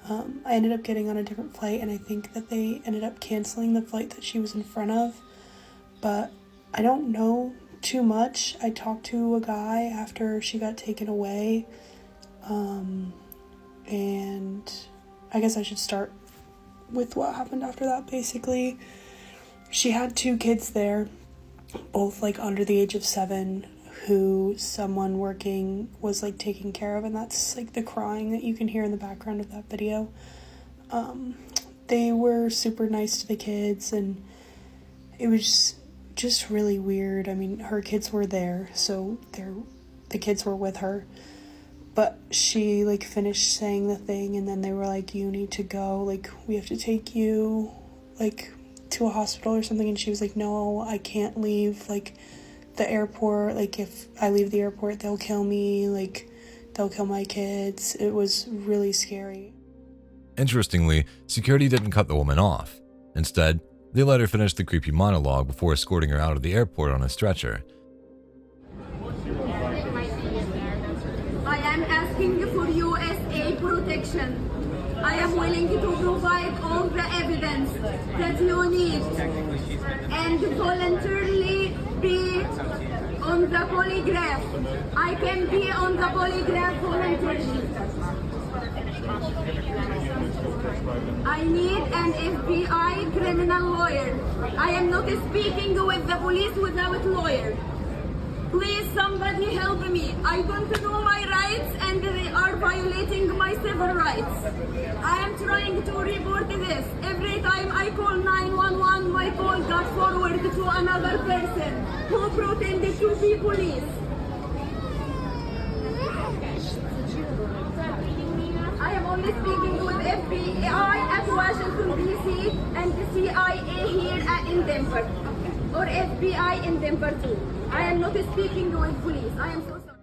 I ended up getting on a different flight, and I think that they ended up canceling the flight that she was in front of. But I don't know too much. I talked to a guy after she got taken away, and I guess I should start with what happened after that. Basically, she had 2 kids there, both like under the age of 7, who someone working was like taking care of, and that's like the crying that you can hear in the background of that video. They were super nice to the kids, and it was just really weird. I mean, her kids were there, so the kids were with her, but she like finished saying the thing, and then they were like, you need to go, like we have to take you like to a hospital or something, and she was like, no, I can't leave like the airport, like if I leave the airport they'll kill me, like they'll kill my kids. It was really scary. Interestingly, security didn't cut the woman off. Instead, they let her finish the creepy monologue before escorting her out of the airport on a stretcher. I am asking for USA protection. I am willing to provide all the evidence that you need and voluntarily be on the polygraph. I can be on the polygraph voluntarily. I need an FBI criminal lawyer. I am not speaking with the police without a lawyer. Please, somebody help me. I don't know my rights and they are violating my civil rights. I am trying to report this. Every time I call 911, my call got forwarded to another person who pretended to be police. I am only speaking with FBI at Washington, D.C. and the CIA here in Denver, or FBI in Denver too. I am not speaking with police. I am so sorry.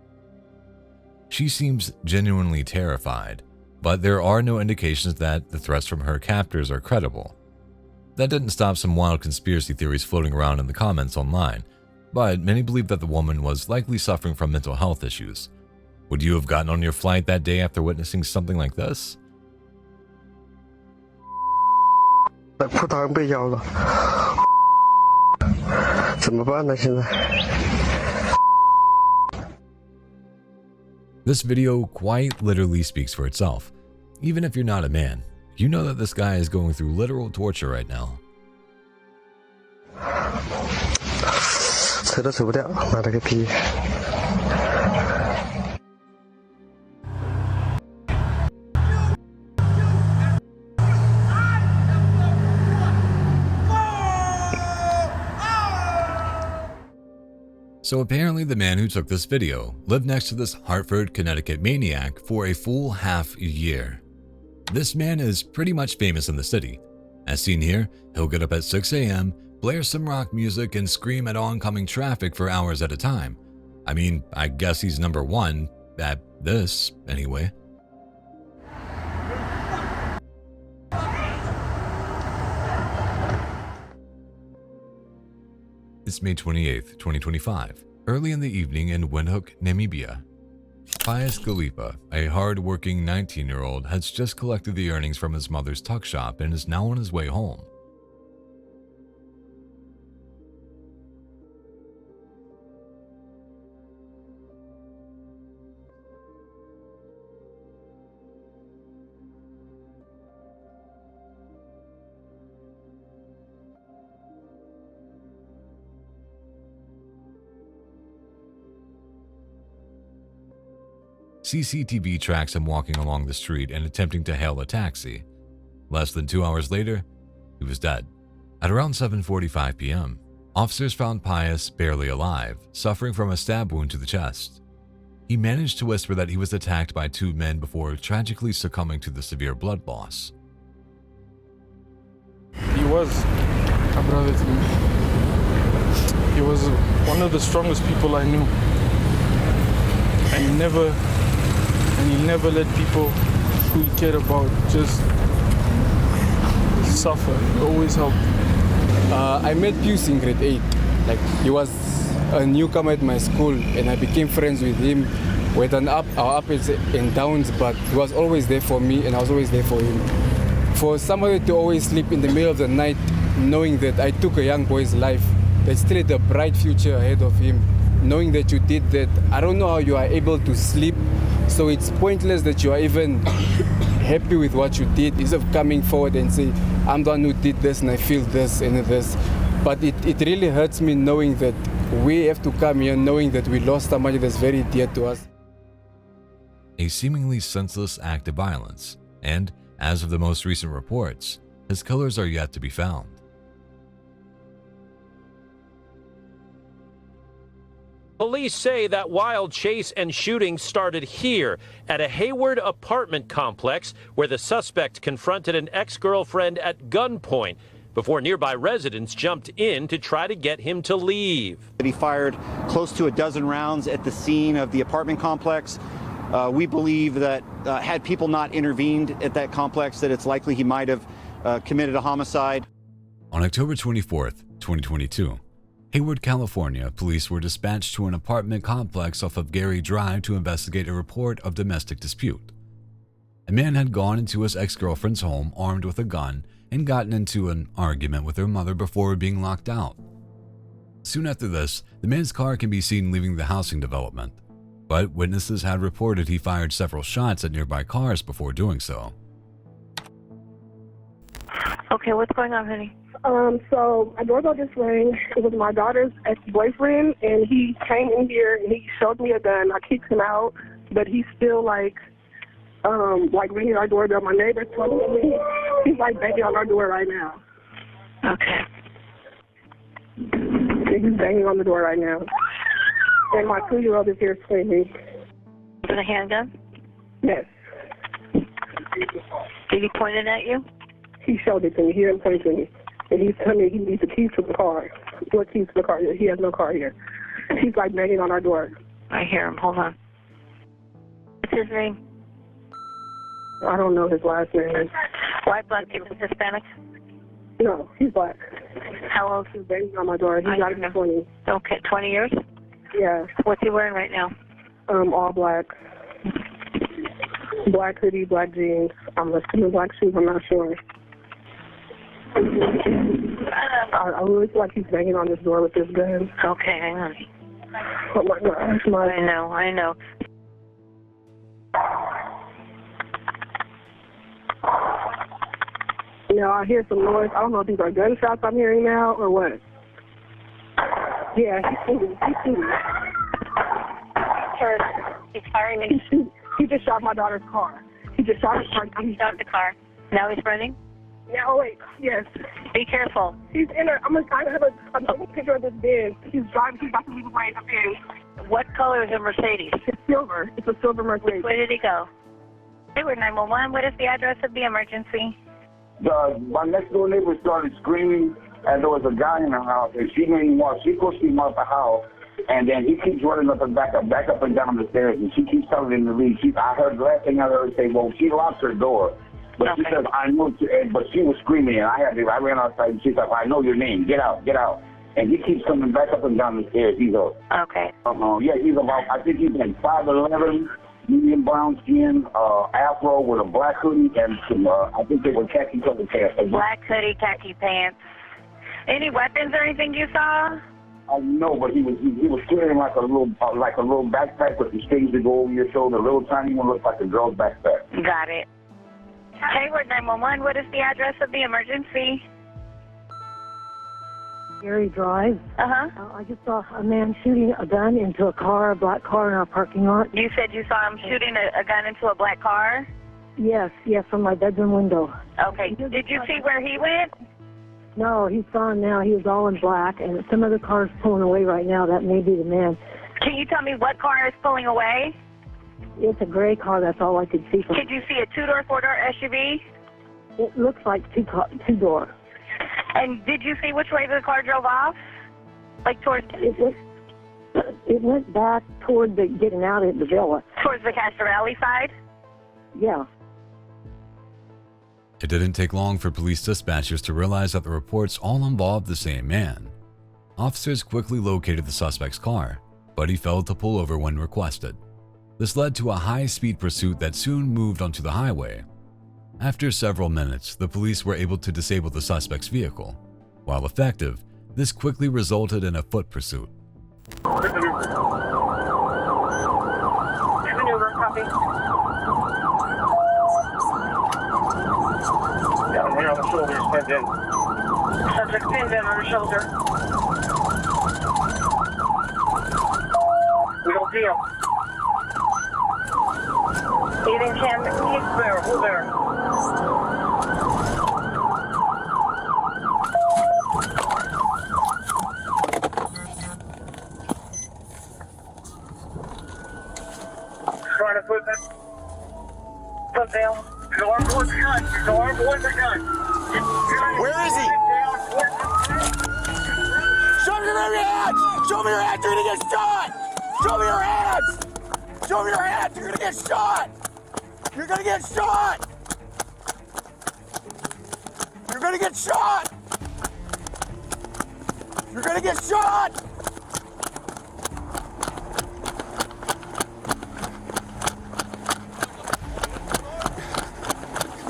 She seems genuinely terrified, but there are no indications that the threats from her captors are credible. That didn't stop some wild conspiracy theories floating around in the comments online, but many believe that the woman was likely suffering from mental health issues. Would you have gotten on your flight that day after witnessing something like this? This video quite literally speaks for itself. Even if you're not a man, you know that this guy is going through literal torture right now. So apparently the man who took this video lived next to this Hartford, Connecticut maniac for a full half year. This man is pretty much famous in the city. As seen here, he'll get up at 6 a.m., blare some rock music, and scream at oncoming traffic for hours at a time. I mean, I guess he's number one at this, anyway. It's May 28th, 2025, early in the evening in Windhoek, Namibia. Pias Galipa, a hard-working 19-year-old, has just collected the earnings from his mother's tuck shop and is now on his way home. CCTV tracks him walking along the street and attempting to hail a taxi. Less than 2 hours later, he was dead. At around 7:45 p.m., officers found Pias barely alive, suffering from a stab wound to the chest. He managed to whisper that he was attacked by 2 men before tragically succumbing to the severe blood loss. He was a brother to me. He was one of the strongest people I knew. And he never let people who he cared about just suffer. He always helped. I met Pius in grade 8. Like, he was a newcomer at my school, and I became friends with him. We had our ups and downs, but he was always there for me, and I was always there for him. For somebody to always sleep in the middle of the night, knowing that I took a young boy's life, that still had a bright future ahead of him, knowing that you did that, I don't know how you are able to sleep. So it's pointless that you are even happy with what you did, instead of coming forward and say, I'm the one who did this and I feel this and this. But it really hurts me knowing that we have to come here knowing that we lost somebody that's very dear to us. A seemingly senseless act of violence, and as of the most recent reports, his killers are yet to be found. Police say that wild chase and shooting started here at a Hayward apartment complex where the suspect confronted an ex-girlfriend at gunpoint before nearby residents jumped in to try to get him to leave. He fired close to a dozen rounds at the scene of the apartment complex. We believe that had people not intervened at that complex, that it's likely he might have committed a homicide. On October 24th, 2022, Hayward, California, police were dispatched to an apartment complex off of Gary Drive to investigate a report of domestic dispute. A man had gone into his ex-girlfriend's home armed with a gun and gotten into an argument with her mother before being locked out. Soon after this, the man's car can be seen leaving the housing development, but witnesses had reported he fired several shots at nearby cars before doing so. Okay, what's going on, honey? So my doorbell just rang. It was my daughter's ex-boyfriend, and he came in here and he showed me a gun. I kicked him out, but he's still like ringing our doorbell. My neighbor told me he's like banging on our door right now. Okay. He's banging on the door right now. And my 2-year-old is here screaming. With a handgun? Yes. Did he point it at you? He showed it to me. He didn't point it to me. And he's telling me he needs the keys to the car. What keys to the car? He has no car here. He's like banging on our door. I hear him. Hold on. What's his name? I don't know his last name. White, black, Hispanic? No, he's black. How old? He's banging on my door. He's not even 20. Okay, 20 years? Yeah. What's he wearing right now? All black. Black hoodie, black jeans. I'm assuming black shoes. I'm not sure. I really feel like he's banging on this door with this gun. Okay, hang on. Oh my gosh, I know. Now I hear some noise. I don't know if these are gunshots I'm hearing now or what. Yeah, he's shooting. He's firing me. He just shot my daughter's car. He just shot his car. He shot the car. Now he's running? Yeah, wait, yes. Be careful. He's in a, I have a picture of this Benz. He's driving, he's about to leave away in the Benz. What color is a Mercedes? It's silver. It's a silver Mercedes. Where did he go? Hayward 911, what is the address of the emergency? My next door neighbor started screaming, and there was a guy in her house, and she made him walk. She pushed him out the house, and then he keeps running up and back up and down the stairs, and she keeps telling him to leave. I heard the last thing I heard her say, well, she locked her door. But okay. She says, I know, but she was screaming, and I ran outside, and she's like, I know your name. Get out. And he keeps coming back up and down the stairs. He's okay. Yeah, he's about, I think he's like 5'11", medium brown skin, afro with a black hoodie, and some, I think they were khaki colored pants. Black hoodie, khaki pants. Any weapons or anything you saw? No, but he was carrying like a little backpack with the strings that go over your shoulder. A little tiny one, looked like a girl's backpack. Got it. Hayward 911, what is the address of the emergency? Gary Drive. I just saw a man shooting a gun into a black car in our parking lot. You said you saw him shooting a gun into a black car? Yes, from my bedroom window. Okay. Did you see where he went? No, he's gone now. He was all in black, and some other car's pulling away right now. That may be the man. Can you tell me what car is pulling away? It's a gray car. That's all I could see. Did you see a two-door, four-door SUV? It looks like two-door. And did you see which way the car drove off? Like towards... It went back toward the getting out of the villa. Towards the Castro Alley side? Yeah. It didn't take long for police dispatchers to realize that the reports all involved the same man. Officers quickly located the suspect's car, but he failed to pull over when requested. This led to a high-speed pursuit that soon moved onto the highway. After several minutes, the police were able to disable the suspect's vehicle. While effective, this quickly resulted in a foot pursuit. Maneuver, copy. Down here on the shoulder, pinned in. Subject pinned in on the shoulder. We don't see him. Eating can. He's there. Who's there? Trying to put that foot down. His arm towards the gun. His arm towards the gun. Where is he? Show me your hands! Show me your hands! You're gonna get shot! Show me your hands! Show me your hands! You're gonna get shot! You're gonna get shot! You're gonna get shot! You're gonna get shot!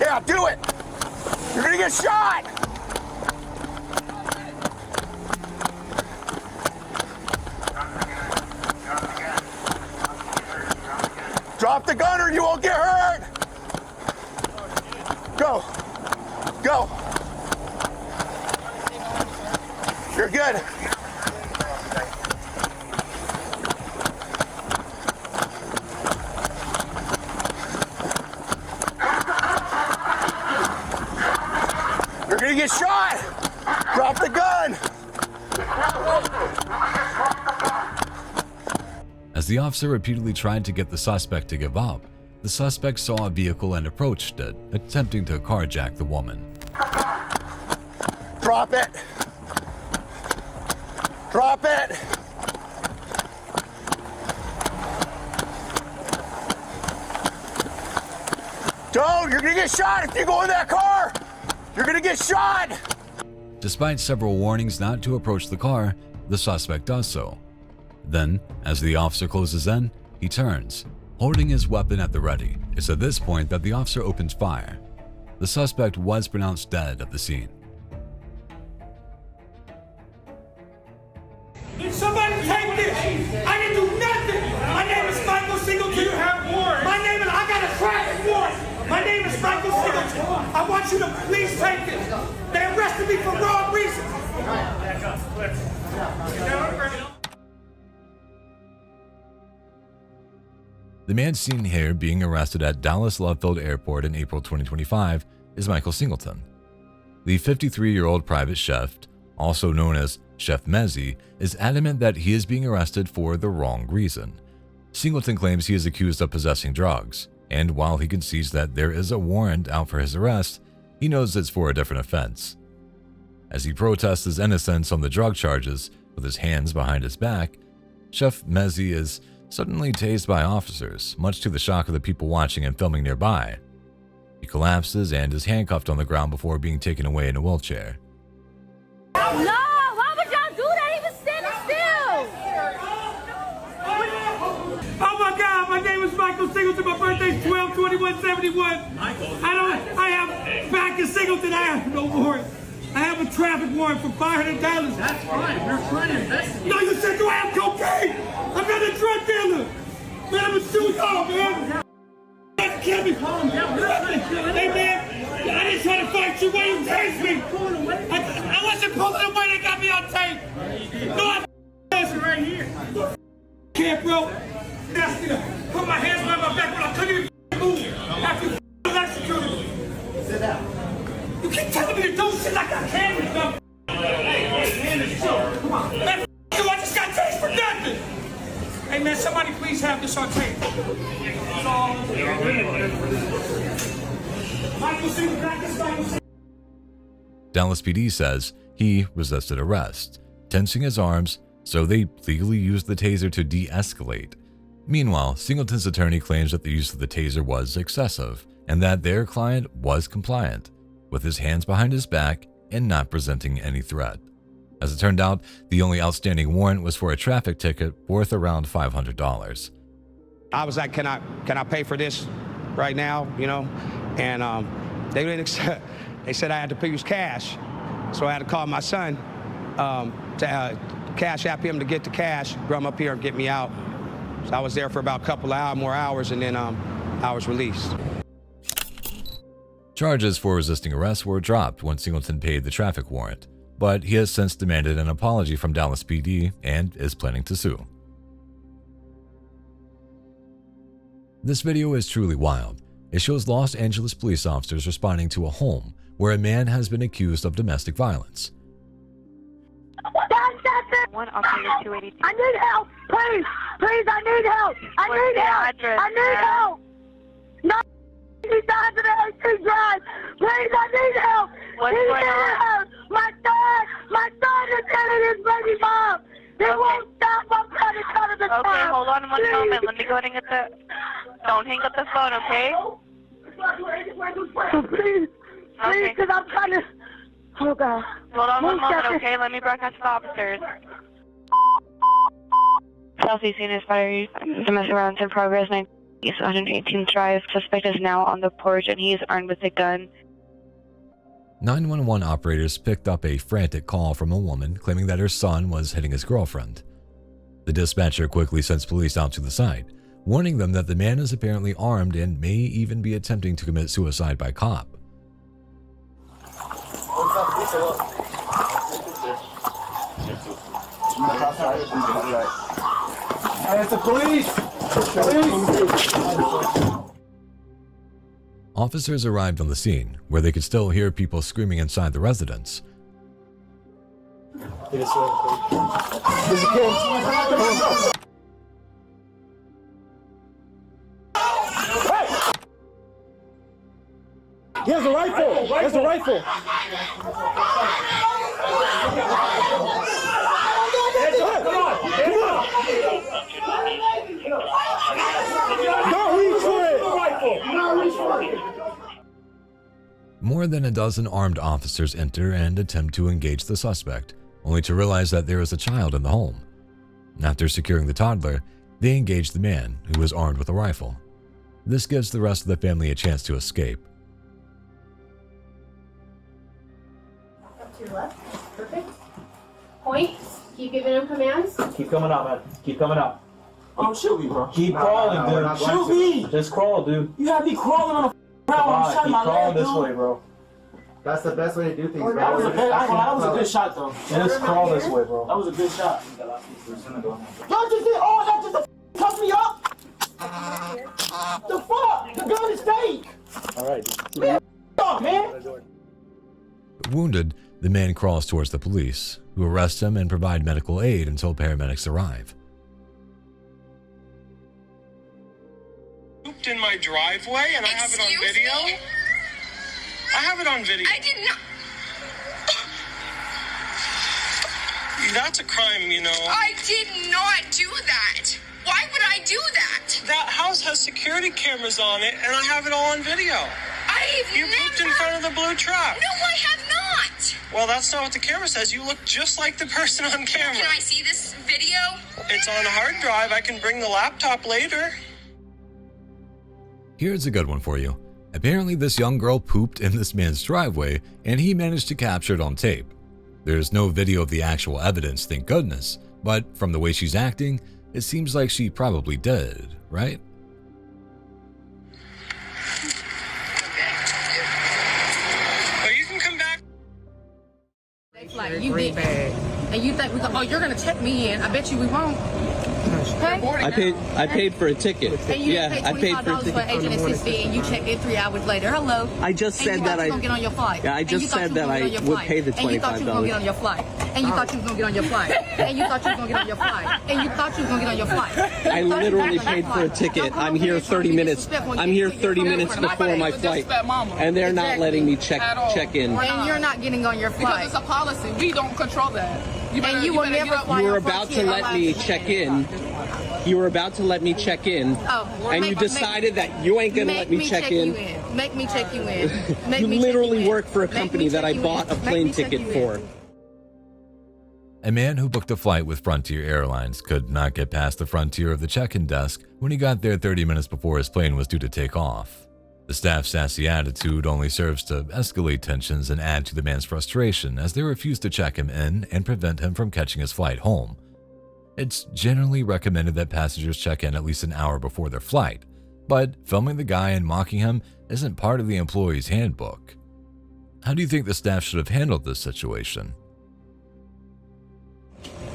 Yeah, do it! You're gonna get shot! Drop the gun or you won't get hurt! Go! Go! You're good. You're gonna get shot! Drop the gun! As the officer repeatedly tried to get the suspect to give up, the suspect saw a vehicle and approached it, attempting to carjack the woman. Drop it! Drop it! Don't! You're gonna get shot if you go in that car! You're gonna get shot! Despite several warnings not to approach the car, the suspect does so. Then, as the officer closes in, he turns, holding his weapon at the ready. It's at this point that the officer opens fire. The suspect was pronounced dead at the scene. Somebody take this! I didn't do nothing! My name is Michael Singleton. You have warrants. My name is, I got a traffic warrant. My name is Michael Singleton. I want you to please take this. They arrested me for wrong reasons. The man seen here being arrested at Dallas Love Field Airport in April 2025 is Michael Singleton. The 53-year-old private chef, also known as Chef Mezzi, is adamant that he is being arrested for the wrong reason. Singleton claims he is accused of possessing drugs, and while he concedes that there is a warrant out for his arrest, he knows it's for a different offense. As he protests his innocence on the drug charges with his hands behind his back, Chef Mezzi is suddenly tased by officers, much to the shock of the people watching and filming nearby. He collapses and is handcuffed on the ground before being taken away in a wheelchair. No! Why would y'all do that? He was standing still! Oh my God, my name is Michael Singleton. My birthday's 12/21/71. I have back in Singleton. I have no warrant. I have a traffic warrant for $500. That's fine. We're trying to investigate. No, you said you have cocaine. I'm not a drug dealer. Man, I'm a shoot y'all, man. Kill me. Yeah, we're not trying to kill Hey, man. I didn't try to fight you. Why you tased me? I wasn't pulling away. They got me on tape. No, I was right here. Can't, bro. Ask me to put my hands behind my back when I couldn't even move after you electrocuted me. Sit down. You keep telling me to do shit like I can't. Come on. Man, you, I just got tased for nothing. Hey, man, somebody please have this on tape. Dallas PD says he resisted arrest, tensing his arms, so they legally used the taser to de-escalate. Meanwhile, Singleton's attorney claims that the use of the taser was excessive and that their client was compliant, with his hands behind his back and not presenting any threat. As it turned out, the only outstanding warrant was for a traffic ticket worth around $500. I was like, can I pay for this right now, you know? And they didn't accept. They said I had to use cash. So I had to call my son to cash app him to get the cash, come up here and get me out. So I was there for about a couple of more hours, and then I was released. Charges for resisting arrest were dropped when Singleton paid the traffic warrant, but he has since demanded an apology from Dallas PD and is planning to sue. This video is truly wild. It shows Los Angeles police officers responding to a home where a man has been accused of domestic violence. One operator 282. I need help, please, please, I need help. I need help. I need help. 90,018 Drive. Please, I need help. What's going on? My son is telling his baby mom. He won't stop. I'm trying to cut him the time. Okay, hold on one moment. Let me go ahead and get the. Don't hang up the phone, okay? Please, because I'm trying to. Oh God. Hold on one moment, okay? Let me broadcast to the officers. Southeast Unit Fire, domestic violence in progress, 118th Drive. Suspect is now on the porch and he is armed with a gun. 911 operators picked up a frantic call from a woman claiming that her son was hitting his girlfriend. The dispatcher quickly sends police out to the site, warning them that the man is apparently armed and may even be attempting to commit suicide by cop. It's the police! Officers arrived on the scene, where they could still hear people screaming inside the residence. He has a rifle! He has a rifle! Come on! Don't reach for it! Don't reach for it! More than a dozen armed officers enter and attempt to engage the suspect, only to realize that there is a child in the home. After securing the toddler, they engage the man, who is armed with a rifle. This gives the rest of the family a chance to escape. Up to your left. Perfect. Point. Keep giving him commands. Keep coming up, man. Keep coming up. Oh, shoot me, bro. Keep crawling, dude. Shoot me! Just crawl, dude. You had me crawling on the ground. Keep crawling this way, bro. That's the best way to do things, bro. That was a good shot, though. Just crawl this way, bro. That was a good shot. Y'all just did all that just to cuff me up? The fuck? The gun is fake! Alright. Man! Wounded, the man crawls towards the police, who arrest him and provide medical aid until paramedics arrive. In my driveway, and I have it on video. I have it on video. I did not. That's a crime, you know. I did not do that. Why would I do that? That house has security cameras on it, and I have it all on video. You pooped in front of the blue truck. No, I have not. Well, that's not what the camera says. You look just like the person on camera. Can I see this video? It's on a hard drive. I can bring the laptop later. Here's a good one for you. Apparently this young girl pooped in this man's driveway and he managed to capture it on tape. There's no video of the actual evidence, thank goodness, but from the way she's acting, it seems like she probably did, right? a green bag. And you think you're gonna check me in? I bet you we won't. Okay? I paid for a ticket. And you paid $25 for an agent assist fee, and you checked in 3 hours later. Hello. I just said that I. Gonna get on your flight. Yeah, I just said that I would pay the $25. And you thought you was gonna get on your flight. And you thought you was gonna get on your flight. And you thought you was gonna get on your flight. And you thought you was gonna get on your flight. I literally paid for a ticket. I'm here 30 minutes. I'm here 30 minutes before my flight, and they're not letting me check in. And you're not getting on your flight. Because it's a policy. We don't control that. You were about to let me check in. You were about to let me check in, and you decided that you ain't gonna let me check in. Make me check you in. You literally work for a company that I bought a plane ticket for. A man who booked a flight with Frontier Airlines could not get past the frontier of the check-in desk when he got there 30 minutes before his plane was due to take off. The staff's sassy attitude only serves to escalate tensions and add to the man's frustration as they refuse to check him in and prevent him from catching his flight home. It's generally recommended that passengers check in at least an hour before their flight, but filming the guy and mocking him isn't part of the employee's handbook. How do you think the staff should have handled this situation?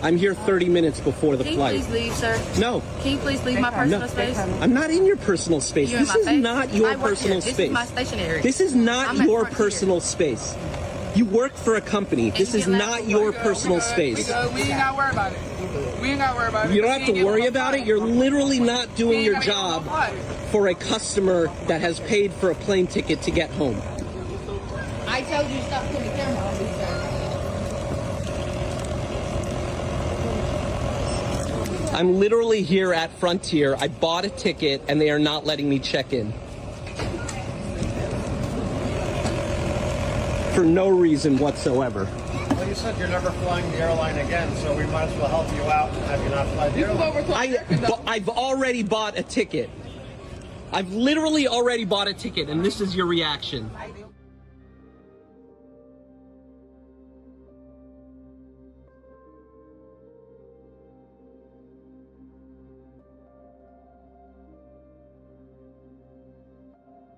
I'm here 30 minutes before the flight. Can you please leave, sir? No. Can you please leave my personal space? I'm not in your personal space. This is not your personal space. This is my stationary. This is not your personal space. You work for a company. This is not your personal space. We ain't got to worry about it. We ain't got to worry about it. You don't have to worry about it. You're literally not doing your job for a customer that has paid for a plane ticket to get home. I told you to stop putting the camera on me, sir. I'm literally here at Frontier. I bought a ticket and they are not letting me check in. For no reason whatsoever. Well, you said you're never flying the airline again, so we might as well help you out and have you not fly the airline. I've already bought a ticket. I've literally already bought a ticket, and this is your reaction.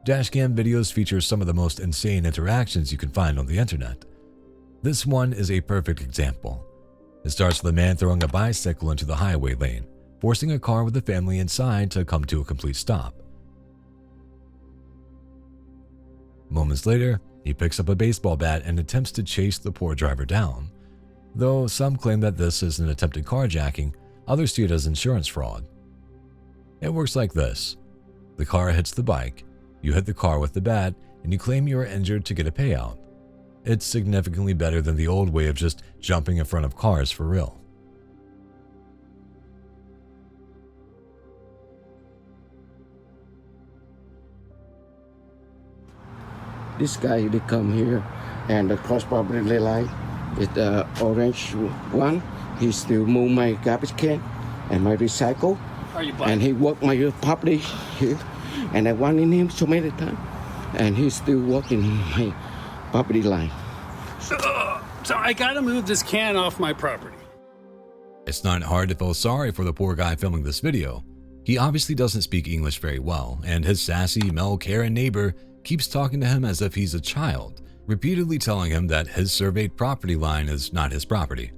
Dashcam videos feature some of the most insane interactions you can find on the internet. This one is a perfect example. It starts with a man throwing a bicycle into the highway lane, forcing a car with a family inside to come to a complete stop. Moments later, he picks up a baseball bat and attempts to chase the poor driver down. Though some claim that this is an attempted carjacking, others see it as insurance fraud. It works like this. The car hits the bike, you hit the car with the bat, and you claim you are injured to get a payout. It's significantly better than the old way of just jumping in front of cars for real. This guy, they come here and the cross property line with the orange one. He still move my garbage can and my recycle. And he work my property here. And I warned him so many times. And he's still walking my property line. So I gotta move this can off my property. It's not hard to feel sorry for the poor guy filming this video. He obviously doesn't speak English very well, and his sassy, Karen neighbor keeps talking to him as if he's a child, repeatedly telling him that his surveyed property line is not his property.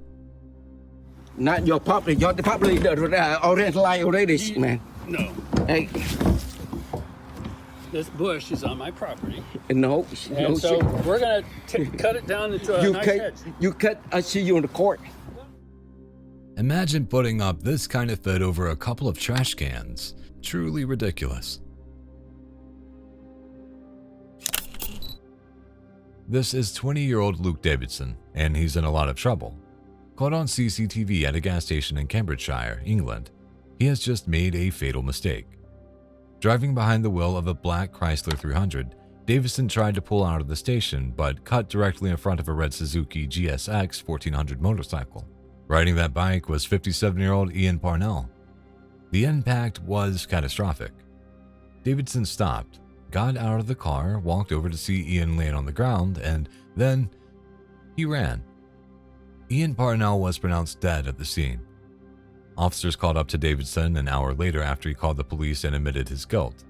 Not your property, your property, the orange line already, man. No. Hey. This bush is on my property. No. And so we're gonna cut it down into a nice hedge. You cut, I see you in the court. Imagine putting up this kind of fit over a couple of trash cans. Truly ridiculous. This is 20-year-old Luke Davidson, and he's in a lot of trouble. Caught on CCTV at a gas station in Cambridgeshire, England, he has just made a fatal mistake. Driving behind the wheel of a black Chrysler 300, Davidson tried to pull out of the station, but cut directly in front of a red Suzuki GSX 1400 motorcycle. Riding that bike was 57-year-old Ian Parnell. The impact was catastrophic. Davidson stopped, got out of the car, walked over to see Ian laying on the ground, and then he ran. Ian Parnell was pronounced dead at the scene. Officers called up to Davidson an hour later after he called the police and admitted his guilt.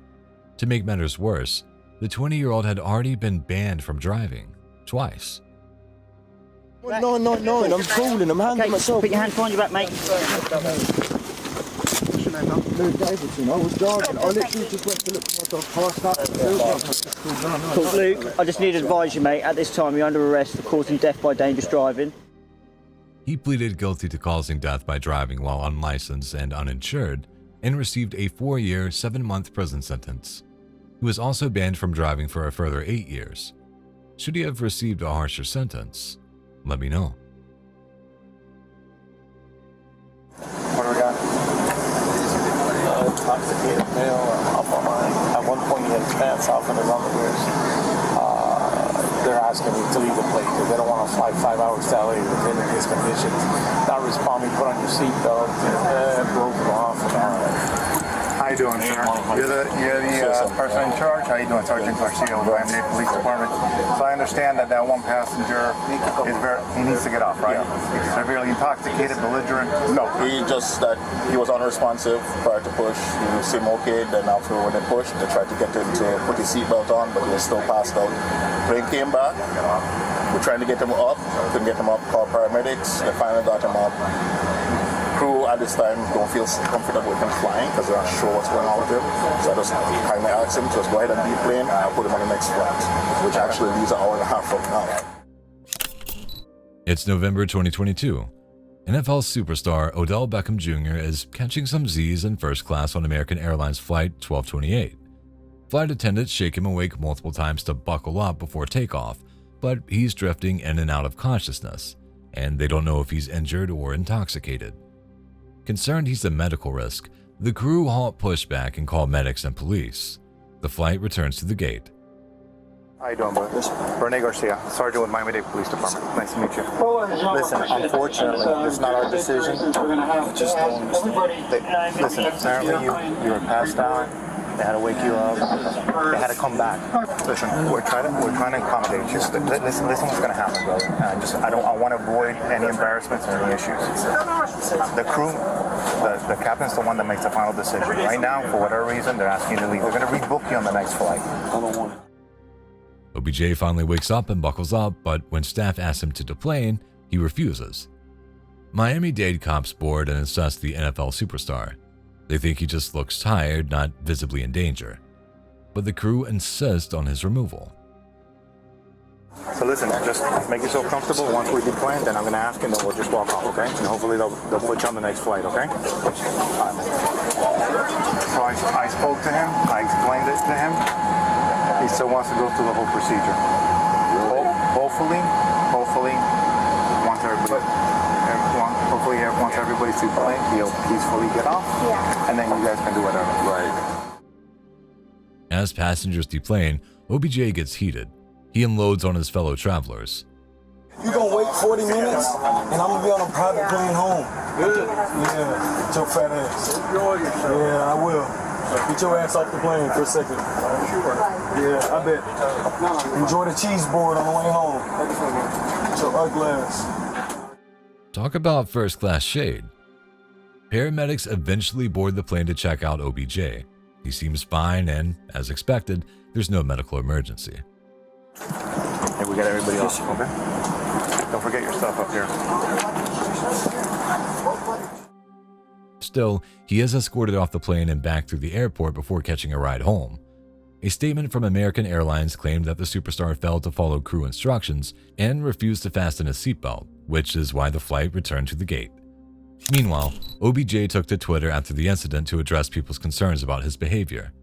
To make matters worse, the 20-year-old had already been banned from driving, twice. No, I'm cooling. I'm handling myself. Put your hand behind your back, mate. Lou Davidson, I was driving. I literally just went to look for my car started. Cool, Luke, I just need to advise you, mate, at this time you're under arrest for causing death by dangerous driving. He pleaded guilty to causing death by driving while unlicensed and uninsured and received a 4-year, 7-month prison sentence. He was also banned from driving for a further 8 years. Should he have received a harsher sentence? Let me know. What do we got? Intoxicated male up on mine. At one point he had his pants off and his underwear. They're asking me to leave the plane because they don't want to fly 5 hours to LA within his conditions. Not responding, put on your seatbelt, broke them off. How you doing, sir? You're the person in charge? How you doing, Sergeant Garcia with the Miami-Dade Police Department? So I understand that one passenger he needs to get off, right? He's severely intoxicated, belligerent? No, he was unresponsive prior to push. He seemed okay. Then after when they pushed, they tried to get him to put his seatbelt on, but he was still passed out. Plane came back. We're trying to get him up. Couldn't get him up. Called paramedics. They finally got him up. Crew at this time don't feel comfortable with him flying because they're not sure what's going on with him. So I just kindly asked him to just go ahead and deplane and I'll put him on the next flight, which actually leaves an hour and a half from now. It's November 2022. NFL superstar Odell Beckham Jr. is catching some Z's in first class on American Airlines Flight 1228. Flight attendants shake him awake multiple times to buckle up before takeoff, but he's drifting in and out of consciousness, and they don't know if he's injured or intoxicated. Concerned he's a medical risk, the crew halt pushback and call medics and police. The flight returns to the gate. How you doing, bud? Rene Garcia, Sergeant with Miami-Dade Police Department. Nice to meet you. Listen, unfortunately, it's not our decision. Just don't understand. Listen, apparently you were passed out. They had to wake you up. They had to come back. Listen, we're trying to accommodate you. Listen what's going to happen, bro. I want to avoid any embarrassments or any issues. The crew, the captain's the one that makes the final decision. Right now, for whatever reason, they're asking you to leave. They're going to rebook you on the next flight. I don't want it. OBJ finally wakes up and buckles up, but when staff asks him to deplane, he refuses. Miami-Dade cops board and assess the NFL superstar. They think he just looks tired, not visibly in danger. But the crew insist on his removal. So listen, just make yourself comfortable. Once we deplane, then I'm going to ask him, then we'll just walk off, okay? And hopefully they'll put you on the next flight, okay? All right, man. So I spoke to him. I explained it to him. He still wants to go through the whole procedure. Hopefully, once everybody's to plane, he'll peacefully get off, and then you guys can do whatever. Right. As passengers deplane, OBJ gets heated. He unloads on his fellow travelers. You gonna wait 40 minutes, and I'm gonna be on a private plane home. Good. Yeah, get your fat ass. Enjoy yourself. Yeah, I will. Get your ass off the plane for a second. Sure. Yeah, I bet. Enjoy the cheese board on the way home. Get your ugly ass. Talk about first-class shade. Paramedics eventually board the plane to check out OBJ. He seems fine and, as expected, there's no medical emergency. Hey, we got everybody else, okay? Don't forget your stuff up here. Still, he is escorted off the plane and back through the airport before catching a ride home. A statement from American Airlines claimed that the superstar failed to follow crew instructions and refused to fasten his seatbelt, which is why the flight returned to the gate. Meanwhile, OBJ took to Twitter after the incident to address people's concerns about his behavior.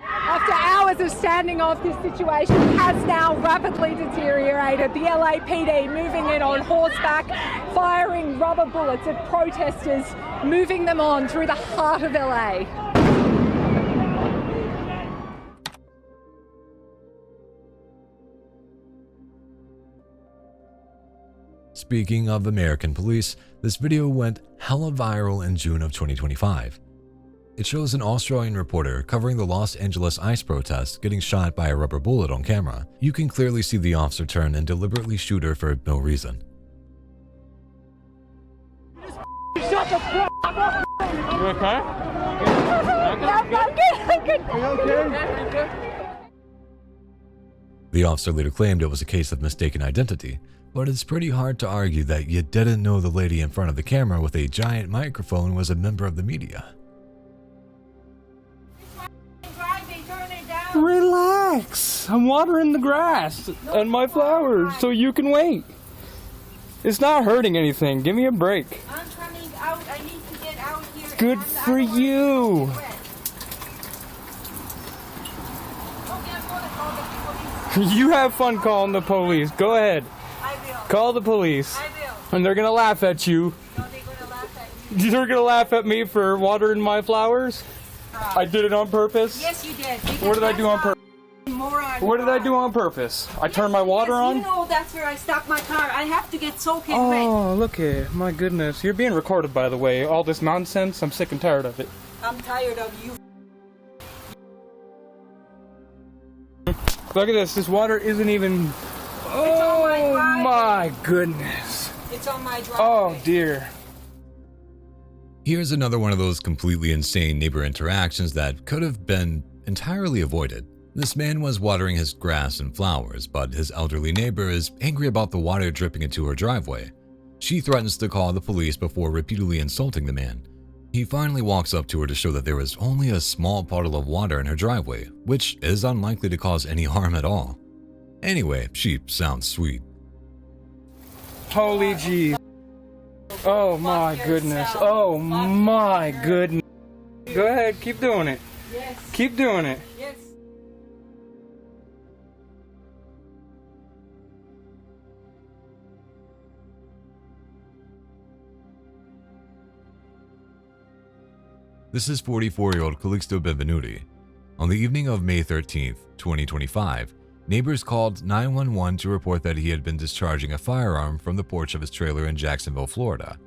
After hours of standing off, this situation has now rapidly deteriorated. The LAPD moving in on horseback, firing rubber bullets at protesters, moving them on through the heart of LA. Speaking of American police, this video went hella viral in June of 2025. It shows an Australian reporter covering the Los Angeles ICE protest getting shot by a rubber bullet on camera. You can clearly see the officer turn and deliberately shoot her for no reason. Shut the fuck up! You okay? I'm good. Are you okay? The officer later claimed it was a case of mistaken identity, but it's pretty hard to argue that you didn't know the lady in front of the camera with a giant microphone was a member of the media. Relax. I'm watering the grass and my flowers so you can wait. It's not hurting anything. Give me a break. I'm coming out. I need to get out here. Good for you. You have fun calling the police. Go ahead. I will. Call the police. I will. And they're gonna laugh at you. No, they're gonna laugh at you. They're gonna laugh at me for watering my flowers? I did it on purpose? Yes, you did. What did I do on purpose? Moron. What did I do on purpose? I turned my water on? You know that's where I stopped my car. I have to get soaking wet. Oh, look here. My goodness. You're being recorded, by the way. All this nonsense, I'm sick and tired of it. I'm tired of you. Look at this. This water isn't even... Oh, my goodness. It's on my driveway. Oh, dear. Here's another one of those completely insane neighbor interactions that could have been entirely avoided. This man was watering his grass and flowers, but his elderly neighbor is angry about the water dripping into her driveway. She threatens to call the police before repeatedly insulting the man. He finally walks up to her to show that there was only a small puddle of water in her driveway, which is unlikely to cause any harm at all. Anyway, she sounds sweet. Holy jeez. Oh my goodness. Oh my goodness. Go ahead, keep doing it. Yes. Keep doing it. Yes. This is 44-year-old Calixto Benvenuti. On the evening of May 13th, 2025, neighbors called 911 to report that he had been discharging a firearm from the porch of his trailer in Jacksonville, Florida.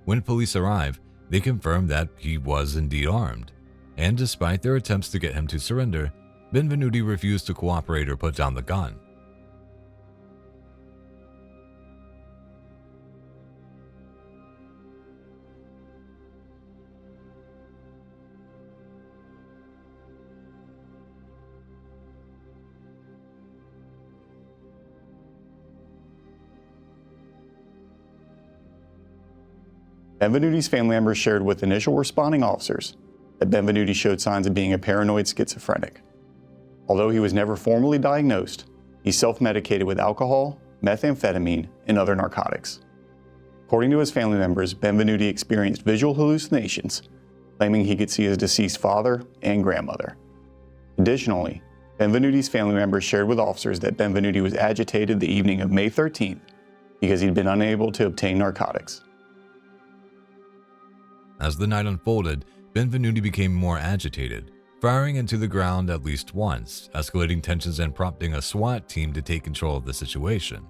When police arrived, they confirmed that he was indeed armed, and despite their attempts to get him to surrender, Benvenuti refused to cooperate or put down the gun. Benvenuti's family members shared with initial responding officers that Benvenuti showed signs of being a paranoid schizophrenic. Although he was never formally diagnosed, he self-medicated with alcohol, methamphetamine, and other narcotics. According to his family members, Benvenuti experienced visual hallucinations, claiming he could see his deceased father and grandmother. Additionally, Benvenuti's family members shared with officers that Benvenuti was agitated the evening of May 13th because he'd been unable to obtain narcotics. As the night unfolded, Benvenuti became more agitated, firing into the ground at least once, escalating tensions and prompting a SWAT team to take control of the situation.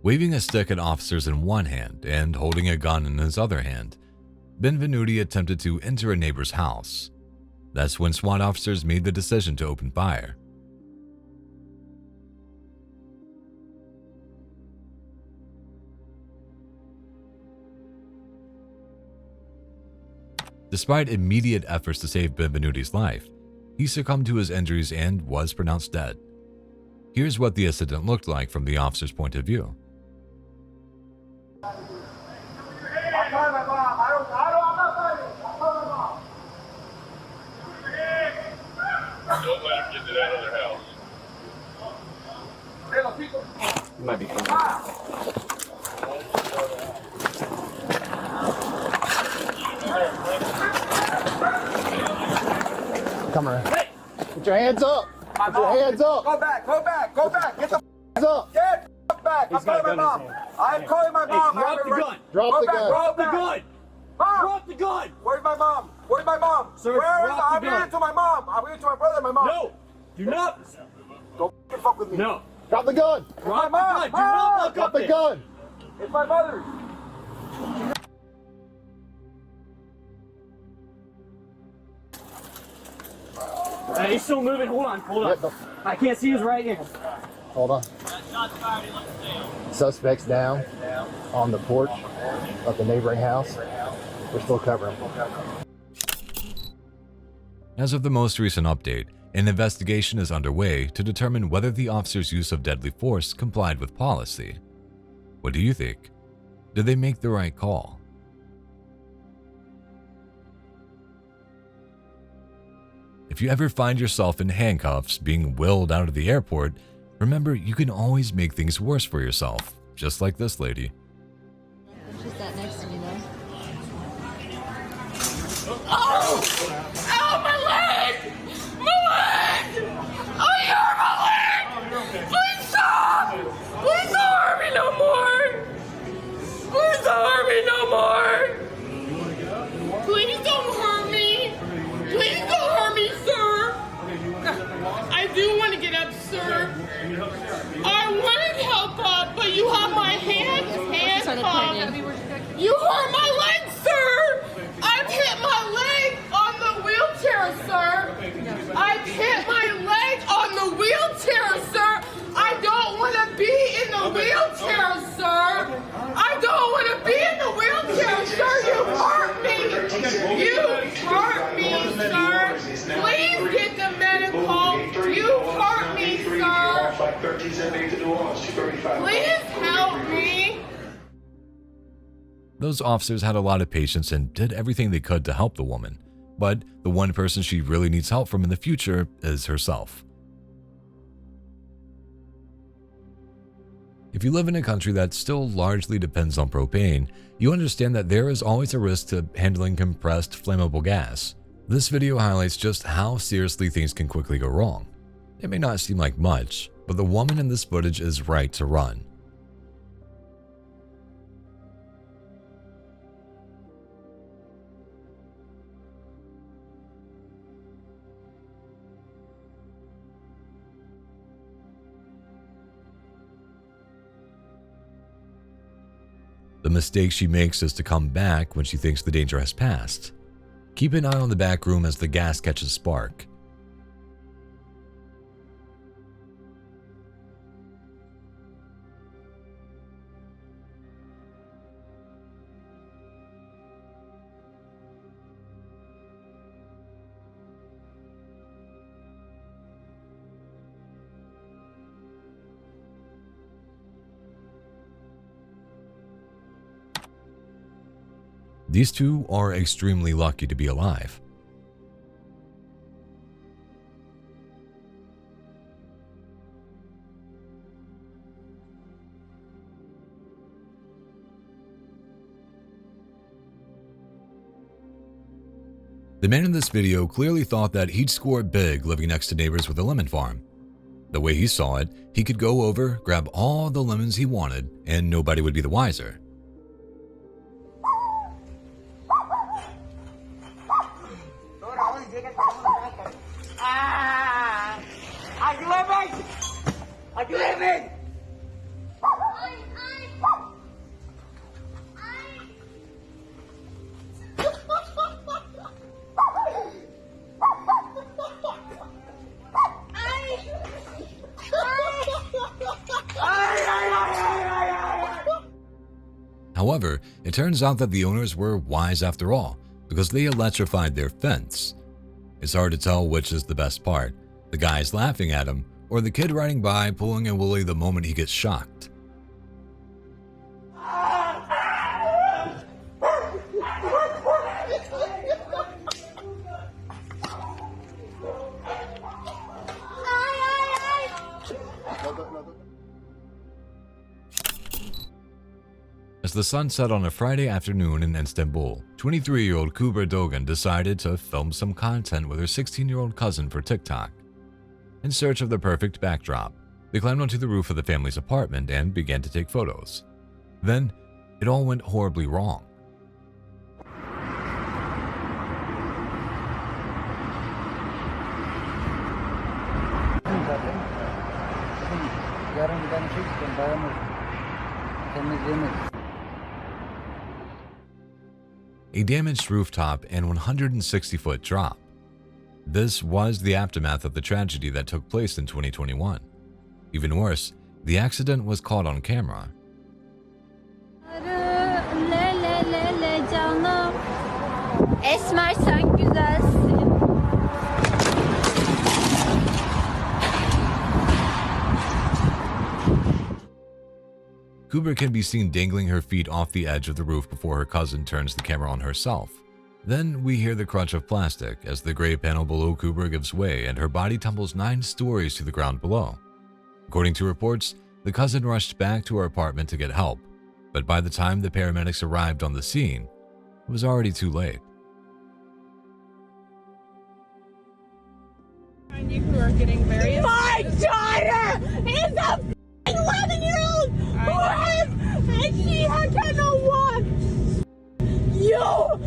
Waving a stick at officers in one hand and holding a gun in his other hand, Benvenuti attempted to enter a neighbor's house. That's when SWAT officers made the decision to open fire. Despite immediate efforts to save Benvenuti's life, he succumbed to his injuries and was pronounced dead. Here's what the incident looked like from the officer's point of view. Don't let him get out of their house. You might be coming. Come around. Hey! Put your hands up! Put your hands up! Go back, go back, go back! Get the hands up! Get the back! I'm calling my mom! I'm calling my mom! Drop the gun! Drop the gun! Drop the gun! Mom! Drop the gun! Where's my mom? Where's my mom? Sir, I'm here to my mom! I'm here to my brother and my mom! No! Do not! Don't fuck with me! No! Drop the gun! Drop my mom! Do not look up the gun! It's my mother! He's still moving. Hold on. I can't see his right hand. Hold on. Suspects down on the porch of the neighboring house. We're still covering them. As of the most recent update, an investigation is underway to determine whether the officer's use of deadly force complied with policy. What do you think? Did they make the right call? If you ever find yourself in handcuffs being wheeled out of the airport, remember you can always make things worse for yourself, just like this lady. She sat next to me though. Oh! Ow, my leg! My leg! Oh, you hurt my leg! Please stop! Please don't hurt me no more! Please don't hurt me no more! Please don't hurt me! Please don't hurt me, sir! I do want to get up, sir. I wanted help up, but you have my hands handcuffed. You hurt my leg, sir! I've hit my leg on the wheelchair, sir! I've hit my leg on the wheelchair, sir! I don't want to be in the wheelchair, sir! I don't want to be in the wheelchair, sir! You hurt me! You hurt me, sir! Please get the medical! You hurt me, sir! Please help me! Those officers had a lot of patience and did everything they could to help the woman, but the one person she really needs help from in the future is herself. If you live in a country that still largely depends on propane, you understand that there is always a risk to handling compressed flammable gas. This video highlights just how seriously things can quickly go wrong. It may not seem like much, but the woman in this footage is right to run. The mistake she makes is to come back when she thinks the danger has passed. Keep an eye on the back room as the gas catches spark. These two are extremely lucky to be alive. The man in this video clearly thought that he'd score big living next to neighbors with a lemon farm. The way he saw it, he could go over, grab all the lemons he wanted, and nobody would be the wiser. However, it turns out that the owners were wise after all, because they electrified their fence. It's hard to tell which is the best part, the guys laughing at him, or the kid riding by pulling a willy the moment he gets shocked. As the sun set on a Friday afternoon in Istanbul, 23-year-old Kubra Dogan decided to film some content with her 16-year-old cousin for TikTok. In search of the perfect backdrop, they climbed onto the roof of the family's apartment and began to take photos. Then, it all went horribly wrong. A damaged rooftop and 160-foot drop. This was the aftermath of the tragedy that took place in 2021. Even worse, the accident was caught on camera. Esmer sen güzelsin. Cooper can be seen dangling her feet off the edge of the roof before her cousin turns the camera on herself. Then we hear the crunch of plastic as the gray panel below Cooper gives way and her body tumbles 9 stories to the ground below. According to reports, the cousin rushed back to her apartment to get help, but by the time the paramedics arrived on the scene, it was already too late. Who are getting very My daughter is a 11-year-old who has, and she has had no one. You.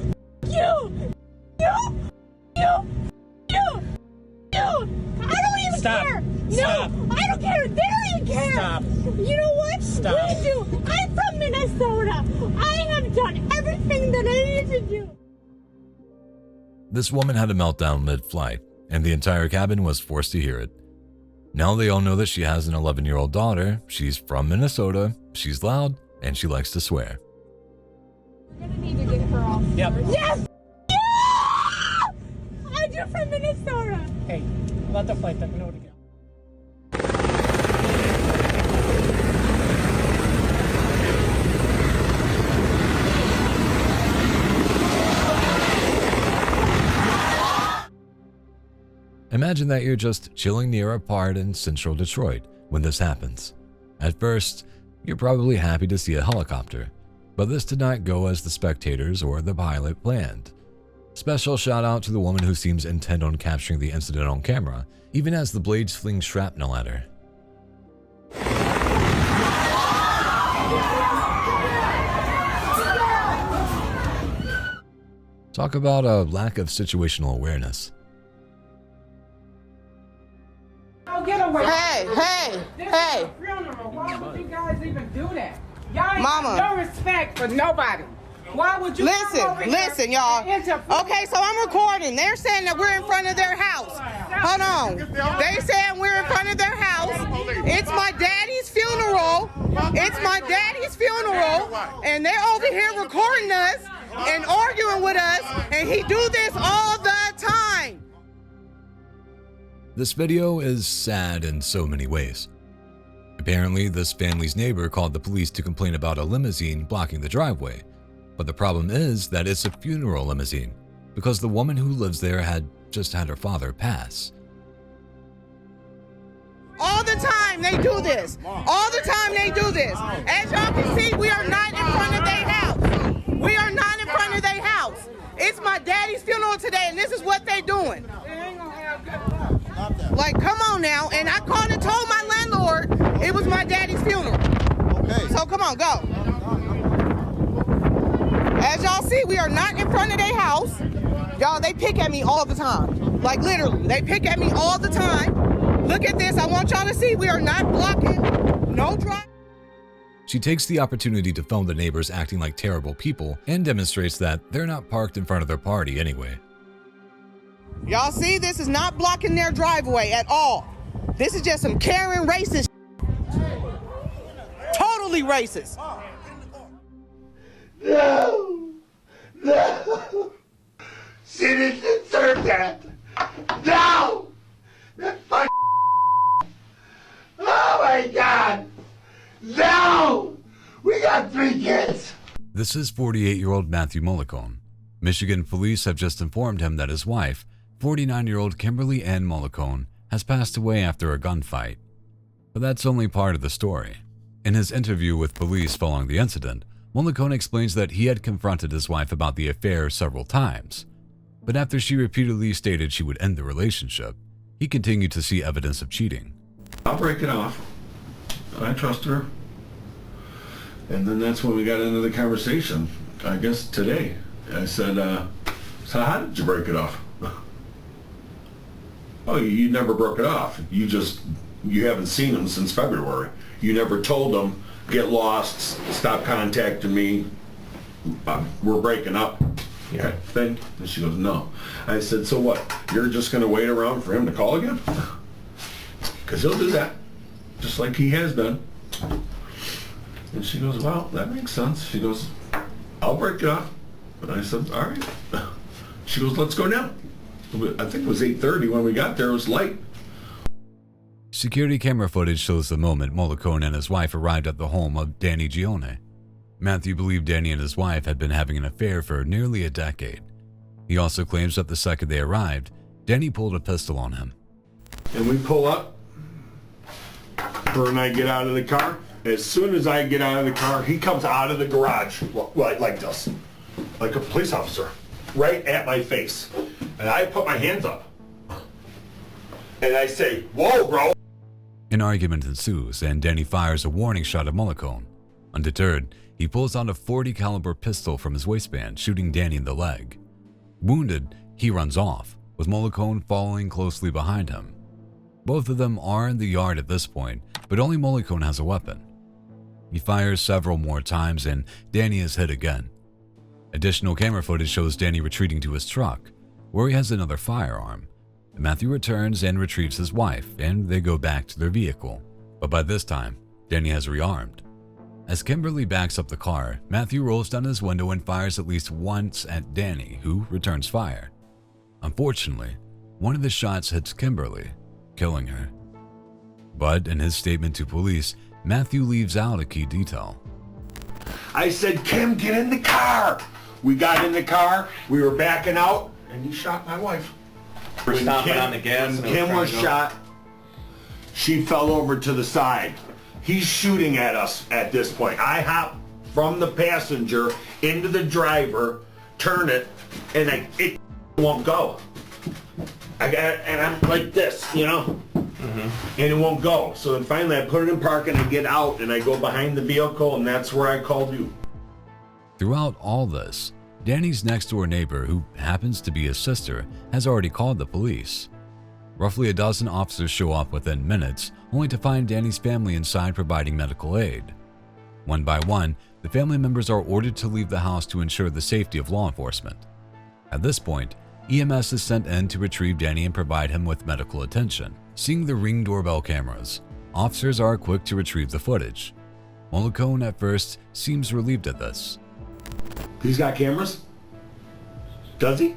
I don't even care. Stop. No, I don't care. They don't even care. Stop. You know what? Stop. We do. I'm from Minnesota. I have done everything that I need to do. This woman had a meltdown mid-flight, and the entire cabin was forced to hear it. Now they all know that she has an 11-year-old daughter, she's from Minnesota, she's loud, and she likes to swear. We're gonna need to get her off. Yep. Yes! Yeah! I'm from Minnesota. Hey, let the flight deck know to get. Imagine that you're just chilling near a part in central Detroit when this happens. At first, you're probably happy to see a helicopter, but this did not go as the spectators or the pilot planned. Special shout out to the woman who seems intent on capturing the incident on camera, even as the blades fling shrapnel at her. Talk about a lack of situational awareness. Get away. Hey. Why would you guys even do that? Y'all ain't Mama. got no respect for nobody. Why would you Listen, y'all. Okay, so I'm recording. They're saying that we're in front of their house. Hold on. They saying we're in front of their house. It's my daddy's funeral. And they're over here recording us and arguing with us, and he do this all the time. This video is sad in so many ways. Apparently, this family's neighbor called the police to complain about a limousine blocking the driveway. But the problem is that it's a funeral limousine, because the woman who lives there had just had her father pass. All the time they do this. As y'all can see, we are not in front of their house. It's my daddy's funeral today, and this is what they doing. Like, come on now. And I called and told my landlord it was my daddy's funeral. Okay. So come on, go. As y'all see, we are not in front of their house. Y'all, they pick at me all the time. Like, literally, they pick at me all the time. Look at this. I want y'all to see we are not blocking. No drive. She takes the opportunity to film the neighbors acting like terrible people and demonstrates that they're not parked in front of their party anyway. Y'all see, this is not blocking their driveway at all. This is just some Karen racist. Totally racist. No! She didn't deserve that! No! That fucking oh my God! No! We got 3 kids! This is 48-year-old Matthew Mollicone. Michigan police have just informed him that his wife, 49-year-old Kimberly Ann Mollicone, has passed away after a gunfight. But that's only part of the story. In his interview with police following the incident, Mollicone explains that he had confronted his wife about the affair several times. But after she repeatedly stated she would end the relationship, he continued to see evidence of cheating. I'll break it off. I trust her. And then that's when we got into the conversation, I guess today. I said, so how did you break it off? Oh, you never broke it off. You haven't seen him since February. You never told him, get lost, stop contacting me, we're breaking up. Yeah. Okay, then? And she goes, no. I said, so what? You're just going to wait around for him to call again? Because he'll do that. just like he has been. And she goes, well, that makes sense. She goes, I'll break it up. And I said, all right. She goes, let's go now. I think it was 8:30 when we got there. It was light. Security camera footage shows the moment Mollicone and his wife arrived at the home of Danny Gione. Matthew believed Danny and his wife had been having an affair for nearly a decade. He also claims that the second they arrived, Danny pulled a pistol on him. And we pull up. Her and I get out of the car. As soon as I get out of the car, he comes out of the garage like this, like a police officer, right at my face. And I put my hands up. And I say, whoa, bro. An argument ensues, and Danny fires a warning shot at Mollicone. Undeterred, he pulls out a .40 caliber pistol from his waistband, shooting Danny in the leg. Wounded, he runs off, with Mollicone following closely behind him. Both of them are in the yard at this point, but only Mollicone has a weapon. He fires several more times, and Danny is hit again. Additional camera footage shows Danny retreating to his truck, where he has another firearm. Matthew returns and retrieves his wife, and they go back to their vehicle. But by this time, Danny has rearmed. As Kimberly backs up the car, Matthew rolls down his window and fires at least once at Danny, who returns fire. Unfortunately, one of the shots hits Kimberly, killing her. But in his statement to police, Matthew leaves out a key detail. I said, Kim, get in the car. We got in the car, we were backing out, and he shot my wife. We're stomping on the gas. When Kim was shot, she fell over to the side. He's shooting at us at this point. I hop from the passenger into the driver, turn it, and it won't go. And I'm like this, you know? And it won't go. So then finally I put it in park and I get out and I go behind the vehicle, and that's where I called you. Throughout all this, Danny's next door neighbor, who happens to be his sister, has already called the police. Roughly a dozen officers show up within minutes, only to find Danny's family inside providing medical aid. One by one, the family members are ordered to leave the house to ensure the safety of law enforcement. At this point, EMS is sent in to retrieve Danny and provide him with medical attention. Seeing the Ring doorbell cameras, officers are quick to retrieve the footage. Mollicone at first seems relieved at this. He's got cameras? Does he?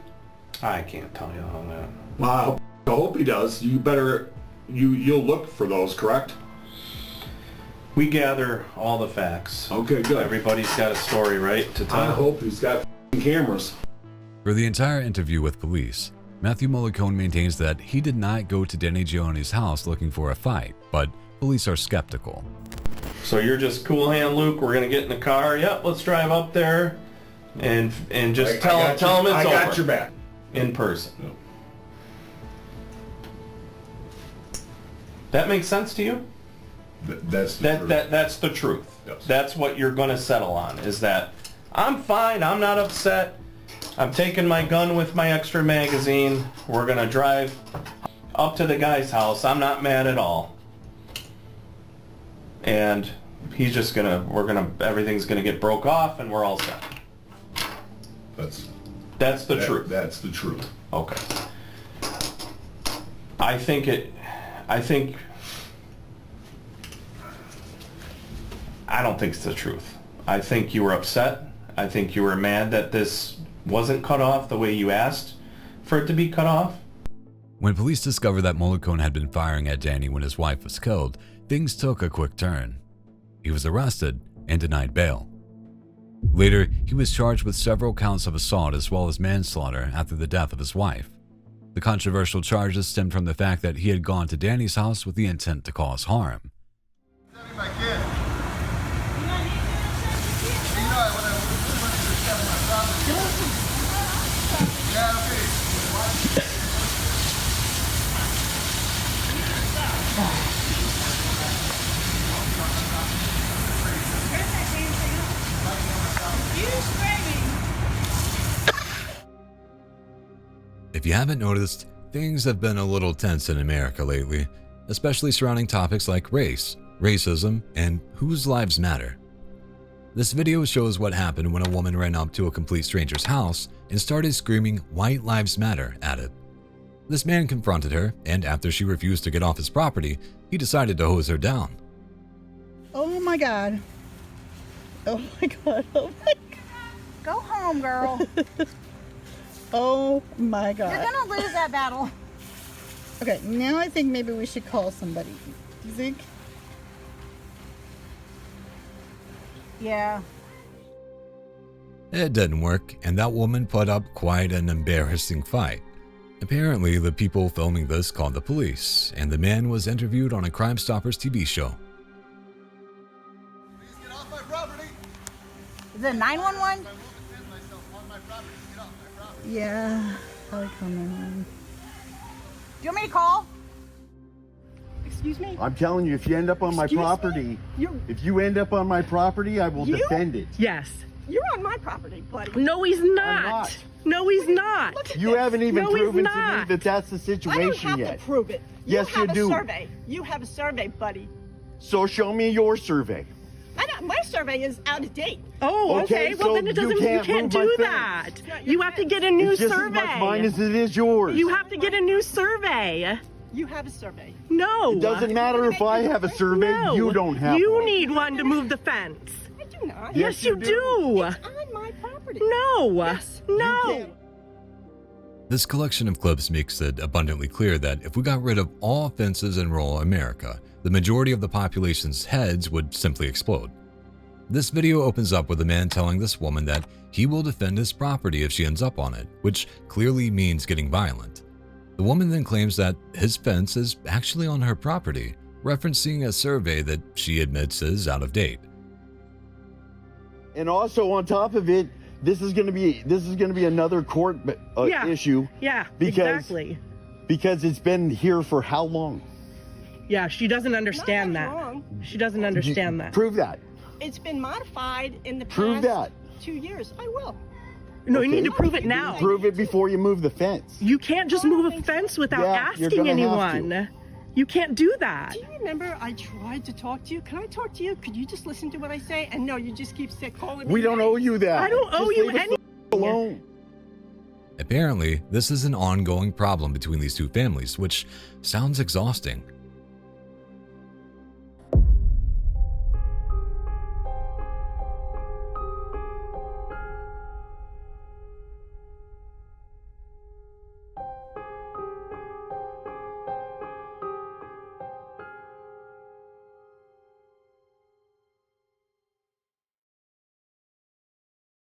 I can't tell you on that. Well, I hope he does. You better, you'll look for those, correct? We gather all the facts. Okay, good. Everybody's got a story, right, to tell? I hope he's got cameras. For the entire interview with police, Matthew Mollicone maintains that he did not go to Danny Gione's house looking for a fight, but police are skeptical. So you're just cool hand Luke, we're gonna get in the car, yep, let's drive up there and just tell him it's over. I got your back. In person. No. That makes sense to you? That's the truth. That's the truth. Yes. That's what you're gonna settle on, is that I'm fine, I'm not upset, I'm taking my gun with my extra magazine, we're gonna drive up to the guy's house, I'm not mad at all. And he's just everything's gonna get broke off and we're all set. That's the truth. That's the truth. Okay. I don't think it's the truth. I think you were upset. I think you were mad that this wasn't cut off the way you asked for it to be cut off. When police discovered that Mollicone had been firing at Danny when his wife was killed, things took a quick turn. He was arrested and denied bail. Later, he was charged with several counts of assault as well as manslaughter after the death of his wife. The controversial charges stemmed from the fact that he had gone to Danny's house with the intent to cause harm. If you haven't noticed, things have been a little tense in America lately, especially surrounding topics like race, racism, and whose lives matter. This video shows what happened when a woman ran up to a complete stranger's house and started screaming "White Lives Matter" at it. This man confronted her, and after she refused to get off his property, he decided to hose her down. Oh my God. Oh my God. Oh my God. Go home, girl. Oh my God. You're gonna lose that battle. Okay, now I think maybe we should call somebody. Do you think? Yeah. It didn't work, and that woman put up quite an embarrassing fight. Apparently, the people filming this called the police, and the man was interviewed on a Crime Stoppers TV show. Is it 911? Yeah. Probably call 911. Do you want me to call? Excuse me? I'm telling you, if you end up on my property, if you end up on my property, I will defend it. Yes. You're on my property, buddy. No, he's not. No, he's not. You haven't even proven to me that that's the situation yet. I don't have to prove it. Yes, you do. You have a survey, buddy. So show me your survey. My survey is out of date. Oh, okay. Well, then it doesn't. You can't do that. You have to get a new it's just survey. As much mine as it is yours. You have to get a new survey. You have a survey. No. It doesn't matter if I have a survey. No. You don't have You one. need one to move the fence. I do not. Yes, you do. It's on my property. No. Yes. No. This collection of clips makes it abundantly clear that if we got rid of all fences in rural America, the majority of the population's heads would simply explode. This video opens up with a man telling this woman that he will defend his property if she ends up on it, which clearly means getting violent. The woman then claims that his fence is actually on her property, referencing a survey that she admits is out of date. And also on top of it, this is going to be another court issue. Yeah, exactly. Because it's been here for how long? Yeah, she doesn't understand that. Wrong. She doesn't understand that. Prove that. It's been modified in the past Prove that. 2 years. I will. No, you need to prove it now. Prove it before you move the fence. You can't just move a fence without asking anyone. You can't do that. Do you remember I tried to talk to you? Can I talk to you? Could you just listen to what I say? And no, you just keep calling me. We don't owe you that. I don't owe you anything. Alone. Apparently, this is an ongoing problem between these two families, which sounds exhausting.